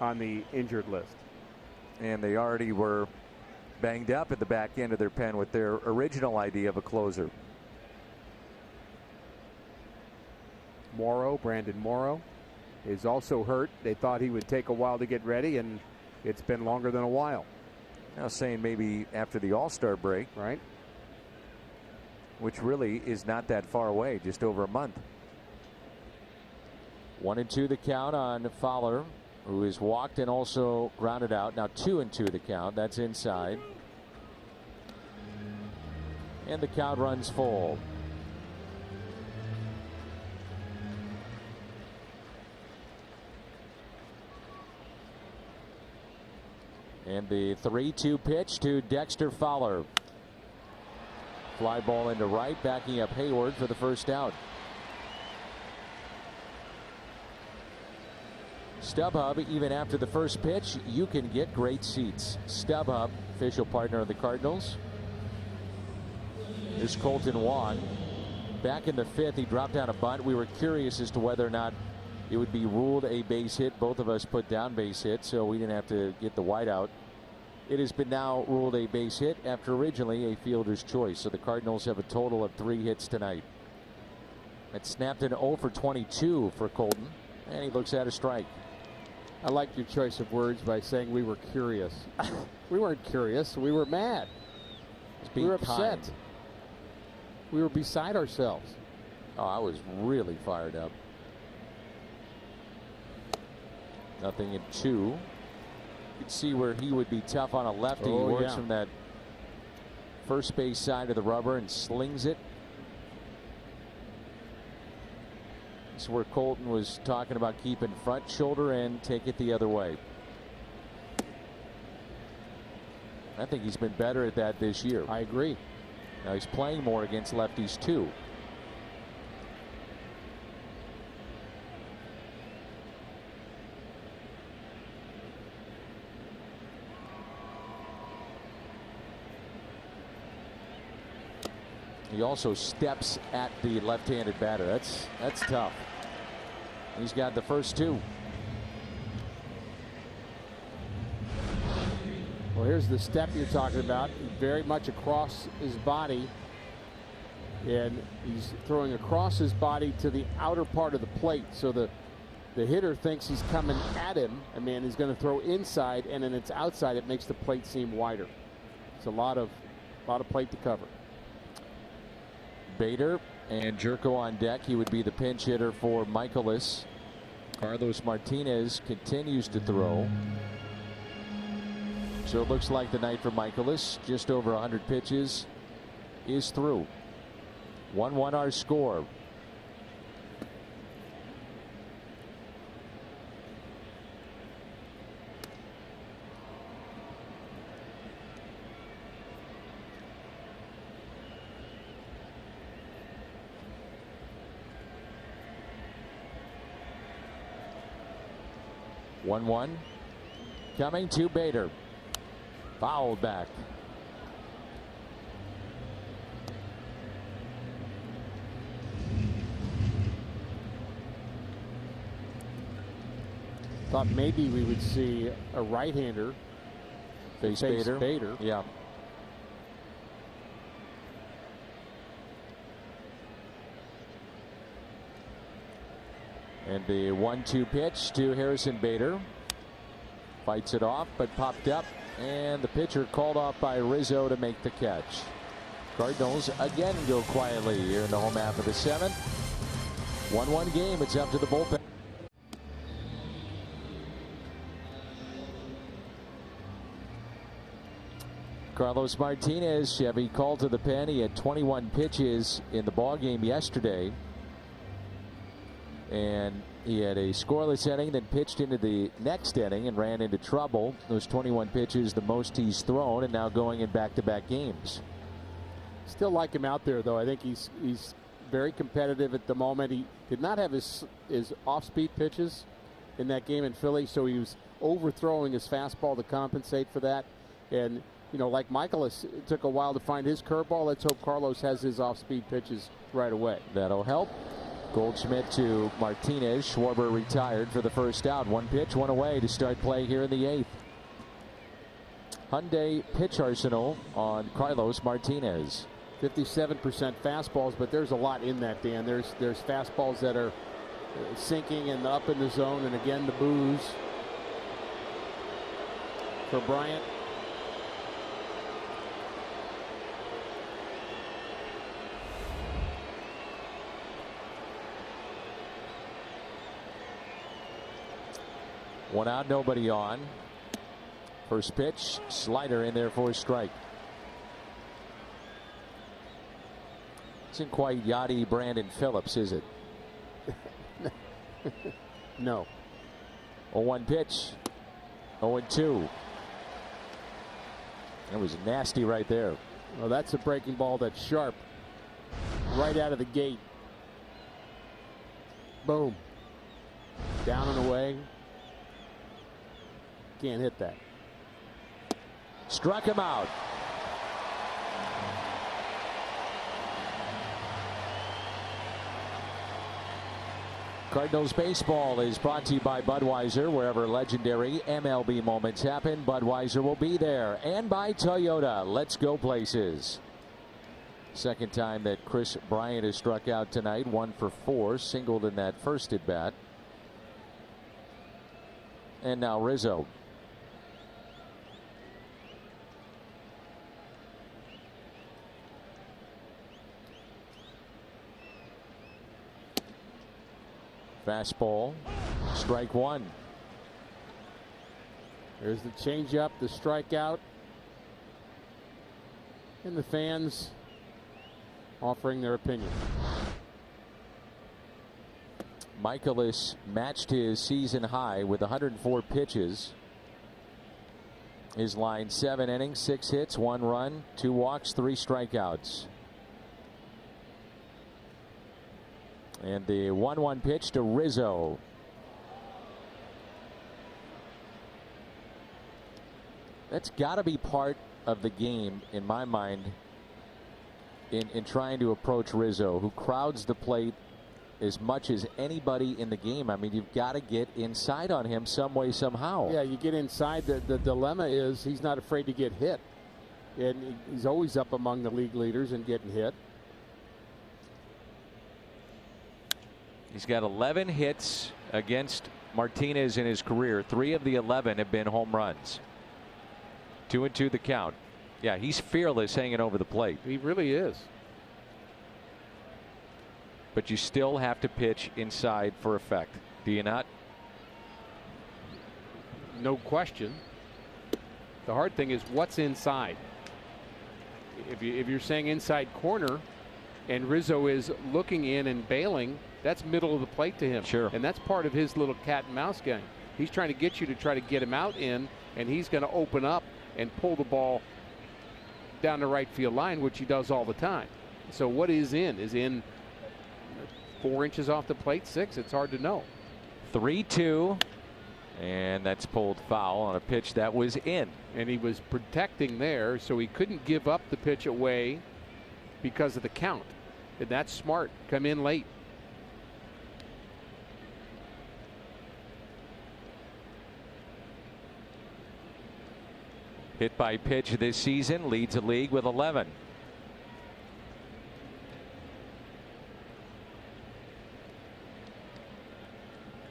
on the injured list. And they already were banged up at the back end of their pen with their original idea of a closer. Brandon Morrow is also hurt. They thought he would take a while to get ready, and it's been longer than a while. Now saying maybe after the All-Star break, right? Which really is not that far away, just over a month. 1-2 the count on Fowler, who is walked and also grounded out. Now 2-2 the count. That's inside. And the count runs full. And the 3-2 pitch to Dexter Fowler. Fly ball into right, backing up Hayward for the first out. StubHub, even after the first pitch, you can get great seats. StubHub, official partner of the Cardinals. Here's Colton Wong. Back in the 5th, he dropped down a bunt. We were curious as to whether or not it would be ruled a base hit. Both of us put down base hit, so we didn't have to get the white out. It has been now ruled a base hit after originally a fielder's choice. So the Cardinals have a total of 3 hits tonight. It snapped an 0 for 22 for Colton, and he looks at a strike. I like your choice of words by saying we were curious. We weren't curious. We were mad. We were upset. Kind. We were beside ourselves. Oh, I was really fired up. 0-2. You could see where he would be tough on a lefty. He works from that first base side of the rubber and slings it. This is where Colton was talking about keeping front shoulder and take it the other way. I think he's been better at that this year. I agree. Now he's playing more against lefties too. He also steps at the left-handed batter. That's tough. He's got the first 2. Well, here's the step you're talking about. Very much across his body. And he's throwing across his body to the outer part of the plate. So the hitter thinks he's coming at him. I mean, he's going to throw inside, and then it's outside. It makes the plate seem wider. It's a lot of plate to cover. Bader and Jerko on deck. He would be the pinch hitter for Michaelis. Carlos Martinez continues to throw. So it looks like the night for Michaelis, just over 100 pitches, is through. 1-1 our score. One coming to Bader. Fouled back. Thought maybe we would see a right-hander face Bader. Yeah. And the 1-2 pitch to Harrison Bader. Fights it off, but popped up. And the pitcher called off by Rizzo to make the catch. Cardinals again go quietly here in the home half of the 7th. 1-1 game. It's up to the bullpen. Carlos Martinez, Chevy called to the pen. He had 21 pitches in the ball game yesterday. And he had a scoreless inning, then pitched into the next inning and ran into trouble. Those 21 pitches, the most he's thrown, and now going in back-to-back games. Still like him out there, though. I think he's very competitive at the moment. He did not have his off-speed pitches in that game in Philly, so he was overthrowing his fastball to compensate for that. And, you know, like Michaelis, it took a while to find his curveball. Let's hope Carlos has his off-speed pitches right away. That'll help. Goldschmidt to Martinez. Schwarber retired for the first out. 1 pitch, 1 away to start play here in the 8th. Hyundai pitch arsenal on Carlos Martinez. 57% fastballs, but there's a lot in that, Dan. There's fastballs that are sinking and up in the zone, and again the boos for Bryant. One out, nobody on. First pitch, slider in there for a strike. Isn't quite Yachty Brandon Phillips, is it? No. 0-1 pitch. 0-2. It was nasty right there. Well, that's a breaking ball that's sharp. Right out of the gate. Boom. Down and away. Can't hit that. Struck him out. Cardinals baseball is brought to you by Budweiser. Wherever legendary MLB moments happen, Budweiser will be there. And by Toyota. Let's go places. Second time that Chris Bryant has struck out tonight. 1 for 4. Singled in that first at bat. And now Rizzo. Fastball, strike one. There's the changeup, the strikeout, and the fans offering their opinion. Michaelis matched his season high with 104 pitches. His line 7 innings, 6 hits, 1 run, 2 walks, 3 strikeouts. And the 1-1 pitch to Rizzo. That's got to be part of the game in my mind in trying to approach Rizzo, who crowds the plate as much as anybody in the game. I mean, you've got to get inside on him some way, somehow. Yeah, you get inside. The dilemma is he's not afraid to get hit. And he's always up among the league leaders in getting hit. He's got 11 hits against Martinez in his career. 3 of the 11 have been home runs. 2-2 the count. Yeah, he's fearless hanging over the plate. He really is. But you still have to pitch inside for effect, do you not? No question. The hard thing is what's inside. If you're saying inside corner and Rizzo is looking in and bailing, that's middle of the plate to him. Sure. And that's part of his little cat and mouse game. He's trying to get you to try to get him out in, and he's going to open up and pull the ball down the right field line, which he does all the time. So what is in? Is in 4 inches off the plate, 6? It's hard to know. 3-2. And that's pulled foul on a pitch that was in. And he was protecting there, so he couldn't give up the pitch away because of the count. And that's smart. Come in late. Hit by pitch this season, leads the league with 11.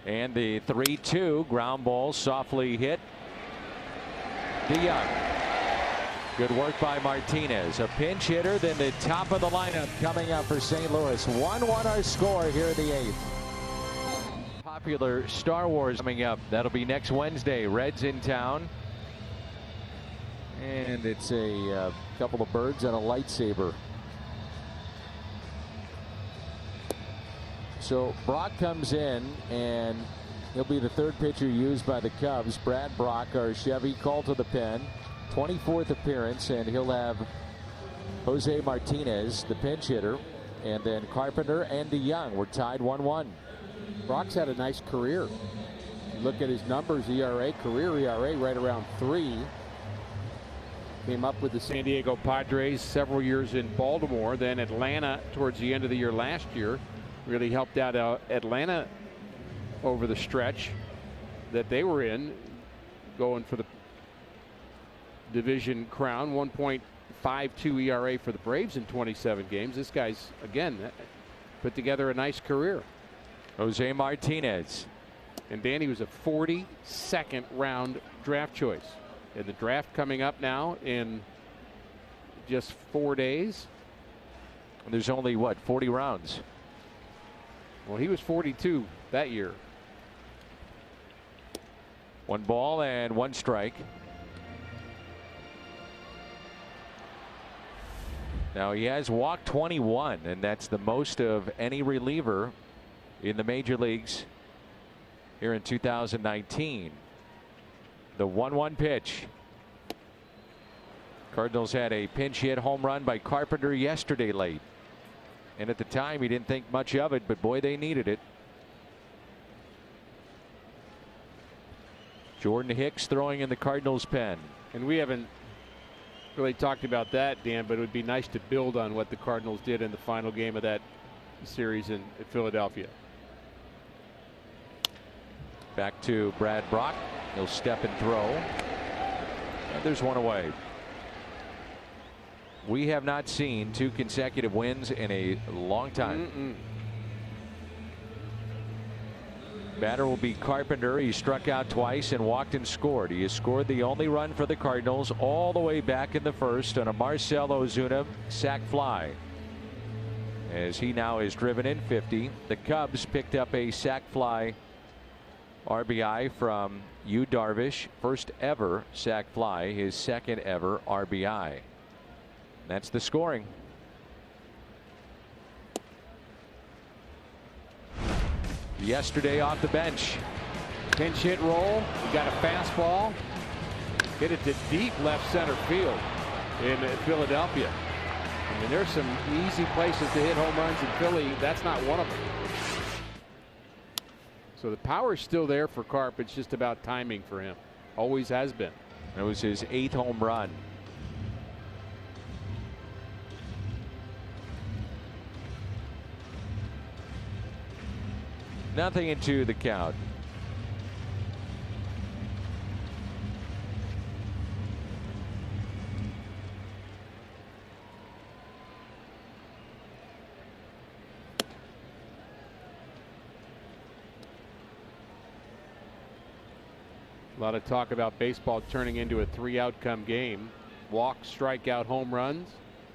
And the 3-2 ground ball softly hit. DeYoung. Good work by Martinez. A pinch hitter, then the top of the lineup coming up for St. Louis. 1-1 our score here in the 8th. Popular Star Wars coming up. That'll be next Wednesday. Reds in town. And it's a couple of birds and a lightsaber. So Brock comes in, and he'll be the 3rd pitcher used by the Cubs. Brad Brock, our Chevy, called to the pen. 24th appearance, and he'll have Jose Martinez, the pinch hitter, and then Carpenter and DeYoung. We're tied 1-1. Brock's had a nice career. You look at his numbers, ERA, career ERA right around 3. Came up with the San Diego Padres several years in Baltimore, then Atlanta towards the end of the year last year. Really helped out Atlanta over the stretch that they were in, going for the division crown. 1.52 ERA for the Braves in 27 games. This guy's, again, put together a nice career. Jose Martinez. And Danny was a 42nd round draft choice. And the draft coming up now in just 4 days. There's only, what, 40 rounds? Well, he was 42 that year. 1 ball and 1 strike. Now he has walked 21, and that's the most of any reliever in the major leagues here in 2019. The 1-1 pitch. Cardinals had a pinch hit home run by Carpenter yesterday late. And at the time, he didn't think much of it, but boy, they needed it. Jordan Hicks throwing in the Cardinals' pen. And we haven't really talked about that, Dan, but it would be nice to build on what the Cardinals did in the final game of that series in Philadelphia. Back to Brad Brock. He'll step and throw. And there's one away. We have not seen 2 consecutive wins in a long time. Batter will be Carpenter. He struck out twice and walked and scored. He has scored the only run for the Cardinals all the way back in the first on a Marcell Ozuna sac fly. As he now is driven in 50. The Cubs picked up a sac fly RBI from Yu Darvish. First ever sac fly, his second ever RBI. That's the scoring. Yesterday off the bench. Pinch hit roll. He got a fastball. Hit it to deep left center field in Philadelphia. I mean, there's some easy places to hit home runs in Philly. That's not one of them. So the power's still there for Carp. It's just about timing for him. Always has been. It was his 8th home run. Nothing into the count. A lot of talk about baseball turning into a 3-outcome game. Walk, strikeout, home runs.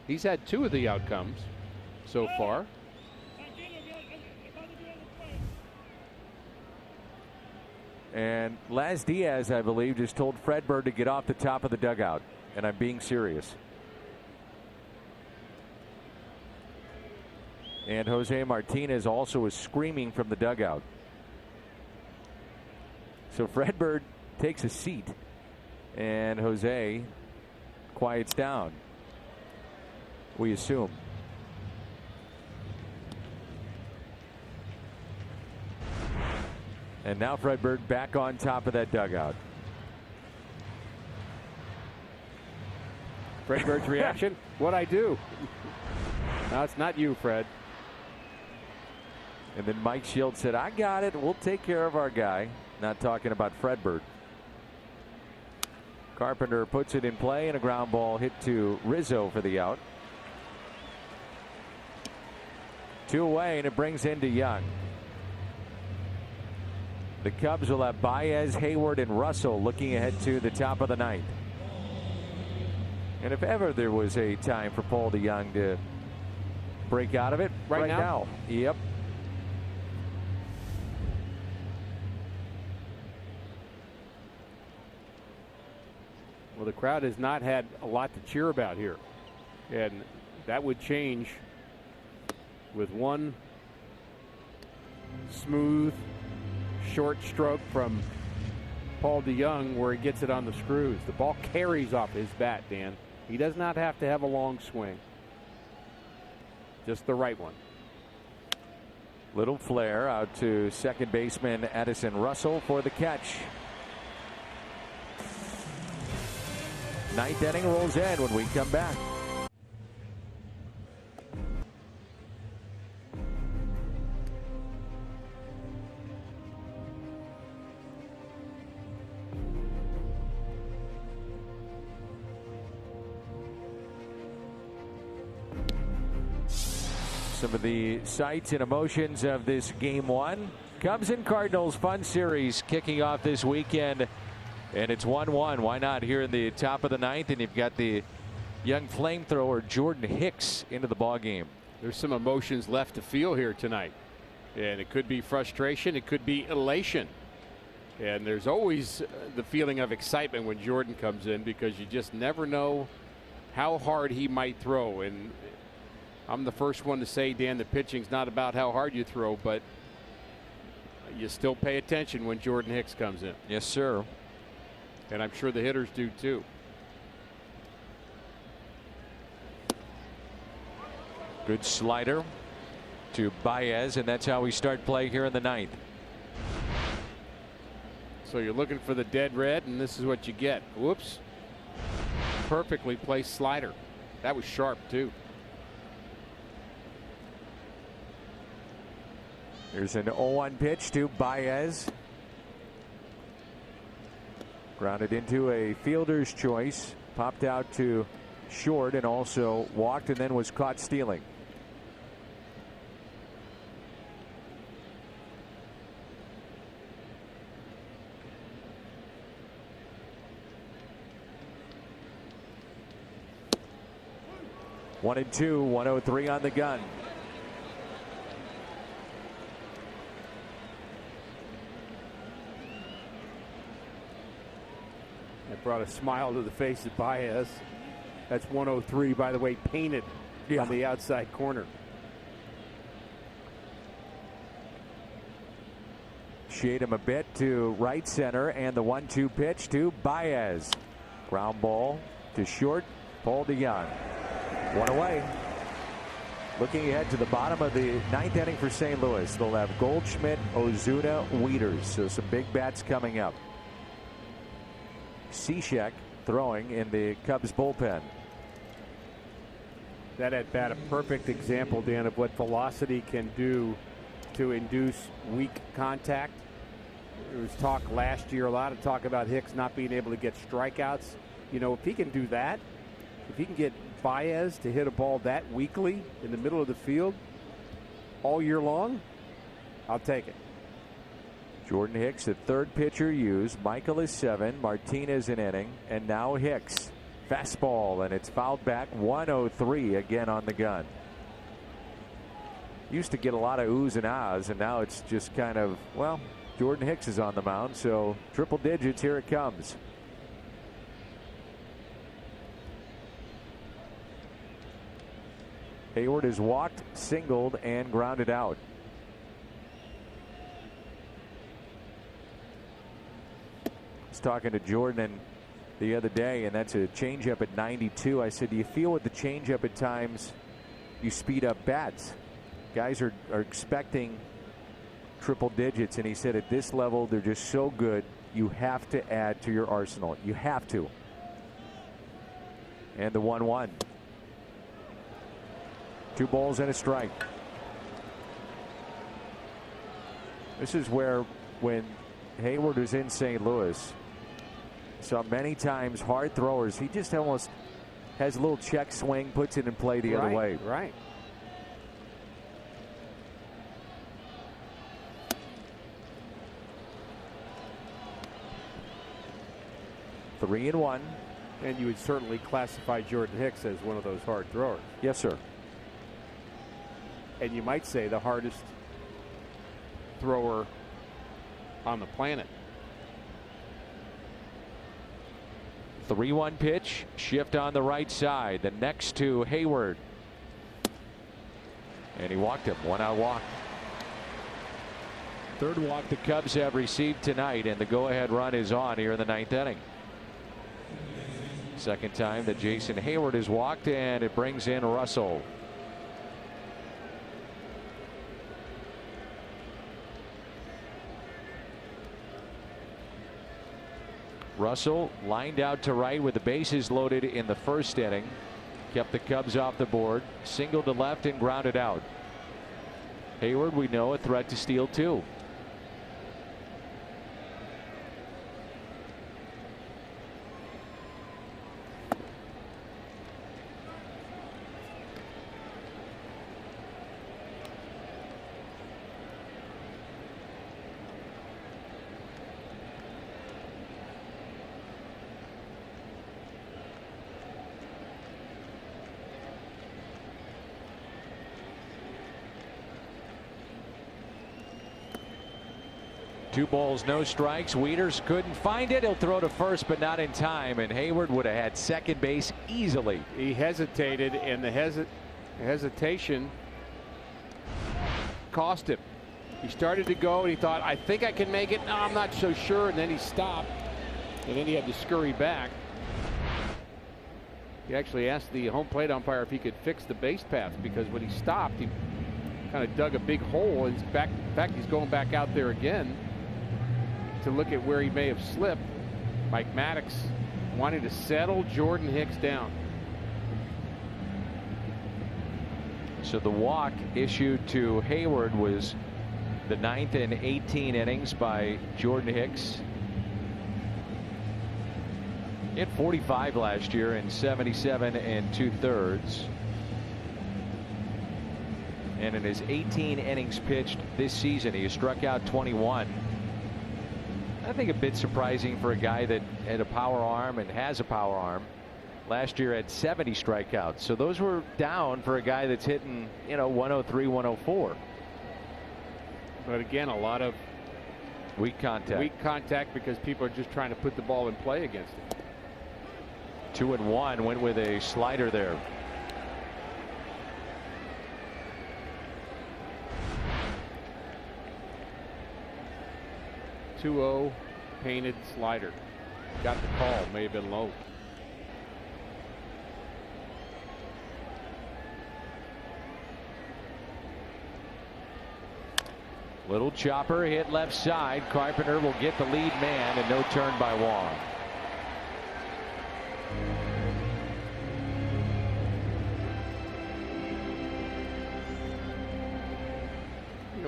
He's had 2 of the outcomes so far. And Laz Diaz, I believe, just told Fred Bird to get off the top of the dugout. And I'm being serious. And Jose Martinez also was screaming from the dugout. So Fred Bird takes a seat. And Jose quiets down, we assume. And now Fred Bird back on top of that dugout. Fred Bird's reaction? What'd I do? No, it's not you, Fred. And then Mike Shields said, I got it. We'll take care of our guy. Not talking about Fred Bird. Carpenter puts it in play, and a ground ball hit to Rizzo for the out. 2 away, and it brings in DeYoung. The Cubs will have Baez, Hayward, and Russell looking ahead to the top of the 9th. And if ever there was a time for Paul DeYoung to break out of it, right now. Yep. Well, the crowd has not had a lot to cheer about here. And that would change with one smooth, short stroke from Paul DeYoung where he gets it on the screws. The ball carries off his bat, Dan. He does not have to have a long swing. Just the right one. Little flare out to second baseman Addison Russell for the catch. 9th inning rolls in when we come back. Some of the sights and emotions of this game 1. Cubs and Cardinals fun series kicking off this weekend. And it's 1-1. Why not here in the top of the 9th? And you've got the young flamethrower Jordan Hicks into the ball game. There's some emotions left to feel here tonight. And it could be frustration. It could be elation. And there's always the feeling of excitement when Jordan comes in because you just never know how hard he might throw. And I'm the first one to say, Dan, the pitching's not about how hard you throw, but you still pay attention when Jordan Hicks comes in. Yes, sir. And I'm sure the hitters do too. Good slider to Baez, and that's how we start play here in the ninth. So you're looking for the dead red, and this is what you get. Whoops. Perfectly placed slider. That was sharp, too. Here's an 0-1 pitch to Baez. Grounded into a fielder's choice. Popped out to short and also walked and then was caught stealing. One and two, 103 on the gun. That brought a smile to the face of Baez. That's 103, by the way, painted on the outside corner. Shade him a bit to right center, and the 1-2 pitch to Baez. Ground ball to short. Paul DeYoung. One away. Looking ahead to the bottom of the ninth inning for St. Louis. They'll have Goldschmidt, Ozuna, Wieters. So some big bats coming up. Cishek throwing in the Cubs bullpen. That at bat a perfect example, Dan, of what velocity can do to induce weak contact. There was talk last year, a lot of talk about Hicks not being able to get strikeouts. You know, if he can do that, if he can get Baez to hit a ball that weakly in the middle of the field all year long, I'll take it. Jordan Hicks, the third pitcher used. Michael is 7. Martinez an inning. And now Hicks. Fastball, and it's fouled back. 103 again on the gun. Used to get a lot of oohs and ahs, and now it's just kind of, well, Jordan Hicks is on the mound, so triple digits, here it comes. Hayward has walked, singled, and grounded out. I was talking to Jordan the other day, and that's a changeup at 92. I said, do you feel with the changeup at times you speed up bats? Guys are expecting triple digits, and he said at this level they're just so good you have to add to your arsenal. You have to. And the 1-1. 2 balls and a strike. This is where, when Hayward was in St. Louis, saw many times hard throwers. He just almost has a little check swing, puts it in play the other way. Right. Three and 1. And you would certainly classify Jordan Hicks as one of those hard throwers. Yes, sir. And you might say the hardest thrower on the planet. 3-1 pitch, shift on the right side. The next to Hayward. And he walked him. 1-out walk. Third walk the Cubs have received tonight, and the go-ahead run is on here in the ninth inning. Second time that Jason Hayward has walked, and it brings in Russell. Russell lined out to right with the bases loaded in the first inning. Kept the Cubs off the board. Singled to left and grounded out. Hayward, we know, a threat to steal too. Two balls, no strikes. Wieters couldn't find it. He'll throw to first, but not in time. And Hayward would have had second base easily. He hesitated, and the hesitation cost him. He started to go, and he thought, I think I can make it. No, I'm not so sure. And then he stopped, and then he had to scurry back. He actually asked the home plate umpire if he could fix the base path, because when he stopped, he kind of dug a big hole. And in fact, he's going back out there again to look at where he may have slipped. Mike Maddox wanting to settle Jordan Hicks down. So the walk issued to Hayward was the 9th in 18 innings by Jordan Hicks. He had 45 last year in 77 2/3. And in his 18 innings pitched this season, he has struck out 21. I think a bit surprising for a guy that had a power arm and has a power arm. Last year had 70 strikeouts. So those were down for a guy that's hitting, 103, 104. But again, a lot of weak contact. Weak contact because people are just trying to put the ball in play against him. 2-1, went with a slider there. .20 painted slider. Got the call, may have been low. Little chopper hit left side. Carpenter will get the lead man, and no turn by Wong.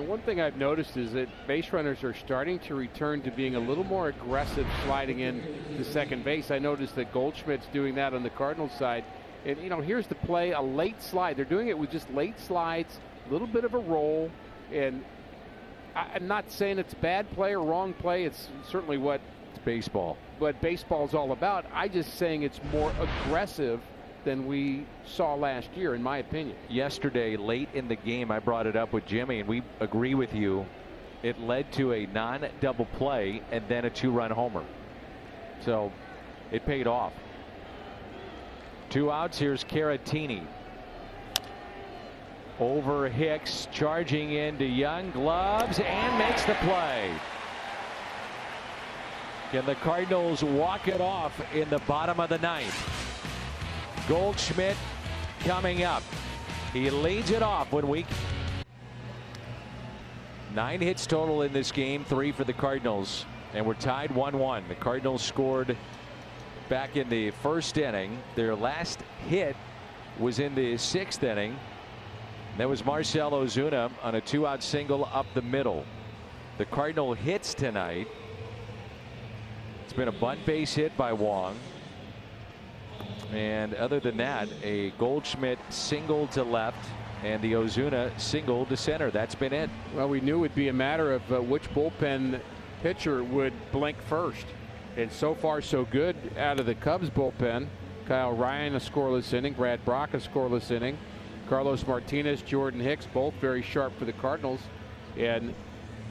One thing I've noticed is that base runners are starting to return to being a little more aggressive sliding in to second base. I noticed that Goldschmidt's doing that on the Cardinals side. And, here's the play, a late slide. They're doing it with just late slides, a little bit of a roll. And I'm not saying it's bad play or wrong play. It's certainly what baseball. What baseball's all about. I'm just saying it's more aggressive than we saw last year, in my opinion. Yesterday, late in the game, I brought it up with Jimmy, and we agree with you. It led to a non-double play and then a 2-run homer. So it paid off. 2 outs. Here's Caratini. Over Hicks, charging into Young, gloves, and makes the play. Can the Cardinals walk it off in the bottom of the 9th? Goldschmidt coming up. He leads it off when we. 9 hits total in this game, 3 for the Cardinals, and we're tied 1-1. The Cardinals scored back in the first inning. Their last hit was in the 6th inning. That was Marcell Ozuna on a 2-out single up the middle. The Cardinal hits tonight. It's been a bunt base hit by Wong. And other than that, a Goldschmidt single to left and the Ozuna single to center. That's been it. Well, we knew it would be a matter of which bullpen pitcher would blink first. And so far, so good out of the Cubs bullpen. Kyle Ryan, a scoreless inning. Brad Brock, a scoreless inning. Carlos Martinez, Jordan Hicks, both very sharp for the Cardinals. And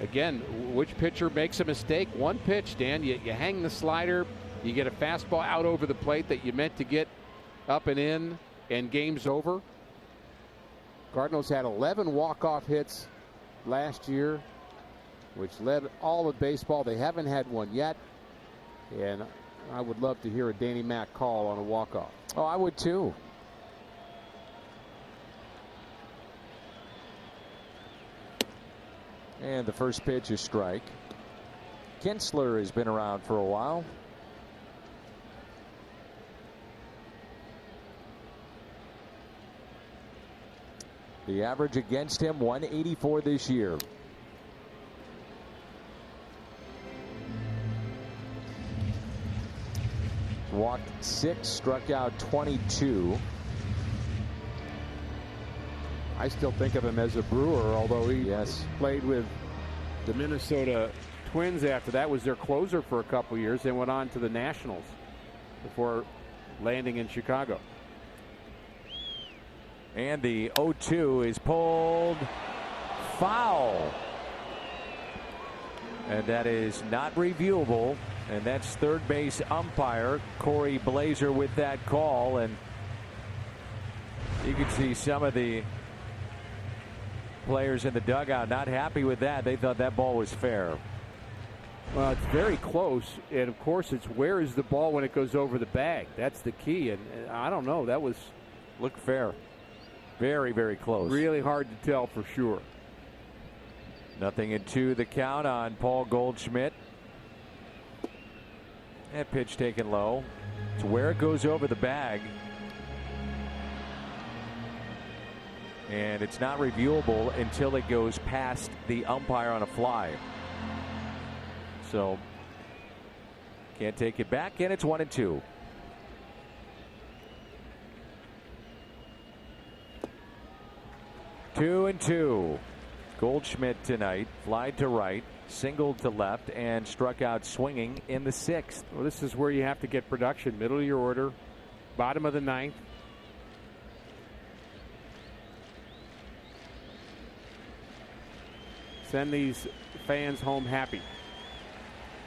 again, which pitcher makes a mistake? One pitch, Dan, you hang the slider. You get a fastball out over the plate that you meant to get up and in, and game's over. Cardinals had 11 walk-off hits last year, which led all of baseball. They haven't had one yet, and I would love to hear a Danny Mac call on a walk-off. Oh, I would too. And the first pitch is strike. Kinsler has been around for a while. The average against him, 184 this year. Walked 6, struck out 22. I still think of him as a Brewer, although he played with the Minnesota Twins after that, was their closer for a couple years, then went on to the Nationals before landing in Chicago. And the 0-2 is pulled foul. And that is not reviewable. And that's third base umpire Corey Blazer with that call. And you can see some of the players in the dugout not happy with that. They thought that ball was fair. Well, it's very close, and of course it's where is the ball when it goes over the bag. That's the key, and I don't know. That was looked fair. Very, very close. Really hard to tell for sure. 0-2 the count on Paul Goldschmidt. That pitch taken low. It's where it goes over the bag. And it's not reviewable until it goes past the umpire on a fly. So can't take it back, and it's 1-2. Two and two. Goldschmidt tonight flied to right, singled to left, and struck out swinging in the 6th. Well, this is where you have to get production. Middle of your order, bottom of the 9th. Send these fans home happy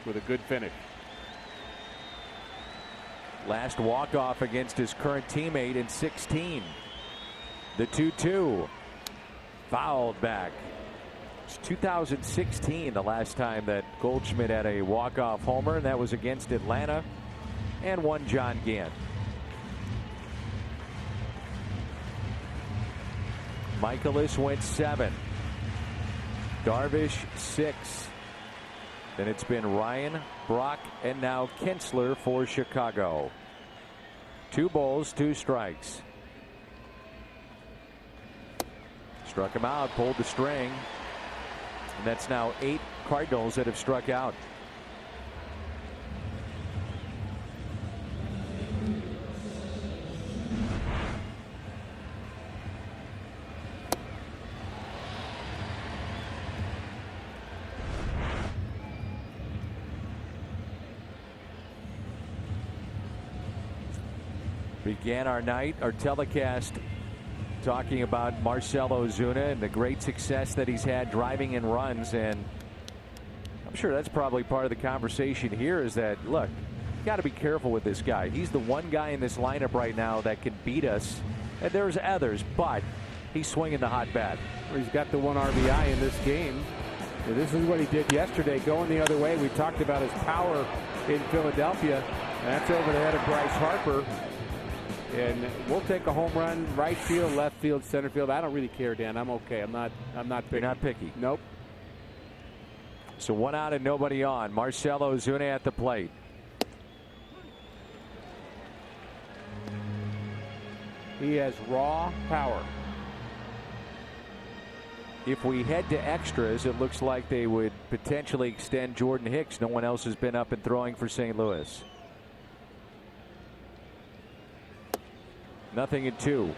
with a good finish. Last walk-off against his current teammate in 16. The 2-2. Fouled back. It's 2016 the last time that Goldschmidt had a walk-off homer, and that was against Atlanta and one John Gant. Michaelis went 7. Darvish 6. Then it's been Ryan, Brock, and now Kinsler for Chicago. 2 balls, 2 strikes. Struck him out, pulled the string. And that's now 8 Cardinals that have struck out. Began our night, our telecast, talking about Marcell Ozuna and the great success that he's had driving in runs, and I'm sure that's probably part of the conversation here is that, look, you got to be careful with this guy. He's the one guy in this lineup right now that can beat us, and there's others, but he's swinging the hot bat. Well, he's got the 1 RBI in this game. And this is what he did yesterday, going the other way. We talked about his power in Philadelphia. That's over the head of Bryce Harper. And we'll take a home run, right field, left field, center field. I don't really care, Dan. I'm okay. I'm not picky. You're not picky. Nope. So 1 out and nobody on. Marcell Ozuna at the plate. He has raw power. If we head to extras, it looks like they would potentially extend Jordan Hicks. No one else has been up and throwing for St. Louis. 0-2.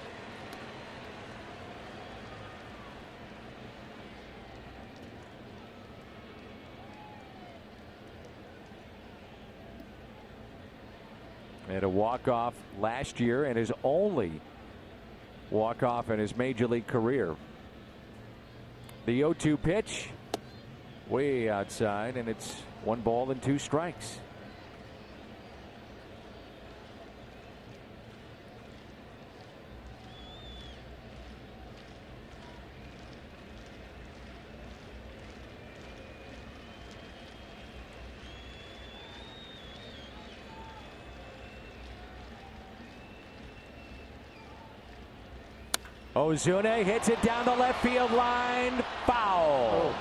And a walk-off last year, and his only walk-off in his major league career. The 0-2 pitch, way outside, and it's 1 ball and 2 strikes. Ozuna hits it down the left field line. Foul.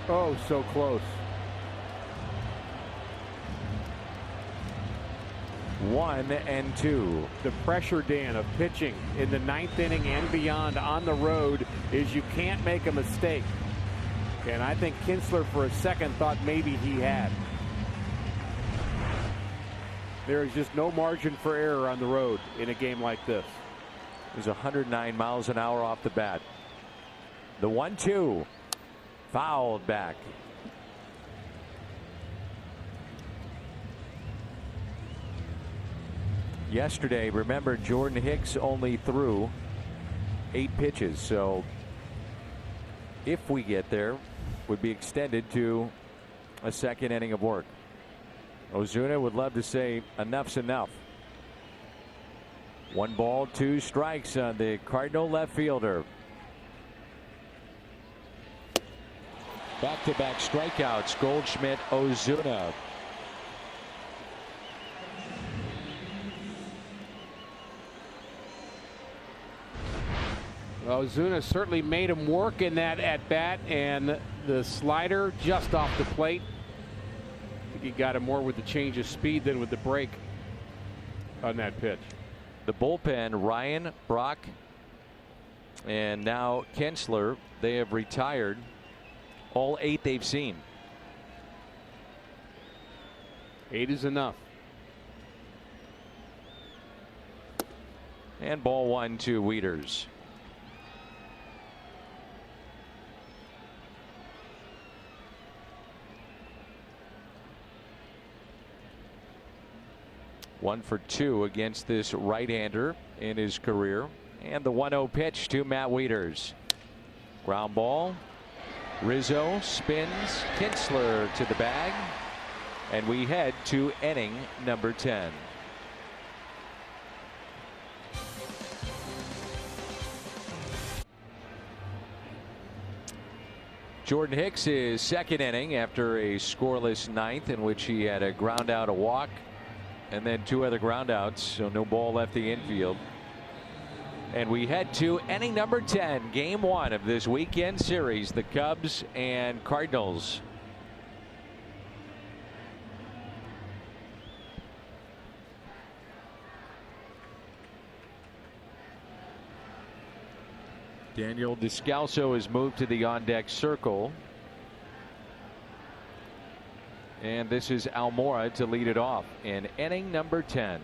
Oh, so close. 1-2. The pressure, Dan, of pitching in the 9th inning and beyond on the road is you can't make a mistake. And I think Kinsler for a second thought maybe he had. There is just no margin for error on the road in a game like this. There's 109 miles an hour off the bat. The 1-2. Fouled back. Yesterday, remember, Jordan Hicks only threw 8 pitches. So if we get there, would be extended to a second inning of work. Ozuna would love to say enough's enough. 1 ball, 2 strikes on the Cardinal left fielder. Back-to-back strikeouts, Goldschmidt, Ozuna. Ozuna certainly made him work in that at-bat, and the slider just off the plate. I think he got him more with the change of speed than with the break on that pitch. The bullpen, Ryan, Brock, and now Kinsler, they have retired. All 8 they've seen. 8 is enough. And ball 1 to Wieters. One for 2 against this right-hander in his career. And the 1-0 pitch to Matt Wieters. Ground ball. Rizzo spins. Kinsler to the bag. And we head to inning number 10. Jordan Hicks' second inning after a scoreless ninth in which he had a ground out, a walk, and then 2 other ground outs, so no ball left the infield. And we head to inning number 10, game 1 of this weekend series, the Cubs and Cardinals. Daniel Descalso is moved to the on-deck circle. And this is Almora to lead it off in inning number 10.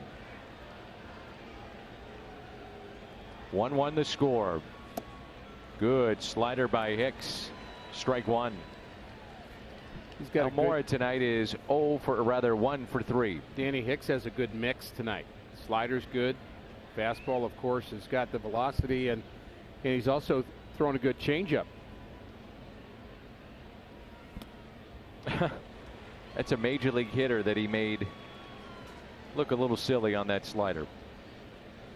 1-1 the score. Good slider by Hicks. Strike 1. He's got Almora tonight is 1 for 3. Danny Hicks has a good mix tonight. Slider's good. Fastball, of course, has got the velocity, and he's also throwing a good changeup. That's a major league hitter that he made look a little silly on that slider.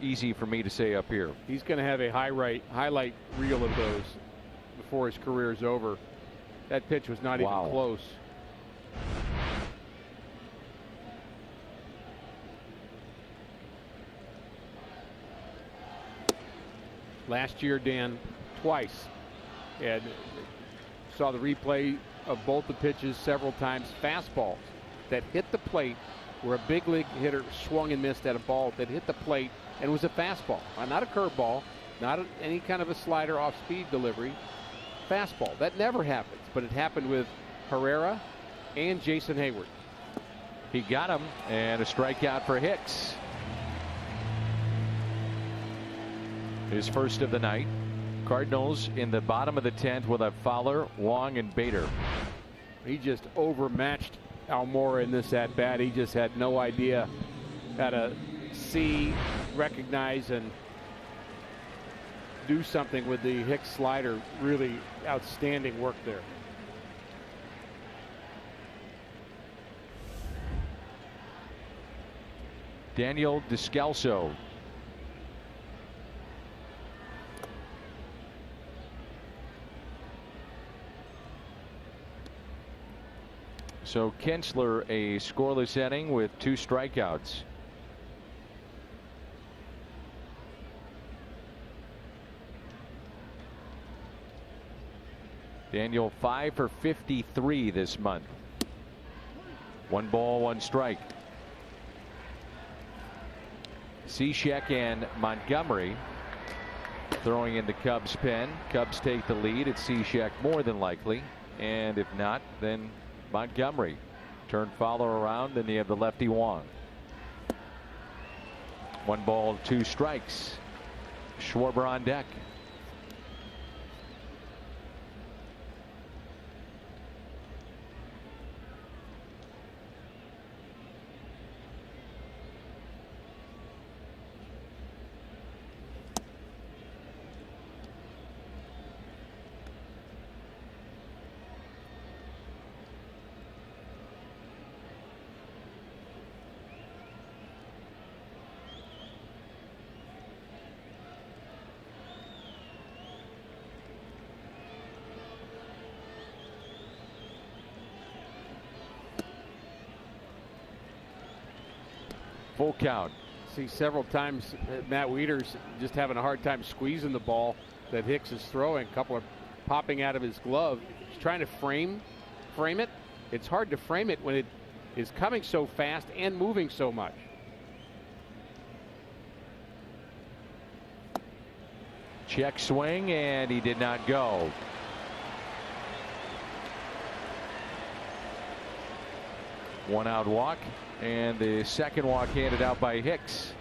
Easy for me to say up here. He's going to have a highlight reel of those before his career is over. That pitch was not even close. Last year, Dan, twice, and saw the replay of both the pitches several times. Fastballs that hit the plate where a big league hitter swung and missed at a ball that hit the plate and was a fastball, not a curveball, not any kind of a slider off speed delivery. Fastball. That never happens, but it happened with Herrera and Jason Hayward. He got him, and a strikeout for Hicks. His first of the night. Cardinals in the bottom of the 10th will have Fowler, Wong, and Bader. He just overmatched Almora in this at bat. He just had no idea how to see, recognize, and do something with the Hicks slider. Really outstanding work there. Daniel Descalso. So Kinsler a scoreless inning with 2 strikeouts. Daniel 5 for 53 this month. 1 ball, 1 strike. Cishek and Montgomery throwing in the Cubs pen. Cubs take the lead. It's Cishek more than likely, and if not, then Montgomery. Turn Fowler around, then you have the lefty Wong. 1 ball, 2 strikes. Schwarber on deck. full count. See several times Matt Wieters just having a hard time squeezing the ball that Hicks is throwing. A couple are popping out of his glove. He's trying to frame it. It's hard to frame it when it is coming so fast and moving so much. Check swing, and he did not go. One out walk, and the second walk handed out by Hicks.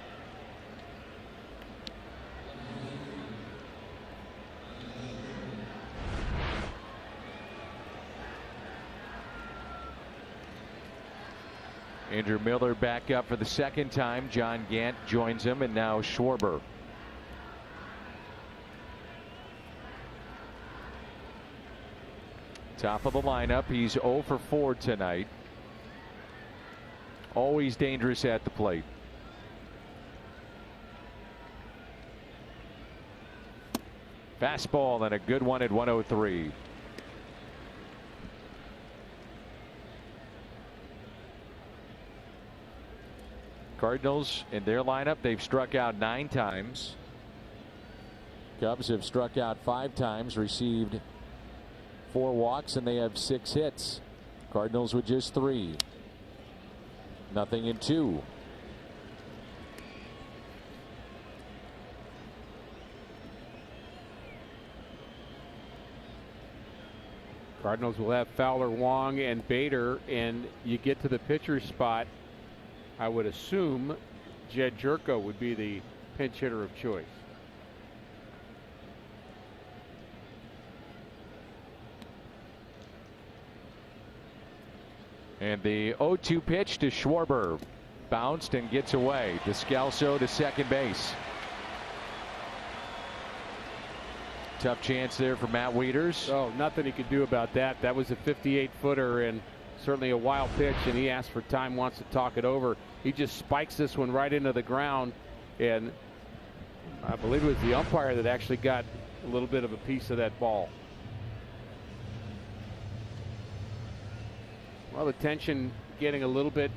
Andrew Miller back up for the second time. John Gant joins him, and now Schwarber. Top of the lineup. He's 0 for 4 tonight. Always dangerous at the plate. Fastball and a good one at 103. Cardinals in their lineup, they've struck out 9 times. Cubs have struck out 5 times, received 4 walks, and they have 6 hits. Cardinals with just 3. Nothing in 2. Cardinals will have Fowler, Wong, and Bader, and you get to the pitcher's spot. I would assume Jed Jerko would be the pinch hitter of choice. And the 0-2 pitch to Schwarber. Bounced and gets away. Descalso to second base. Tough chance there for Matt Wieters. Oh, nothing he could do about that. That was a 58-footer and certainly a wild pitch, and he asked for time, wants to talk it over. He just spikes this one right into the ground, and I believe it was the umpire that actually got a little bit of a piece of that ball. Well, the tension getting a little bit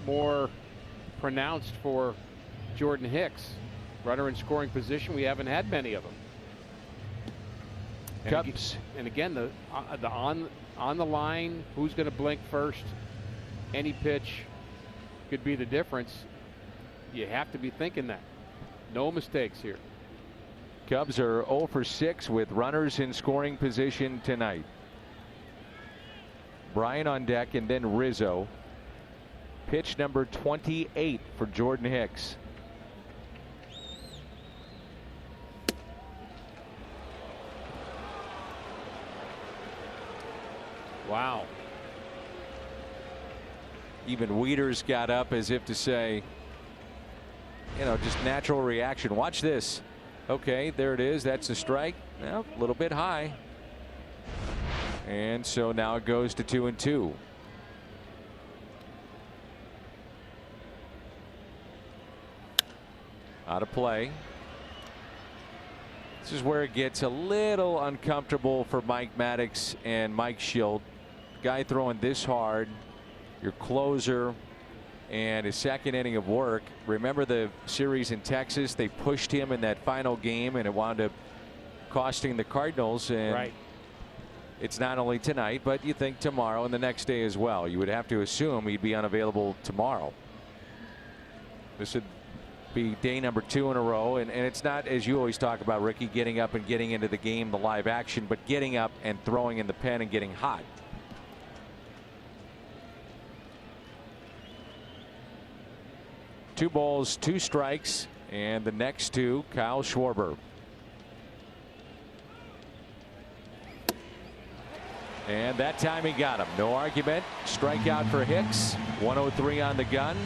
more pronounced for Jordan Hicks. Runner in scoring position. We haven't had many of them. Cubs. And again, the on the line, who's going to blink first? Any pitch could be the difference. You have to be thinking that. No mistakes here. Cubs are 0 for 6 with runners in scoring position tonight. Bryant on deck, and then Rizzo. Pitch number 28 for Jordan Hicks. Wow. Even Wieters got up as if to say, you know, just natural reaction. Watch this. Okay, there it is. That's a strike. Well, a little bit high. And so now it goes to 2-2. Out of play. This is where it gets a little uncomfortable for Mike Maddox and Mike Schilt. Guy throwing this hard, your closer, and his second inning of work. Remember the series in Texas? They pushed him in that final game, and it wound up costing the Cardinals. And right. It's not only tonight, but you think tomorrow and the next day as well. You would have to assume he'd be unavailable tomorrow. This would be day number 2 in a row, and it's not, as you always talk about, Ricky, getting up and getting into the game, the live action, but getting up and throwing in the pen and getting hot. Two balls, 2 strikes, and the next 2, Kyle Schwarber. And that time he got him. No argument. Strikeout for Hicks. 103 on the gun.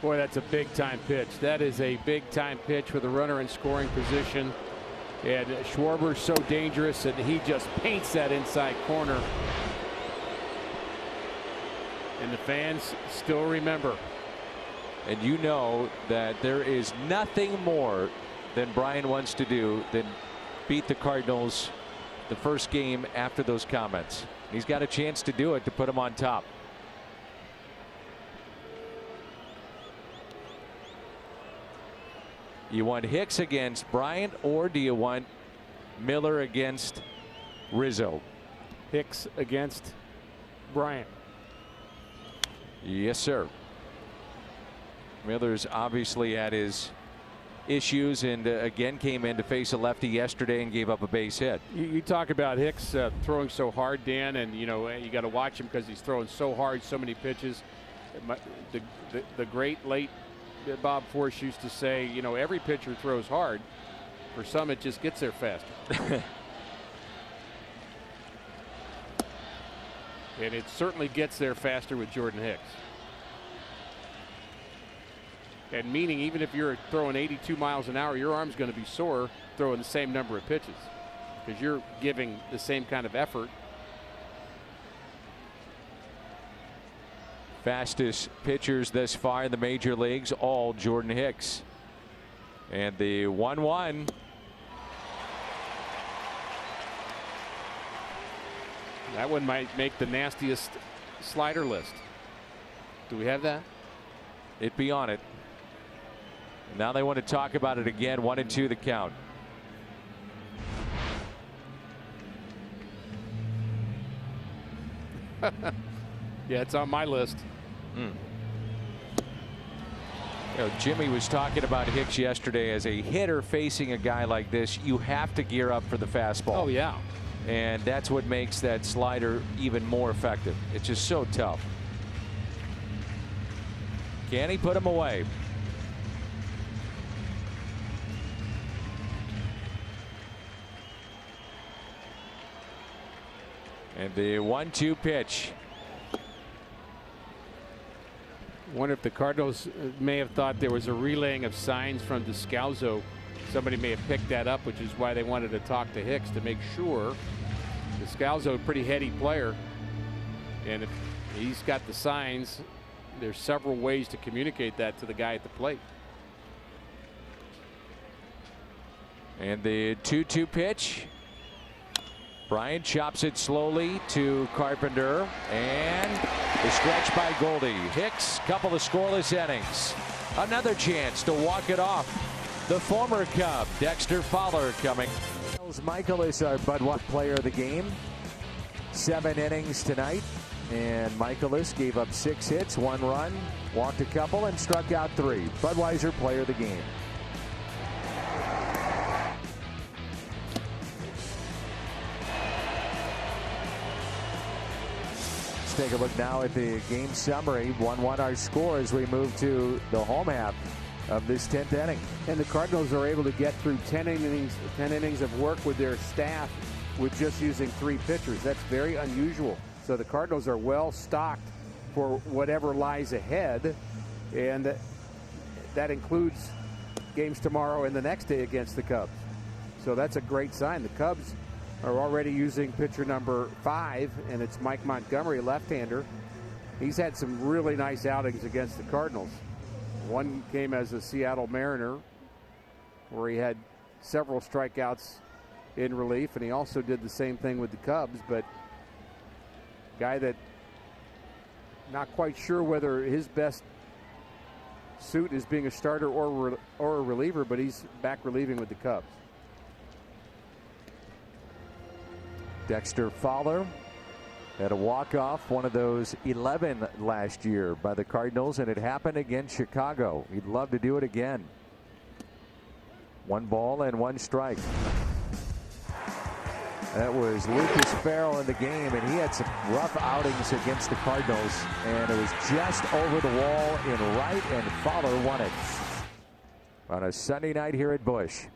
Boy, that's a big time pitch. That is a big time pitch with a runner in scoring position. And Schwarber's so dangerous that he just paints that inside corner. And the fans still remember. And you know that there is nothing more than Brian wants to do than beat the Cardinals the first game after those comments. He's got a chance to do it, to put them on top. You want Hicks against Bryant, or do you want Miller against Rizzo? Hicks against Bryant. Yes, sir. Miller's obviously had his issues, and again came in to face a lefty yesterday and gave up a base hit. You talk about Hicks throwing so hard, Dan, and you got to watch him because he's throwing so hard, so many pitches. The great late Bob Force used to say, every pitcher throws hard. For some, it just gets there faster. And it certainly gets there faster with Jordan Hicks. And meaning, even if you're throwing 82 miles an hour, your arm's going to be sore throwing the same number of pitches because you're giving the same kind of effort. Fastest pitchers thus far in the major leagues, all Jordan Hicks. And the 1-1. That one might make the nastiest slider list. Do we have that? It'd be on it. Now they want to talk about it again. 1-2 the count. Yeah, it's on my list. Jimmy was talking about Hicks yesterday. As a hitter facing a guy like this, you have to gear up for the fastball. Oh, yeah. And that's what makes that slider even more effective. It's just so tough. Can he put him away? And the 1-2 pitch. Wonder if the Cardinals may have thought there was a relaying of signs from Descalso. Somebody may have picked that up, which is why they wanted to talk to Hicks to make sure. Descalso, a pretty heady player, and if he's got the signs, there's several ways to communicate that to the guy at the plate. And the 2-2 pitch. Bryant chops it slowly to Carpenter, and the stretch by Goldie. Hicks, couple of scoreless innings. Another chance to walk it off. The former Cub, Dexter Fowler, coming. Michaelis, our Budweiser player of the game. 7 innings tonight, and Michaelis gave up 6 hits, 1 run, walked a couple, and struck out 3. Budweiser player of the game. Let's take a look now at the game summary. 1-1 our score as we move to the home half of this 10th inning. And the Cardinals are able to get through 10 innings of work with their staff with just using 3 pitchers. That's very unusual. So the Cardinals are well stocked for whatever lies ahead, and that includes games tomorrow and the next day against the Cubs. So that's a great sign. The Cubs are already using pitcher number 5, and it's Mike Montgomery, left-hander. He's had some really nice outings against the Cardinals. One came as a Seattle Mariner, where he had several strikeouts in relief, and he also did the same thing with the Cubs. But guy that not quite sure whether his best suit is being a starter or a reliever, but he's back relieving with the Cubs. Dexter Fowler had a walk-off, one of those 11 last year by the Cardinals, and it happened against Chicago. He'd love to do it again. 1 ball and 1 strike. That was Lucas Farrell in the game, and he had some rough outings against the Cardinals, and it was just over the wall in right, and Fowler won it on a Sunday night here at Busch.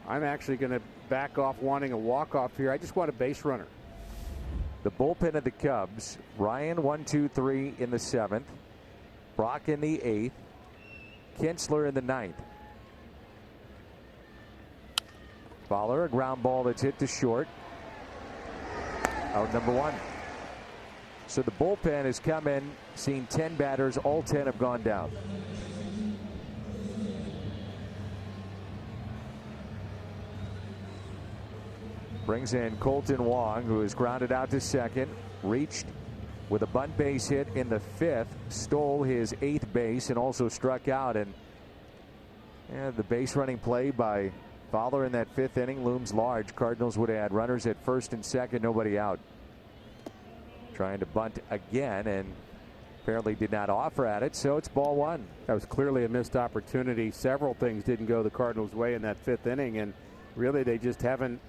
I'm actually going to back off wanting a walk-off here. I just want a base runner. The bullpen of the Cubs, Ryan 1-2-3 in the 7th, Brock in the 8th, Kinsler in the 9th. Fowler, a ground ball that's hit to short. Out number 1. So the bullpen has come in, seen 10 batters, all 10 have gone down. Brings in Colton Wong, who is grounded out to second, reached, with a bunt base hit in the 5th, stole his 8th base and also struck out. And the base running play by Fowler in that 5th inning looms large. Cardinals would have had runners at first and second, nobody out. Trying to bunt again and apparently did not offer at it, so it's ball 1. That was clearly a missed opportunity. Several things didn't go the Cardinals' way in that 5th inning, and really they just haven't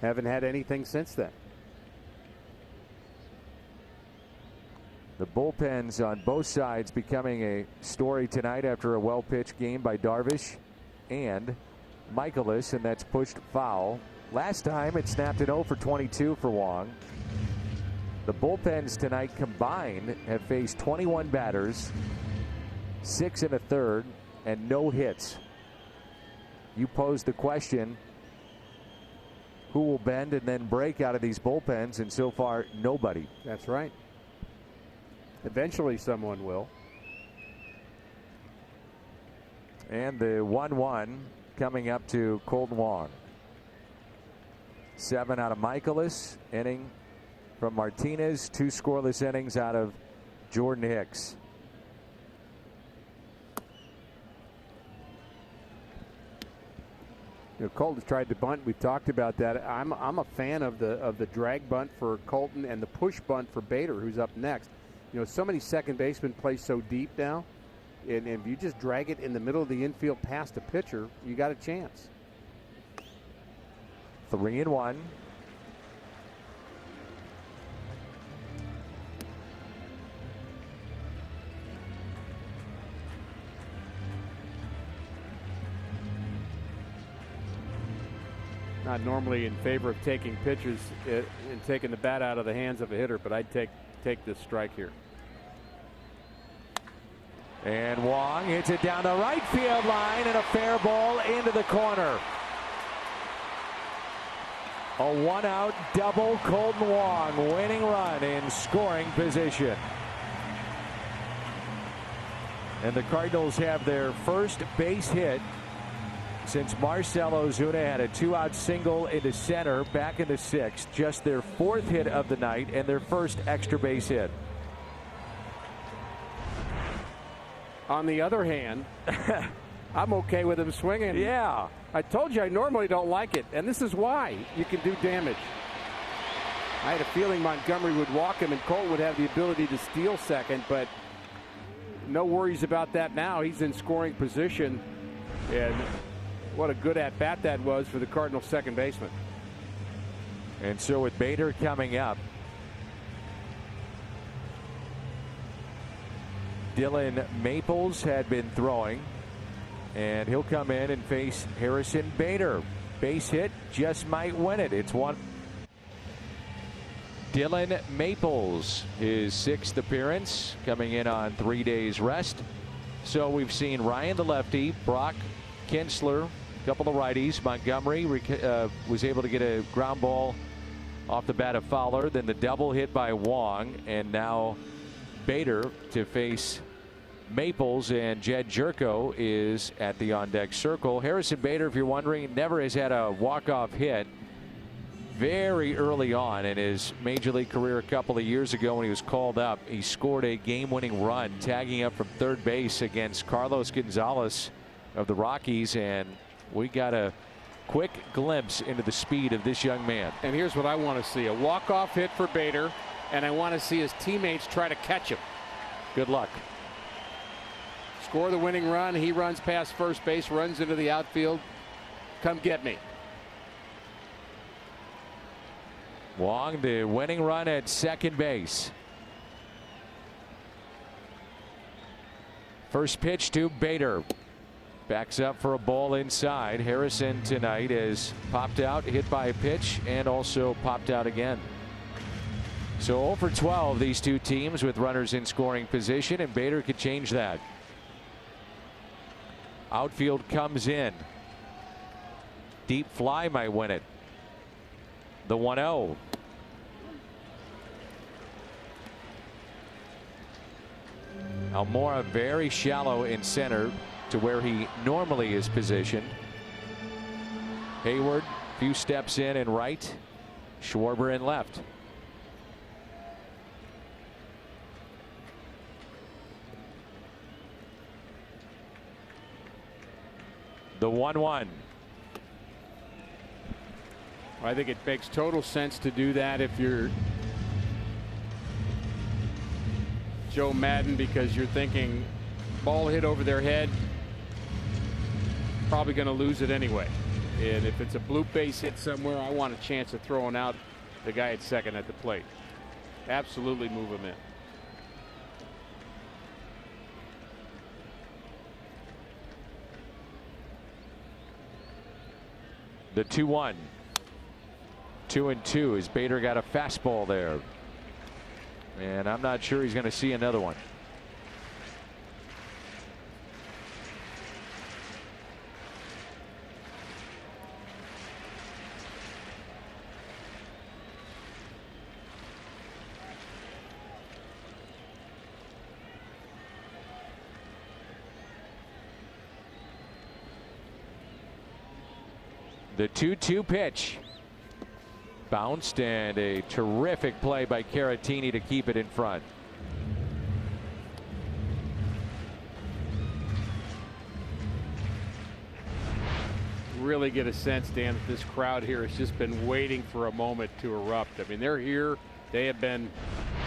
had anything since then. The bullpens on both sides becoming a story tonight after a well-pitched game by Darvish and Michaelis, and that's pushed foul. Last time it snapped an 0 for 22 for Wong. The bullpens tonight combined have faced 21 batters, 6 in a third, and no hits. You posed the question, who will bend and then break out of these bullpens, and so far nobody. That's right. Eventually someone will. And the 1-1 coming up to Colton Wong. 7 out of Michaelis, inning from Martinez, 2 scoreless innings out of Jordan Hicks. Colton's tried to bunt. We've talked about that. I'm a fan of the drag bunt for Colton and the push bunt for Bader, who's up next. So many second basemen play so deep now, and if you just drag it in the middle of the infield past a pitcher, you got a chance. 3-1. Not normally in favor of taking pitches and taking the bat out of the hands of a hitter, but I'd take this strike here. And Wong hits it down the right field line, and a fair ball into the corner. A 1-out double. Colton Wong winning run in scoring position. And the Cardinals have their first base hit since Marcell Ozuna had a 2-out single into center back in the 6th. Just their 4th hit of the night and their first extra base hit. On the other hand, I'm okay with him swinging. Yeah. I told you I normally don't like it, and this is why. You can do damage. I had a feeling Montgomery would walk him and Cole would have the ability to steal second, but no worries about that now. He's in scoring position, and what a good at-bat that was for the Cardinals second baseman. And so with Bader coming up, Dylan Maples had been throwing, and he'll come in and face Harrison Bader. Base hit, just might win it. It's 1. Dylan Maples, his 6th appearance, coming in on 3 days rest. So we've seen Ryan the lefty, Brock Kinsler, a couple of righties. Montgomery was able to get a ground ball off the bat of Fowler, then the double hit by Wong, and now Bader to face Maples, and Jed Jerko is at the on-deck circle. Harrison Bader, if you're wondering, never has had a walk-off hit. Very early on in his major league career a couple of years ago when he was called up, he scored a game-winning run tagging up from third base against Carlos Gonzalez of the Rockies, and we got a quick glimpse into the speed of this young man. And here's what I want to see: a walk-off hit for Bader, and I want to see his teammates try to catch him. Good luck. Score the winning run. He runs past first base, runs into the outfield. Come get me. Wong, the winning run at second base. First pitch to Bader. Backs up for a ball inside. Harrison tonight has popped out, hit by a pitch, and also popped out again. So 0 for 12, these two teams with runners in scoring position, and Bader could change that. Outfield comes in. Deep fly might win it. The 1-0. Almora very shallow in center to where he normally is positioned. Hayward, few steps in and right. Schwarber in left. The 1-1. I think it makes total sense to do that if you're Joe Madden, because you're thinking ball hit over their head, probably going to lose it anyway. And if it's a bloop base hit somewhere, I want a chance of throwing out the guy at second at the plate. Absolutely move him in. The 2-1. 2-2 as Bader got a fastball there. And I'm not sure he's going to see another one. The 2-2 pitch. Bounced, and a terrific play by Caratini to keep it in front. Really get a sense, Dan, that this crowd here has just been waiting for a moment to erupt. I mean, they're here. They have been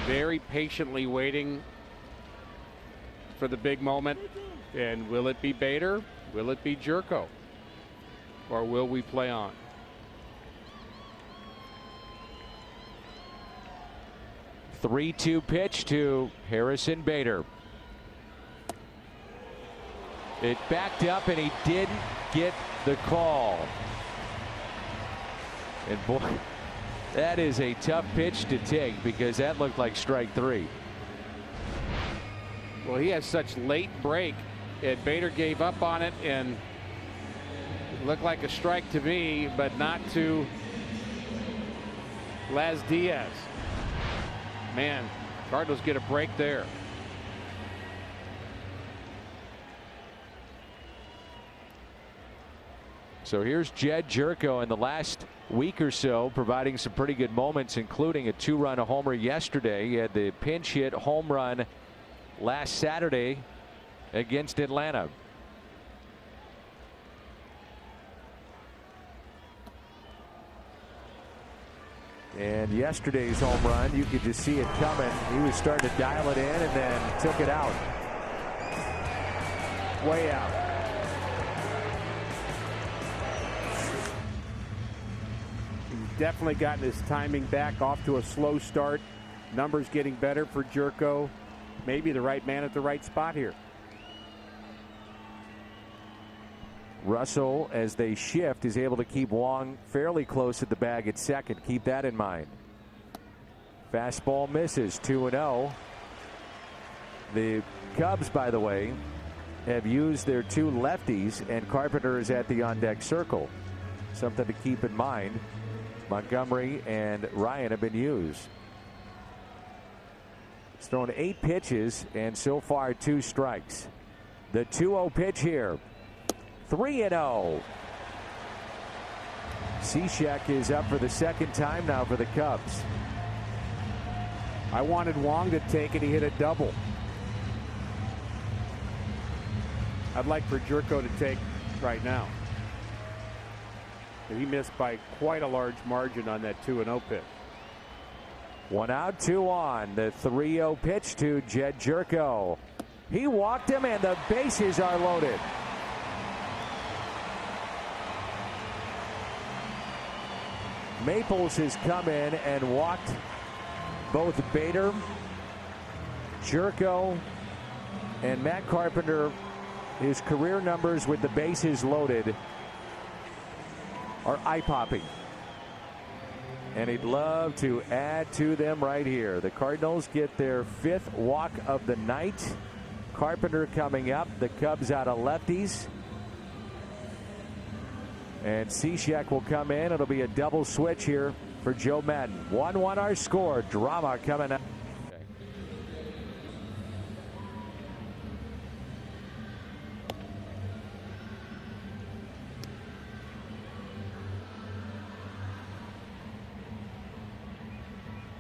very patiently waiting for the big moment. And will it be Bader? Will it be Jerko? Or will we play on? The 3-2 pitch to Harrison Bader. It backed up, and he didn't get the call. And boy, that is a tough pitch to take, because that looked like strike 3. Well, he has such late break, and Bader gave up on it, and it looked like a strike to me, but not to Las Diaz. Man, Cardinals get a break there. So here's Jed Jerko in the last week or so, providing some pretty good moments, including a 2-run homer yesterday. He had the pinch hit home run last Saturday against Atlanta. And yesterday's home run, you could just see it coming. He was starting to dial it in and then took it out. Way out. He's definitely gotten his timing back, off to a slow start. Numbers getting better for Jerko. Maybe the right man at the right spot here. Russell, as they shift, is able to keep Wong fairly close at the bag at second. Keep that in mind. Fastball misses, 2-0. The Cubs, by the way, have used their 2 lefties, and Carpenter is at the on-deck circle. Something to keep in mind. Montgomery and Ryan have been used. He's thrown 8 pitches, and so far 2 strikes. The 2-0 pitch here. 3-0. Cishek is up for the second time now for the Cubs. I wanted Wong to take it. He hit a double. I'd like for Jerko to take right now. He missed by quite a large margin on that 2-0 pitch. 1 out, 2 on. The 3-0 pitch to Jed Jerko. He walked him, and the bases are loaded. Maples has come in and walked both Bader, Jerko, and Matt Carpenter. His career numbers with the bases loaded are eye-popping. And he'd love to add to them right here. The Cardinals get their 5th walk of the night. Carpenter coming up. The Cubs out of lefties. And Cishek will come in. It'll be a double switch here for Joe Madden. 1-1 our score. Drama coming up.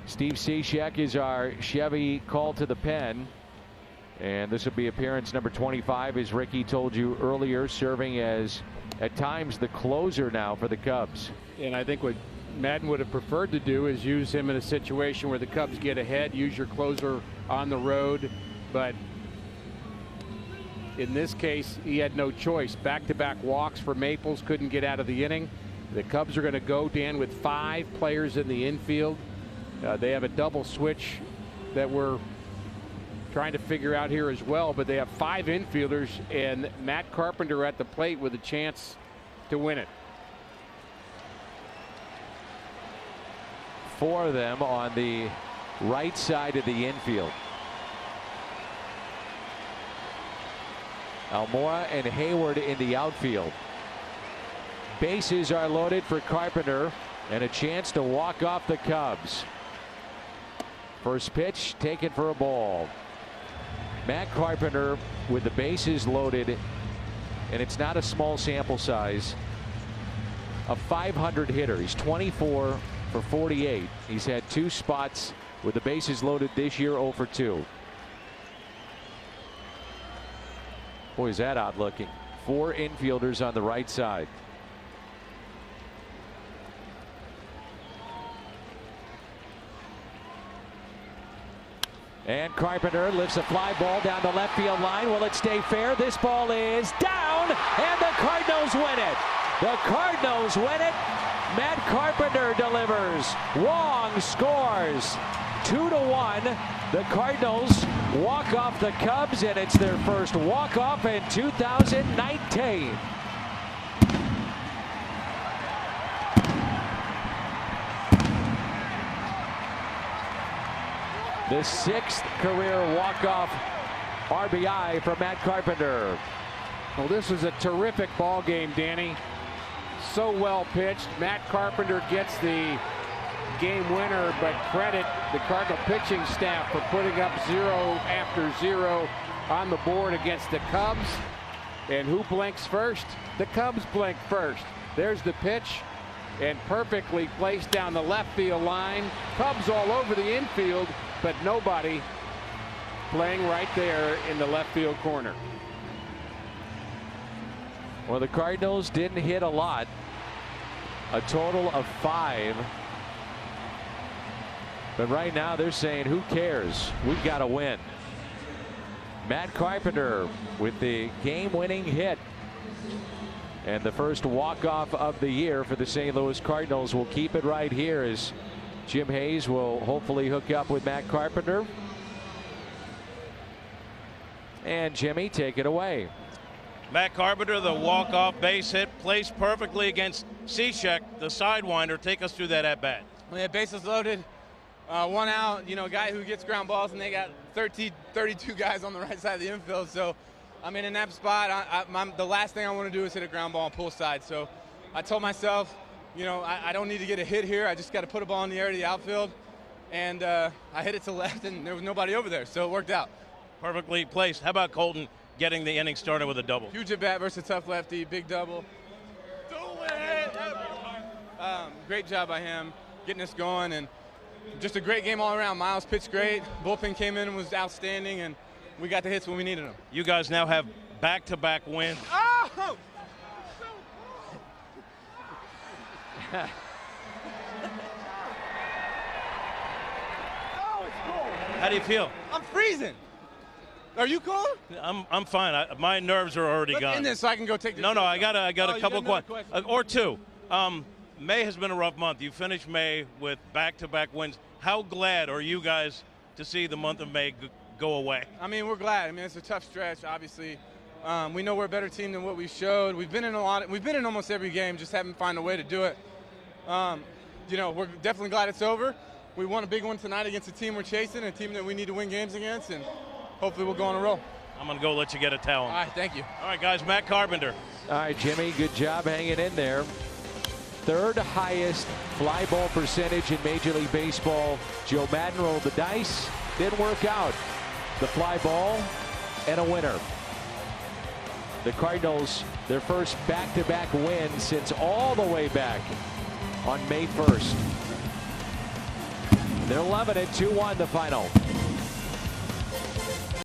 Steve Cishek is our Chevy call to the pen. And this will be appearance number 25, as Ricky told you earlier, serving as at times the closer now for the Cubs. And I think what Madden would have preferred to do is use him in a situation where the Cubs get ahead, use your closer on the road. But in this case, he had no choice. Back-to-back walks for Maples, couldn't get out of the inning. The Cubs are going to go, Dan, with 5 players in the infield. They have a double switch that we're trying to figure out here as well, but they have 5 infielders and Matt Carpenter at the plate with a chance to win it. 4 of them on the right side of the infield. Almora and Hayward in the outfield. Bases are loaded for Carpenter and a chance to walk off the Cubs. First pitch taken for a ball. Matt Carpenter with the bases loaded, and it's not a small sample size. A 500 hitter. He's 24 for 48. He's had 2 spots with the bases loaded this year, 0 for 2. Boy, is that odd looking. 4 infielders on the right side. And Carpenter lifts a fly ball down the left field line. Will it stay fair? This ball is down, and the Cardinals win it. The Cardinals win it. Matt Carpenter delivers. Wong scores. 2-1. The Cardinals walk off the Cubs, and it's their first walk-off in 2019. The 6th career walk-off RBI for Matt Carpenter. Well, this is a terrific ball game, Danny. So well pitched. Matt Carpenter gets the game winner, but credit the Cardinal pitching staff for putting up 0 after 0 on the board against the Cubs. And who blinks first? The Cubs blink first. There's the pitch, and perfectly placed down the left field line. Cubs all over the infield, but nobody playing right there in the left field corner. Well, the Cardinals didn't hit a lot. A total of 5. But right now they're saying, who cares? We've got to win. Matt Carpenter with the game-winning hit. And the first walk-off of the year for the St. Louis Cardinals. Will keep it right here as Jim Hayes will hopefully hook up with Matt Carpenter. And Jimmy, take it away. Matt Carpenter, the walk-off base hit, placed perfectly against Cishek, the sidewinder. Take us through that at-bat. Well, yeah, bases loaded, 1 out. You know, a guy who gets ground balls, and they got 32 guys on the right side of the infield. So, I mean, in that spot, the last thing I want to do is hit a ground ball and pull side. So, I told myself, you know, I don't need to get a hit here. I just got to put a ball in the air to the outfield. And I hit it to left, and there was nobody over there. So it worked out. Perfectly placed. How about Colton getting the inning started with a double? Huge at bat versus a tough lefty. Big double. Do it! Great job by him getting us going. And just a great game all around. Miles pitched great. Bullpen came in and was outstanding. And we got the hits when we needed them. You guys now have back-to-back wins. Oh! How do you feel? I'm freezing. Are you cold? I'm fine. My nerves are already Let's gone. end this so I can go take this. No, I got a couple questions. or 2. May has been a rough month. You finished May with back-to-back wins. How glad are you guys to see the month of May go away? I mean, we're glad. I mean, it's a tough stretch, obviously. We know we're a better team than what we showed. We've been in almost every game, just haven't found a way to do it. You know, we're definitely glad it's over. We won a big one tonight against a team we're chasing, a team that we need to win games against, and hopefully we'll go on a roll. I'm going to go let you get a towel. All right, thank you. All right, guys, Matt Carpenter. All right, Jimmy, good job hanging in there. 3rd highest fly ball percentage in Major League Baseball. Joe Madden rolled the dice. Didn't work out. The fly ball and a winner. The Cardinals, their first back-to-back win since all the way back on May 1st. They're loving it. 2-1 the final.